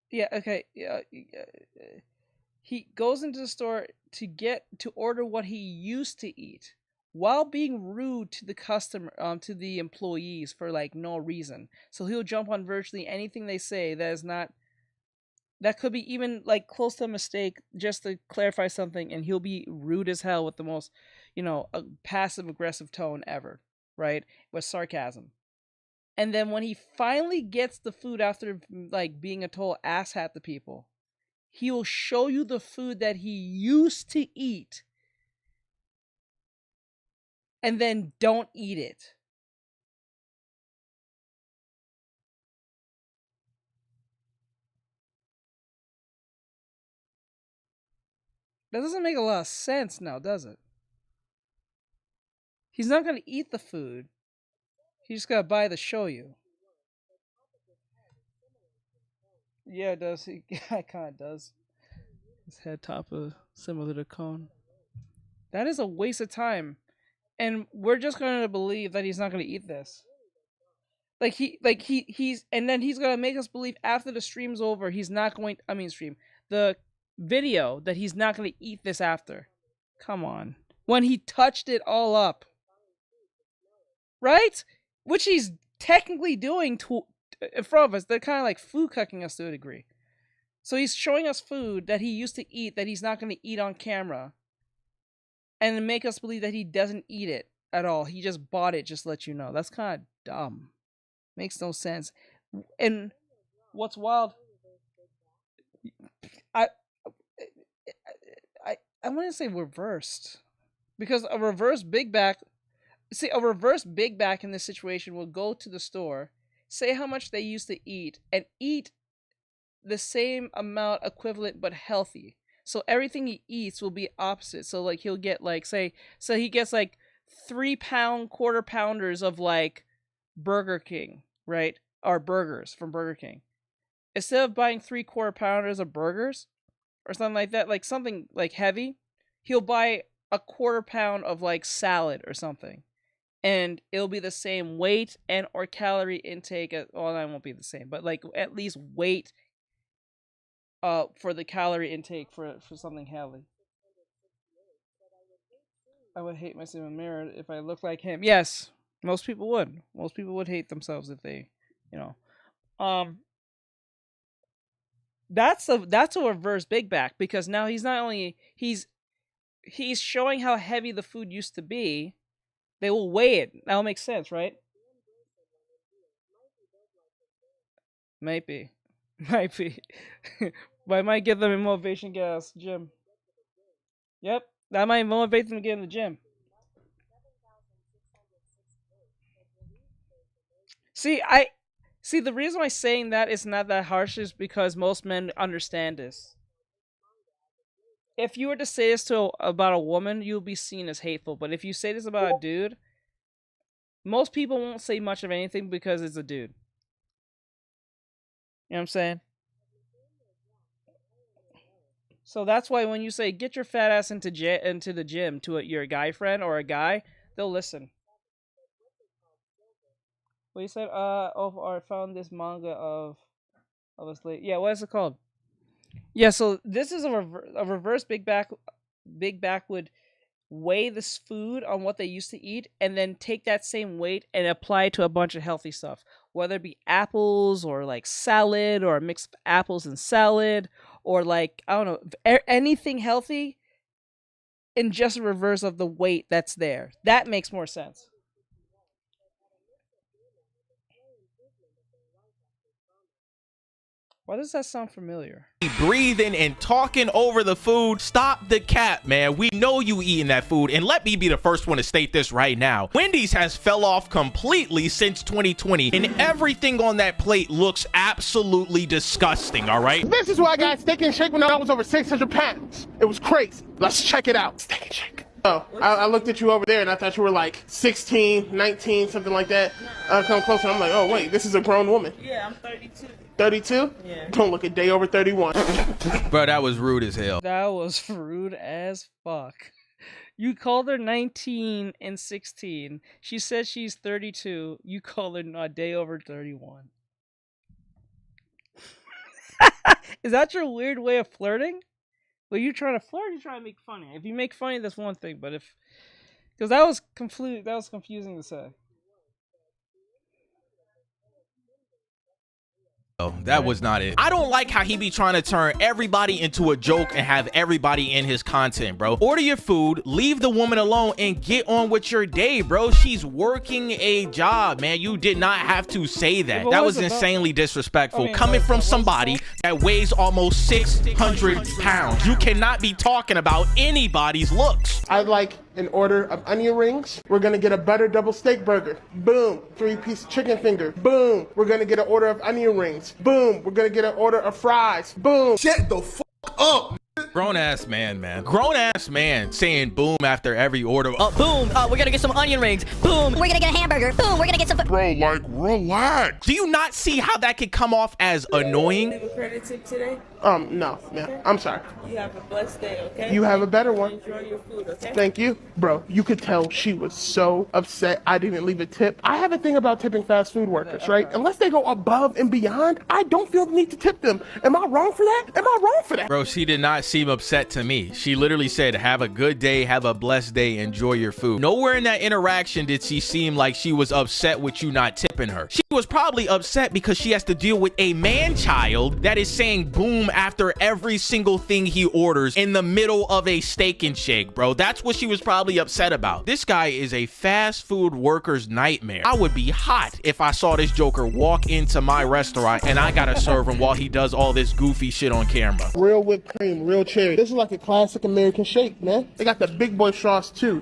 Yeah, okay. He goes into the store to order what he used to eat while being rude to the to the employees for like no reason. So he'll jump on virtually anything they say that could be even like close to a mistake just to clarify something, and he'll be rude as hell with the most, passive aggressive tone ever, right? With sarcasm. And then when he finally gets the food after like being a total asshat to people, he will show you the food that he used to eat and then don't eat it. That doesn't make a lot of sense now, does it? He's not going to eat the food. He's just got to buy the show you. Yeah, it does. He kind of does. His head top is similar to cone. That is a waste of time, and we're just going to believe that he's not going to eat this. He's and then he's going to make us believe after the stream's over he's not going. I mean, the video that he's not going to eat this after. Come on, when he touched it all up, right? Which he's technically doing in front of us. They're kind of like food cooking us to a degree. So he's showing us food that he used to eat that he's not going to eat on camera. And to make us believe that he doesn't eat it at all. He just bought it just to let you know. That's kind of dumb. Makes no sense. And what's wild... I want to say reversed. Because a reverse big back... See, a reverse big back in this situation will go to the store, say how much they used to eat, and eat the same amount equivalent but healthy. So everything he eats will be opposite. So like he'll get like so he gets like 3-pound quarter pounders of like Burger King, right? Or burgers from Burger King. Instead of buying 3 quarter pounders of burgers or something like that, like something like heavy, he'll buy a quarter pound of like salad or something. And it'll be the same weight and or calorie intake. Well, that won't be the same, but like at least weight for the calorie intake for something heavy. I would hate myself in the mirror if I looked like him. Yes, most people would. Most people would hate themselves if they, That's a reverse big back, because now he's not only he's showing how heavy the food used to be. They will weigh it. That'll make sense, right? Might be. But I might give them a motivation gas gym. Yep, that might motivate them to get in the gym. See, the reason why saying that is not that harsh is because most men understand this. If you were to say this about a woman, you'll be seen as hateful. But if you say this about a dude, most people won't say much of anything because it's a dude. You know what I'm saying? So that's why when you say, get your fat ass into the gym to your guy friend or a guy, they'll listen. What you said? I found this manga of us late. Yeah, what is it called? Yeah, so this is a reverse big back. Big back would weigh this food on what they used to eat and then take that same weight and apply it to a bunch of healthy stuff, whether it be apples or like salad or a mix of apples and salad or like, I don't know, anything healthy, in just a reverse of the weight that's there. That makes more sense. Why does that sound familiar? Breathing and talking over the food. Stop the cap, man. We know you eating that food. And let me be the first one to state this right now. Wendy's has fell off completely since 2020. And everything on that plate looks absolutely disgusting, all right? This is why I got Steak and Shake when I was over 600 pounds. It was crazy. Let's check it out. Steak and Shake. Oh, I looked at you over there and I thought you were like 16, 19, something like that. I come closer and I'm like, oh wait, this is a grown woman. Yeah, I'm 32. 32? Yeah. Don't look a day over 31. Bro, that was rude as hell. That was rude as fuck. You called her 19 and 16. She said she's 32. You called her a day over 31. Is that your weird way of flirting? Were you trying to flirt or you trying to make funny? If you make funny, that's one thing. But because that was confusing to say. That was not it. I don't like how he be trying to turn everybody into a joke and have everybody in his content, bro. Order your food, leave the woman alone, and get on with your day, bro. She's working a job, man. You did not have to say that. That was insanely disrespectful. Coming from somebody that weighs almost 600 pounds. You cannot be talking about anybody's looks. I'd like an order of onion rings. We're gonna get a butter double steak burger. Boom. 3-piece chicken finger. Boom. We're gonna get an order of onion rings. Boom. We're gonna get an order of fries. Boom. Shut the fuck up. Grown ass man. Grown ass man saying boom after every order. Boom, we're gonna get some onion rings. Boom, we're gonna get a hamburger. Boom, we're gonna get some. Bro, like, relax. Do you not see how that could come off as annoying? Have a credit tip today? No, man. I'm sorry. You have a blessed day, okay? You have a better one. Enjoy your food, okay? Thank you. Bro, you could tell she was so upset I didn't leave a tip. I have a thing about tipping fast food workers, right? Unless they go above and beyond, I don't feel the need to tip them. Am I wrong for that? Am I wrong for that? Bro, she did not seem upset to me. She literally said, have a good day, have a blessed day, enjoy your food. Nowhere in that interaction did she seem like she was upset with you not tipping her. She was probably upset because she has to deal with a man-child that is saying boom after every single thing he orders in the middle of a steak and shake, bro. That's what she was probably upset about. This guy is a fast food worker's nightmare. I would be hot if I saw this joker walk into my restaurant and I gotta serve him while he does all this goofy shit on camera. Real whipped cream, real cherry. This is like a classic American shake, man. They got the big boy straws too.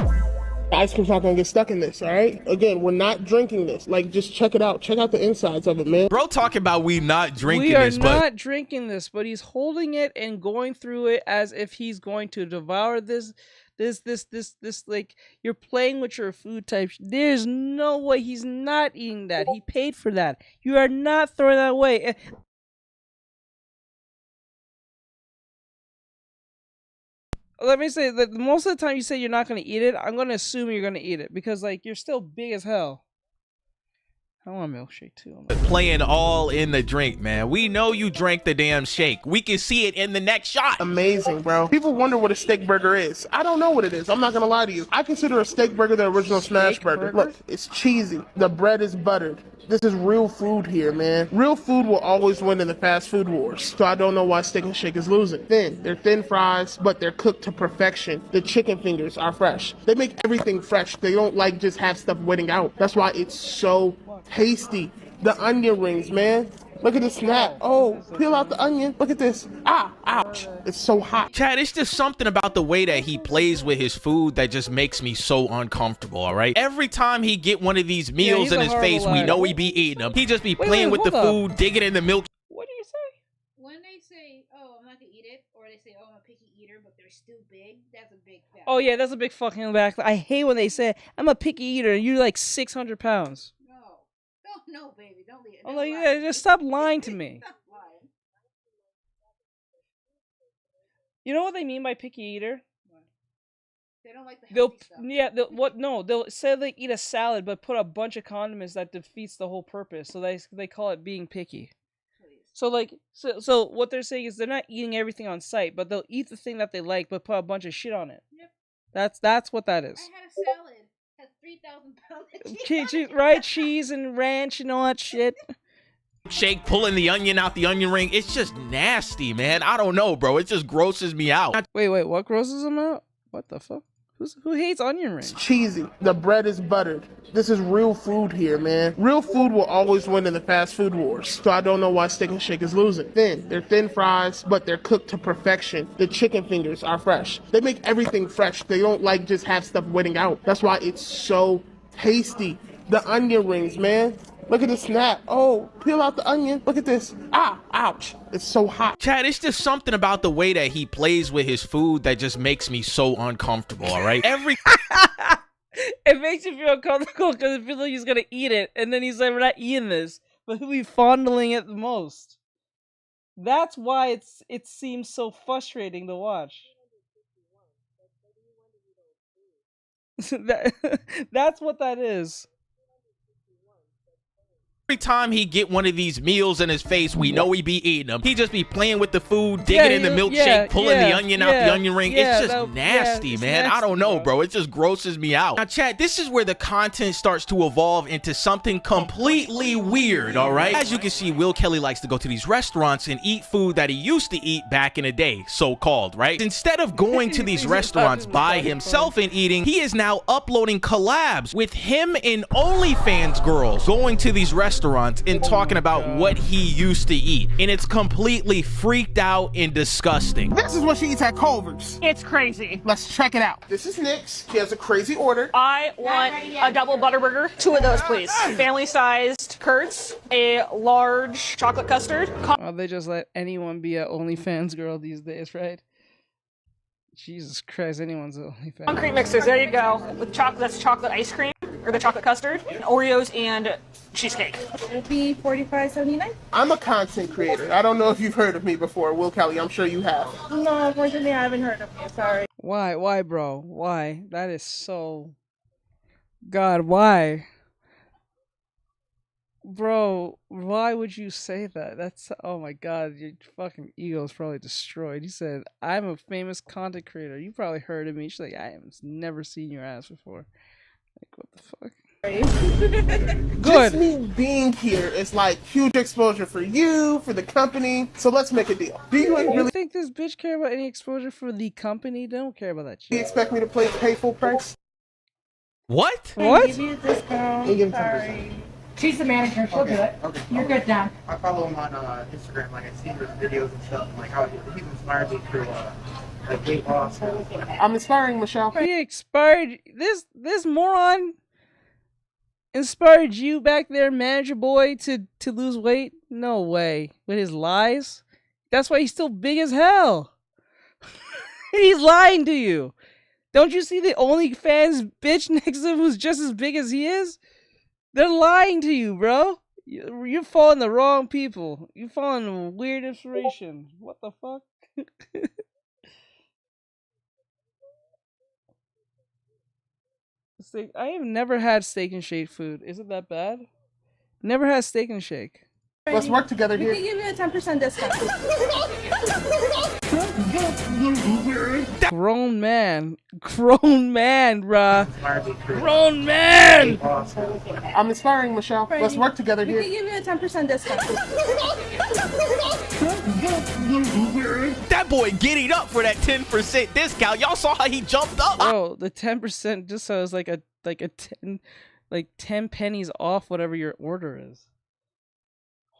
Ice cream's not gonna get stuck in this, all right? Again, we're not drinking this. Like, just check it out. Check out the insides of it, man. Bro talking about we not drinking We are this, not drinking this, but he's holding it and going through it as if he's going to devour this, like, you're playing with your food type. There's no way he's not eating that. He paid for that. You are not throwing that away. Let me say that most of the time you say you're not going to eat it, I'm going to assume you're going to eat it because, like, you're still big as hell. I want a milkshake too. Playing all in the drink, man. We know you drank the damn shake. We can see it in the next shot. Amazing, bro. People wonder what a steak burger is. I don't know what it is. I'm not gonna lie to you. I consider a steak burger the original smash burger. Look, it's cheesy. The bread is buttered. This is real food here, man. Real food will always win in the fast food wars. So I don't know why Steak and Shake is losing. They're thin fries, but they're cooked to perfection. The chicken fingers are fresh. They make everything fresh. They don't like just have stuff waiting out. That's why it's so tasty. The onion rings, man. Look at the snap. Oh, peel out the onion. Look at this. Ah, ouch. It's so hot. Chad, it's just something about the way that he plays with his food that just makes me so uncomfortable, all right? Every time he get one of these meals in his face, we know he be eating them. He just be playing with the food, digging in the milk. What do you say? When they say, oh, I'm not going to eat it, or they say, oh, I'm a picky eater, but they're still big, that's a big fact. Oh, yeah, that's a big fucking back. I hate when they say, I'm a picky eater, and you're like 600 pounds. No, baby, don't leave it. I'm like, yeah, just stop lying to me. Stop lying. You know what they mean by picky eater? They don't like the They'll healthy stuff. yeah, they'll say they eat a salad but put a bunch of condiments that defeats the whole purpose. So they call it being picky. So like so what they're saying is they're not eating everything on site, but they'll eat the thing that they like but put a bunch of shit on it. Yep. That's what that is. I had a salad. Had 3,000 pounds of cheese. Right, cheese and ranch and all that shit. Shake, pulling the onion out the onion ring. It's just nasty, man. I don't know, bro. It just grosses me out. Wait, what grosses them out? What the fuck? Who hates onion rings? It's cheesy. The bread is buttered. This is real food here, man. Real food will always win in the fast food wars. So I don't know why Steak and Shake is losing. They're thin fries, but they're cooked to perfection. The chicken fingers are fresh. They make everything fresh. They don't like just have stuff waiting out. That's why it's so tasty. The onion rings, man. Look at the snap. Oh, peel out the onion. Look at this. Ah, ouch. It's so hot. Chad, it's just something about the way that he plays with his food that just makes me so uncomfortable, all right? It makes you feel uncomfortable because it feels like he's gonna eat it, and then he's like, "We're not eating this," but he'll be fondling it the most. That's why it seems so frustrating to watch. That's what that is. Every time he get one of these meals in his face, we know he be eating them. He just be playing with the food, digging in the milkshake, pulling the onion out the onion ring. It's just nasty, man. I don't know, bro. It just grosses me out. Now, Chad, this is where the content starts to evolve into something completely weird, all right? As you can see, Will Kelly likes to go to these restaurants and eat food that he used to eat back in the day, so-called, right? Instead of going to these restaurants by himself and eating, he is now uploading collabs with him and OnlyFans girls going to these restaurants and talking about what he used to eat, and it's completely freaked out and disgusting. This is what she eats at Culver's. It's crazy. Let's check it out. This is Nick's. She has a crazy order. I want a double butter burger. 2 of those, please. Family-sized curds, a large chocolate custard. They just let anyone be an OnlyFans girl these days, right? Jesus Christ, anyone's OnlyFans. Concrete mixes, there you go. With chocolate, that's chocolate ice cream, or the chocolate custard, and Oreos and cheesecake. It'll be $45.79. I'm a content creator. I don't know if you've heard of me before, Will Kelly. I'm sure you have. No, unfortunately, I haven't heard of you. Sorry. Why, bro? Why? That is so... God, why? Bro, why would you say that? That's... Oh my God, your fucking ego is probably destroyed. You said, I'm a famous content creator. You probably heard of me. She's like, I have never seen your ass before. Like, what the fuck? Good. Just me being here is like huge exposure for you, for the company. So let's make a deal. Do you really think this bitch care about any exposure for the company? They don't care about that shit. expect me to pay full price? What? What? Give you a discount. We'll give him Sorry. She's the manager. She'll do it. Okay. You're good, Don. I follow him on Instagram. Like I see his videos and stuff. And, like how he's inspired me through like weight loss. I'm inspiring Michelle. He inspired this moron inspired you back there, manager boy, to lose weight? No way. With his lies? That's why he's still big as hell. He's lying to you. Don't you see the OnlyFans bitch next to him who's just as big as he is? They're lying to you, bro. You're following the wrong people. You're following weird inspiration. What the fuck? Steak. I have never had Steak and Shake food. Is it that bad? Never had Steak and Shake. Let's work together We here. can give you a 10% discount. Grown man, bruh. Grown man. I'm inspiring Michelle. Let's work together We here. can give you a 10% discount. That boy getting up for that 10% discount. Y'all saw how he jumped up. Bro, the 10% just sounds like a 10 pennies off whatever your order is.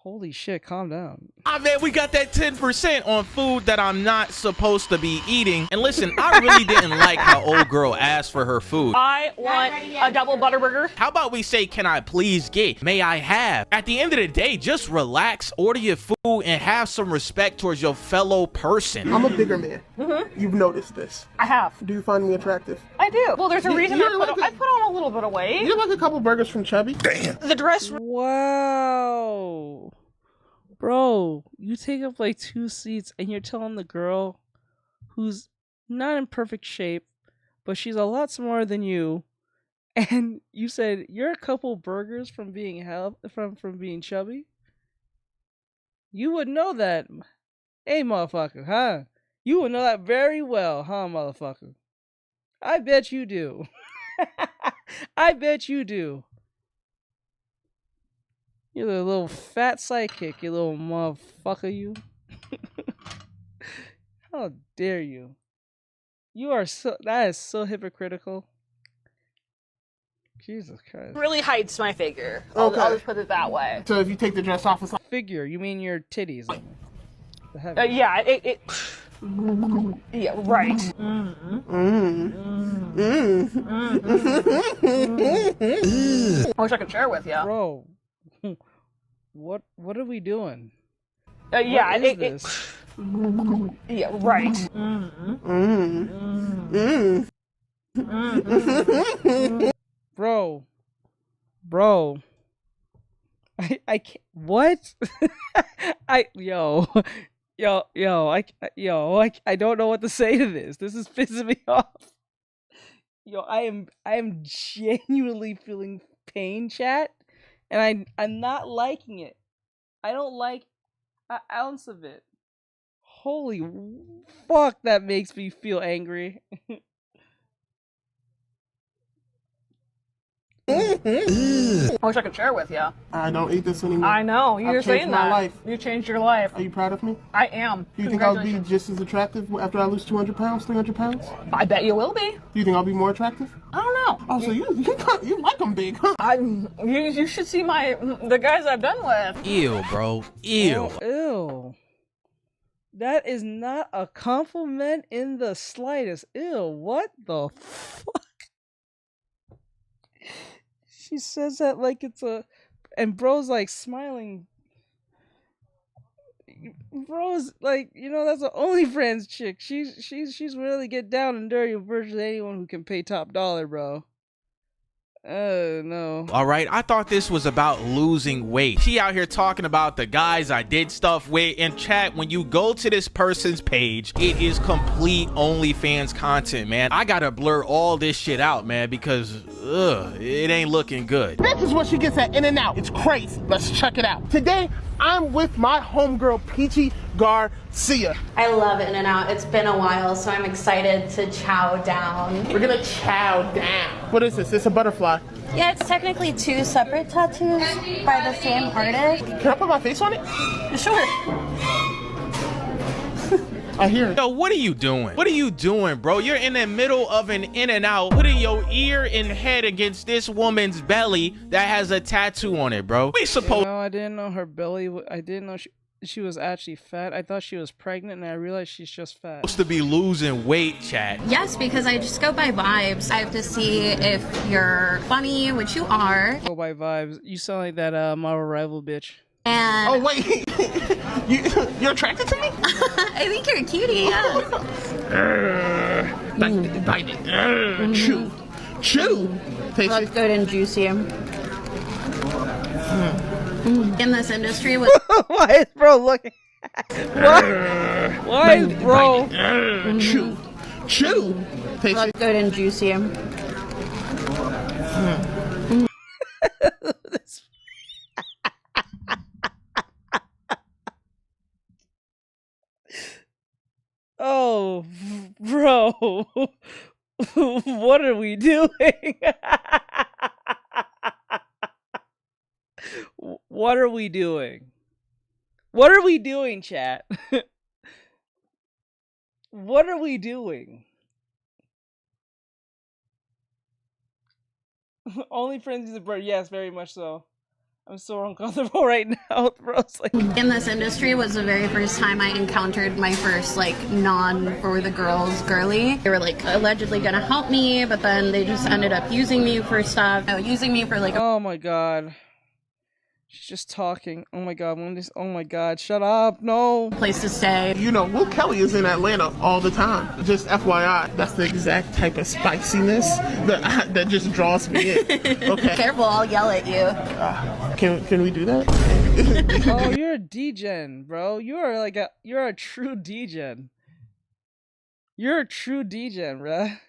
Holy shit, calm down. Ah, man, we got that 10% on food that I'm not supposed to be eating. And listen, I really didn't like how old girl asked for her food. I want a double butter burger. How about we say, can I please get? May I have? At the end of the day, just relax, order your food, and have some respect towards your fellow person. I'm a bigger man. You've noticed this. I have. Do you find me attractive? I do. Well, there's a reason you're I put on a little bit of weight. You're like a couple burgers from Chubby. Damn. The dress. Wow. Bro, you take up like 2 seats and you're telling the girl who's not in perfect shape, but she's a lot smaller than you, and you said you're a couple burgers from being from being chubby? You would know that. Hey, motherfucker, huh? You would know that very well, huh, motherfucker? I bet you do. I bet you do. You're a little fat sidekick, you little motherfucker, you. How dare you? You are that is so hypocritical. Jesus Christ. Really hides my figure. I'll just put it that way. So if you take the dress off, it's like... Figure, you mean your titties? Yeah, yeah, right. I wish I could share with you. Bro, what are we doing? Yeah, what is this? Yeah, right. Bro, I can't. What? I don't know what to say to this. This is pissing me off. Yo, I am genuinely feeling pain, chat, and I'm not liking it. I don't like an ounce of it. Holy fuck, that makes me feel angry. I wish I could share with you. I don't eat this anymore. I know. You're I've saying changed that. my life. You changed your life. Are you proud of me? I am. Do you think I'll be just as attractive after I lose 200 pounds, 300 pounds? I bet you will be. Do you think I'll be more attractive? I don't know. Oh, so you like them big, huh? You should see the guys I've been with. Ew, bro. Ew. Oh, ew. That is not a compliment in the slightest. Ew, what the fuck? She says that like it's a... And bro's like smiling. Bro's like, you know, that's an OnlyFans chick. She's really get down and dirty versus anyone who can pay top dollar, bro. Oh no. All right, I thought this was about losing weight. She out here talking about the guys I did stuff with. In chat, when you go to this person's page, it is complete OnlyFans content, man. I gotta blur all this shit out, man, because it ain't looking good. This is what she gets at In-N-Out. It's crazy. Let's check it out. Today, I'm with my homegirl, Peachy Garcia. I love In-N-Out. It's been a while, so I'm excited to chow down. We're gonna chow down. What is this? It's a butterfly. Yeah, it's technically 2 separate tattoos by the same artist. Can I put my face on it? Sure. I hear it. Yo, what are you doing? What are you doing, bro? You're in the middle of an In-N-Out, putting your ear and head against this woman's belly that has a tattoo on it, bro. We supposed. No, I didn't know her belly. I didn't know she was actually fat. I thought she was pregnant, and I realized she's just fat. Supposed to be losing weight, chat. Yes, because I just go by vibes. I have to see if you're funny, which you are. Go by vibes. You sound like that Marvel Rival bitch. And oh wait, you're attracted to me? I think you're a cutie. Yeah. Bite it. Chew. Taste Looks it. good and juicy. In this industry with Why is bro looking? Why is bro? Chew. Taste Looks it. good and juicy. Oh, bro. What are we doing? What are we doing? What are we doing, chat? What are we doing? Only friends is a bird. Yes, very much so. I'm so uncomfortable right now, bro. It's like In this industry was the very first time I encountered my first like non for the girls girly. They were like allegedly gonna help me, but then they just ended up using me for stuff. Using me for like oh my god. She's just talking. Oh my god, oh my god, shut up, no. Place to stay. You know, Will Kelly is in Atlanta all the time. Just FYI, that's the exact type of spiciness that just draws me in. Okay. Careful, I'll yell at you. Can we do that? Oh, you're a degen, bro. You're a true degen. You're a true degen, bruh.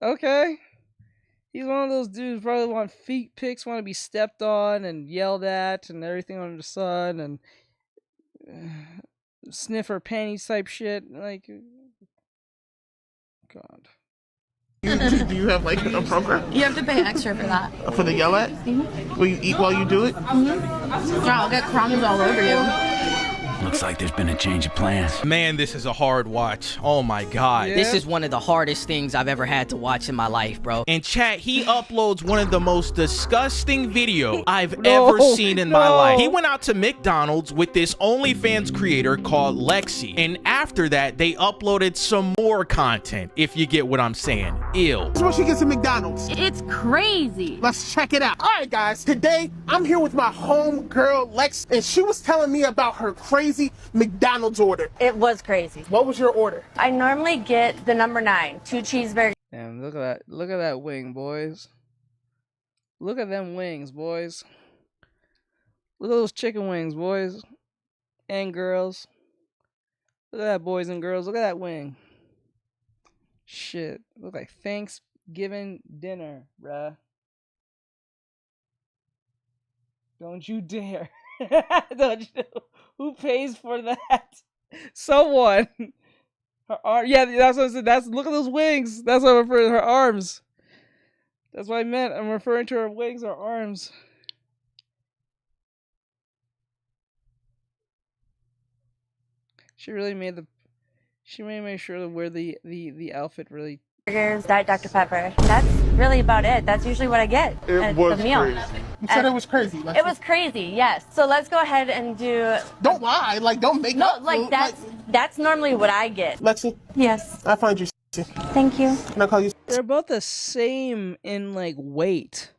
Okay. He's one of those dudes probably want feet pics, want to be stepped on and yelled at and everything under the sun and sniff her panties type shit. Like, God. Do you have like a program? You have to pay extra for that. For the yell at? Will you eat while you do it? Yeah, I'll get crumbs all over you. Looks like there's been a change of plans. Man, this is a hard watch. Oh my god. This is one of the hardest things I've ever had to watch in my life, bro. In chat, he uploads one of the most disgusting videos I've ever seen in my life. He went out to McDonald's with this OnlyFans creator called Lexi. And after that, they uploaded some more content, if you get what I'm saying. Ew. That's what she gets at McDonald's. It's crazy. Let's check it out. All right, guys. Today, I'm here with my home girl, Lex, and she was telling me about her crazy McDonald's order. It was crazy. What was your order? I normally get the number 9, 2 cheeseburgers. Damn, look at that. Look at that wing, boys. Look at them wings, boys. Look at those chicken wings, boys. And girls. Look at that, boys and girls. Look at that wing. Shit. Look like Thanksgiving dinner, bruh. Don't you dare. Don't you? Who pays for that? Someone. Her arm. Yeah, that's what I said. Look at those wings. That's what I'm referring to. Her arms. That's what I meant. I'm referring to her wings, her arms. She really made sure to wear the outfit really. Burgers, Diet Dr. Pepper. That's really about it. That's usually what I get at the meal. Crazy. You said it was crazy. It was crazy, yes. So let's go ahead and do. Don't lie. Like, don't make up. No, that's normally what I get. Lexi? Yes. I find you sexy. Thank you. Can I call you? They're about the same in like weight.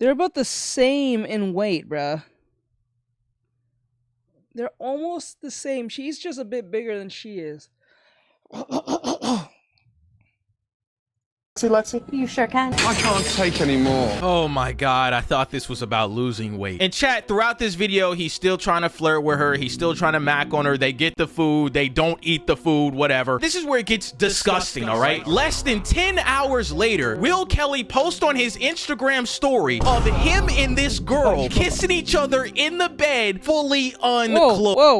They're about the same in weight, bruh. They're almost the same. She's just a bit bigger than she is. See, Lexi? You sure can. I can't take any more. Oh my god, I thought this was about losing weight. And chat, throughout this video, he's still trying to flirt with her. He's still trying to mac on her. They get the food. They don't eat the food, whatever. This is where it gets disgusting, all right? Less than 10 hours later, Will Kelly posts on his Instagram story of him and this girl kissing each other in the bed, fully unclothed. Whoa,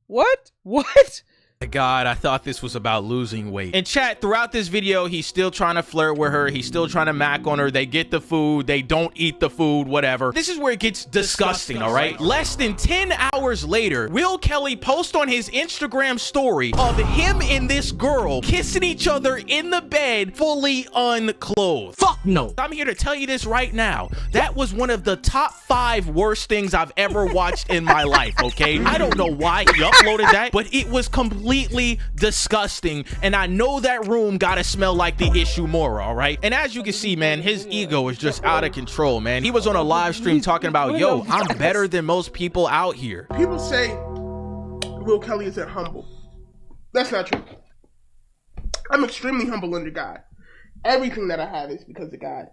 what? What? My god, I thought this was about losing weight. And chat, throughout this video, he's still trying to flirt with her. He's still trying to mac on her. They get the food. They don't eat the food, whatever. This is where it gets disgusting, all right? Less than 10 hours later, Will Kelly posts on his Instagram story of him and this girl kissing each other in the bed, fully unclothed. Fuck no. I'm here to tell you this right now. That was one of the top 5 worst things I've ever watched in my life, okay? I don't know why he uploaded that, but it was completely disgusting, and I know that room gotta smell like the Ishimura, all right? And as you can see, man, his ego is just out of control, man. He was on a live stream talking about, yo, I'm better than most people out here. People say Will Kelly isn't humble. That's not true. I'm extremely humble under God. Everything that I have is because of God.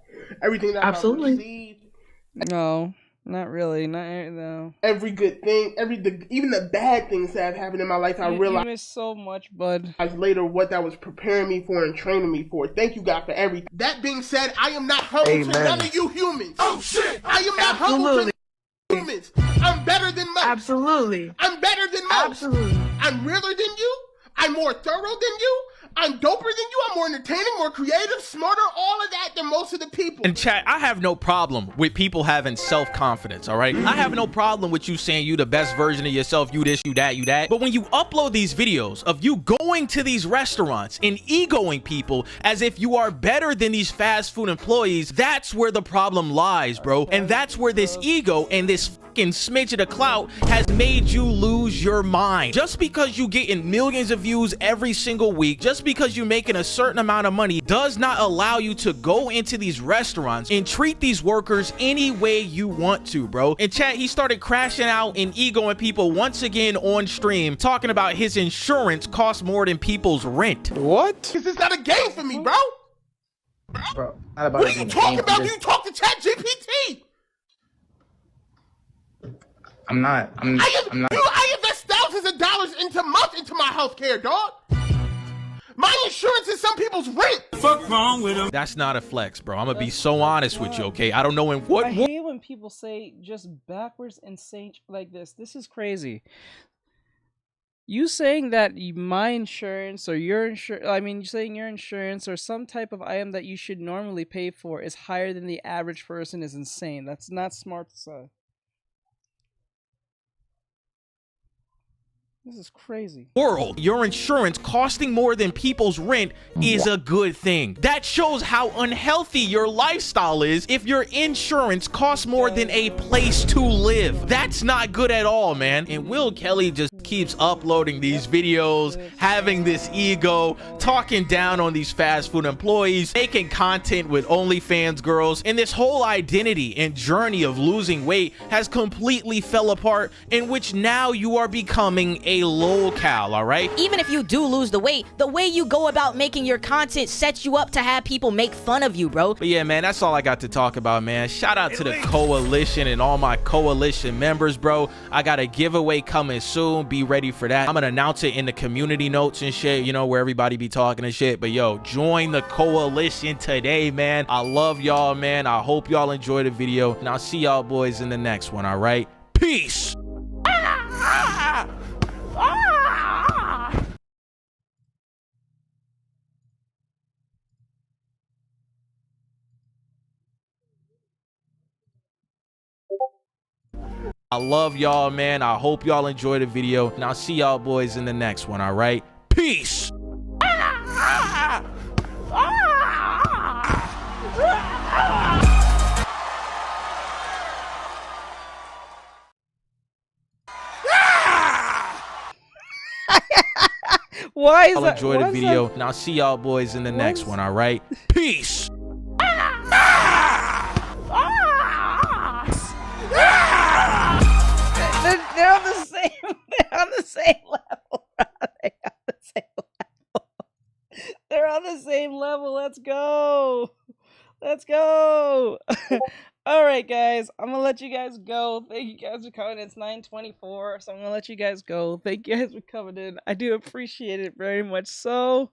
Everything that I've received. No. Not really. No. Every good thing, even the bad things that have happened in my life, I realized. You missed so much, bud. Later what that was preparing me for and training me for. Thank you, God, for everything. That being said, I am not humble to none of you humans. Oh shit! I am not humble to humans. I'm better than most. Absolutely. I'm better than most. Absolutely. I'm realer than you. I'm more thorough than you. I'm doper than you. I'm more entertaining, more creative, smarter, all of that than most of the people. And chat, I have no problem with people having self-confidence, all right? I have no problem with you saying you the best version of yourself, you this, you that, you that. But when you upload these videos of you going to these restaurants and egoing people as if you are better than these fast food employees, that's where the problem lies, bro. And that's where this ego and this fucking smidget of clout has made you lose your mind. Just because you getting millions of views every single week, just because you're making a certain amount of money, does not allow you to go into these restaurants and treat these workers any way you want to, bro. In chat, he started crashing out and egoing people once again on stream, talking about his insurance costs more than people's rent. What? Because it's not a game for me, bro. Bro, not about what are you talking about? You talk to Chat GPT. I'm not. I invest thousands of dollars into my healthcare, dog. My insurance is some people's rent. Fuck wrong with him. That's not a flex, bro. I'm gonna be so honest with you, okay? I don't know in what. I hate when people say just backwards insane like this. This is crazy. You saying that my insurance or your insurance, you saying your insurance or some type of item that you should normally pay for is higher than the average person is insane. That's not smart to say. This is crazy. World, your insurance costing more than people's rent is a good thing. That shows how unhealthy your lifestyle is if your insurance costs more than a place to live. That's not good at all, man. And Will Kelly just keeps uploading these videos, having this ego, talking down on these fast food employees, making content with OnlyFans girls, and this whole identity and journey of losing weight has completely fell apart, in which now you are becoming a locale, all right? Even if you do lose the weight, the way you go about making your content sets you up to have people make fun of you, bro. But yeah, man, that's all I got to talk about, man. Shout out to the coalition and all my coalition members, bro. I got a giveaway coming soon. Be ready for that. I'm gonna announce it in the community notes and shit, you know, where everybody be talking and shit. But yo, join the coalition today, man. I love y'all, man. I hope y'all enjoy the video, and I'll see y'all boys in the next one, all right? Peace. I love y'all, man. I hope y'all enjoy the video, and I'll see y'all boys in the next one, all right? Peace. Why is I'll that? enjoy the video, and I'll see y'all boys in the next one, all right? Peace. They're on the same same level. They're on the same level. They're on the same level. Let's go. Let's go. All right, guys. I'm going to let you guys go. Thank you guys for coming. It's 9:24, so I'm going to let you guys go. Thank you guys for coming in. I do appreciate it very much. So,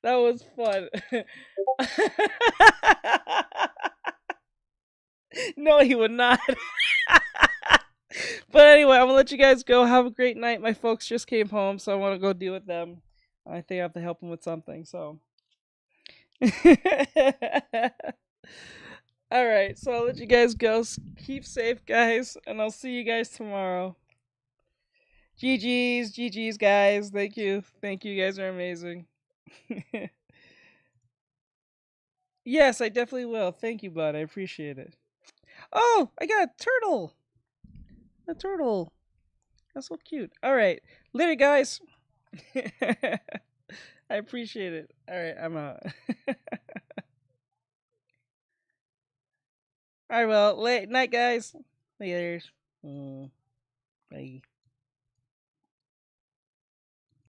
that was fun. No, he would not. But anyway, I'm going to let you guys go. Have a great night. My folks just came home, so I want to go deal with them. I think I have to help them with something, so. All right, so I'll let you guys go. Keep safe, guys, and I'll see you guys tomorrow. GG's, guys. Thank you. Thank you. You guys are amazing. Yes, I definitely will. Thank you, bud. I appreciate it. Oh, I got a turtle. A turtle. That's so cute. All right. Later, guys. I appreciate it. All right, I'm out. All right, well, late night, guys. Later. Bye.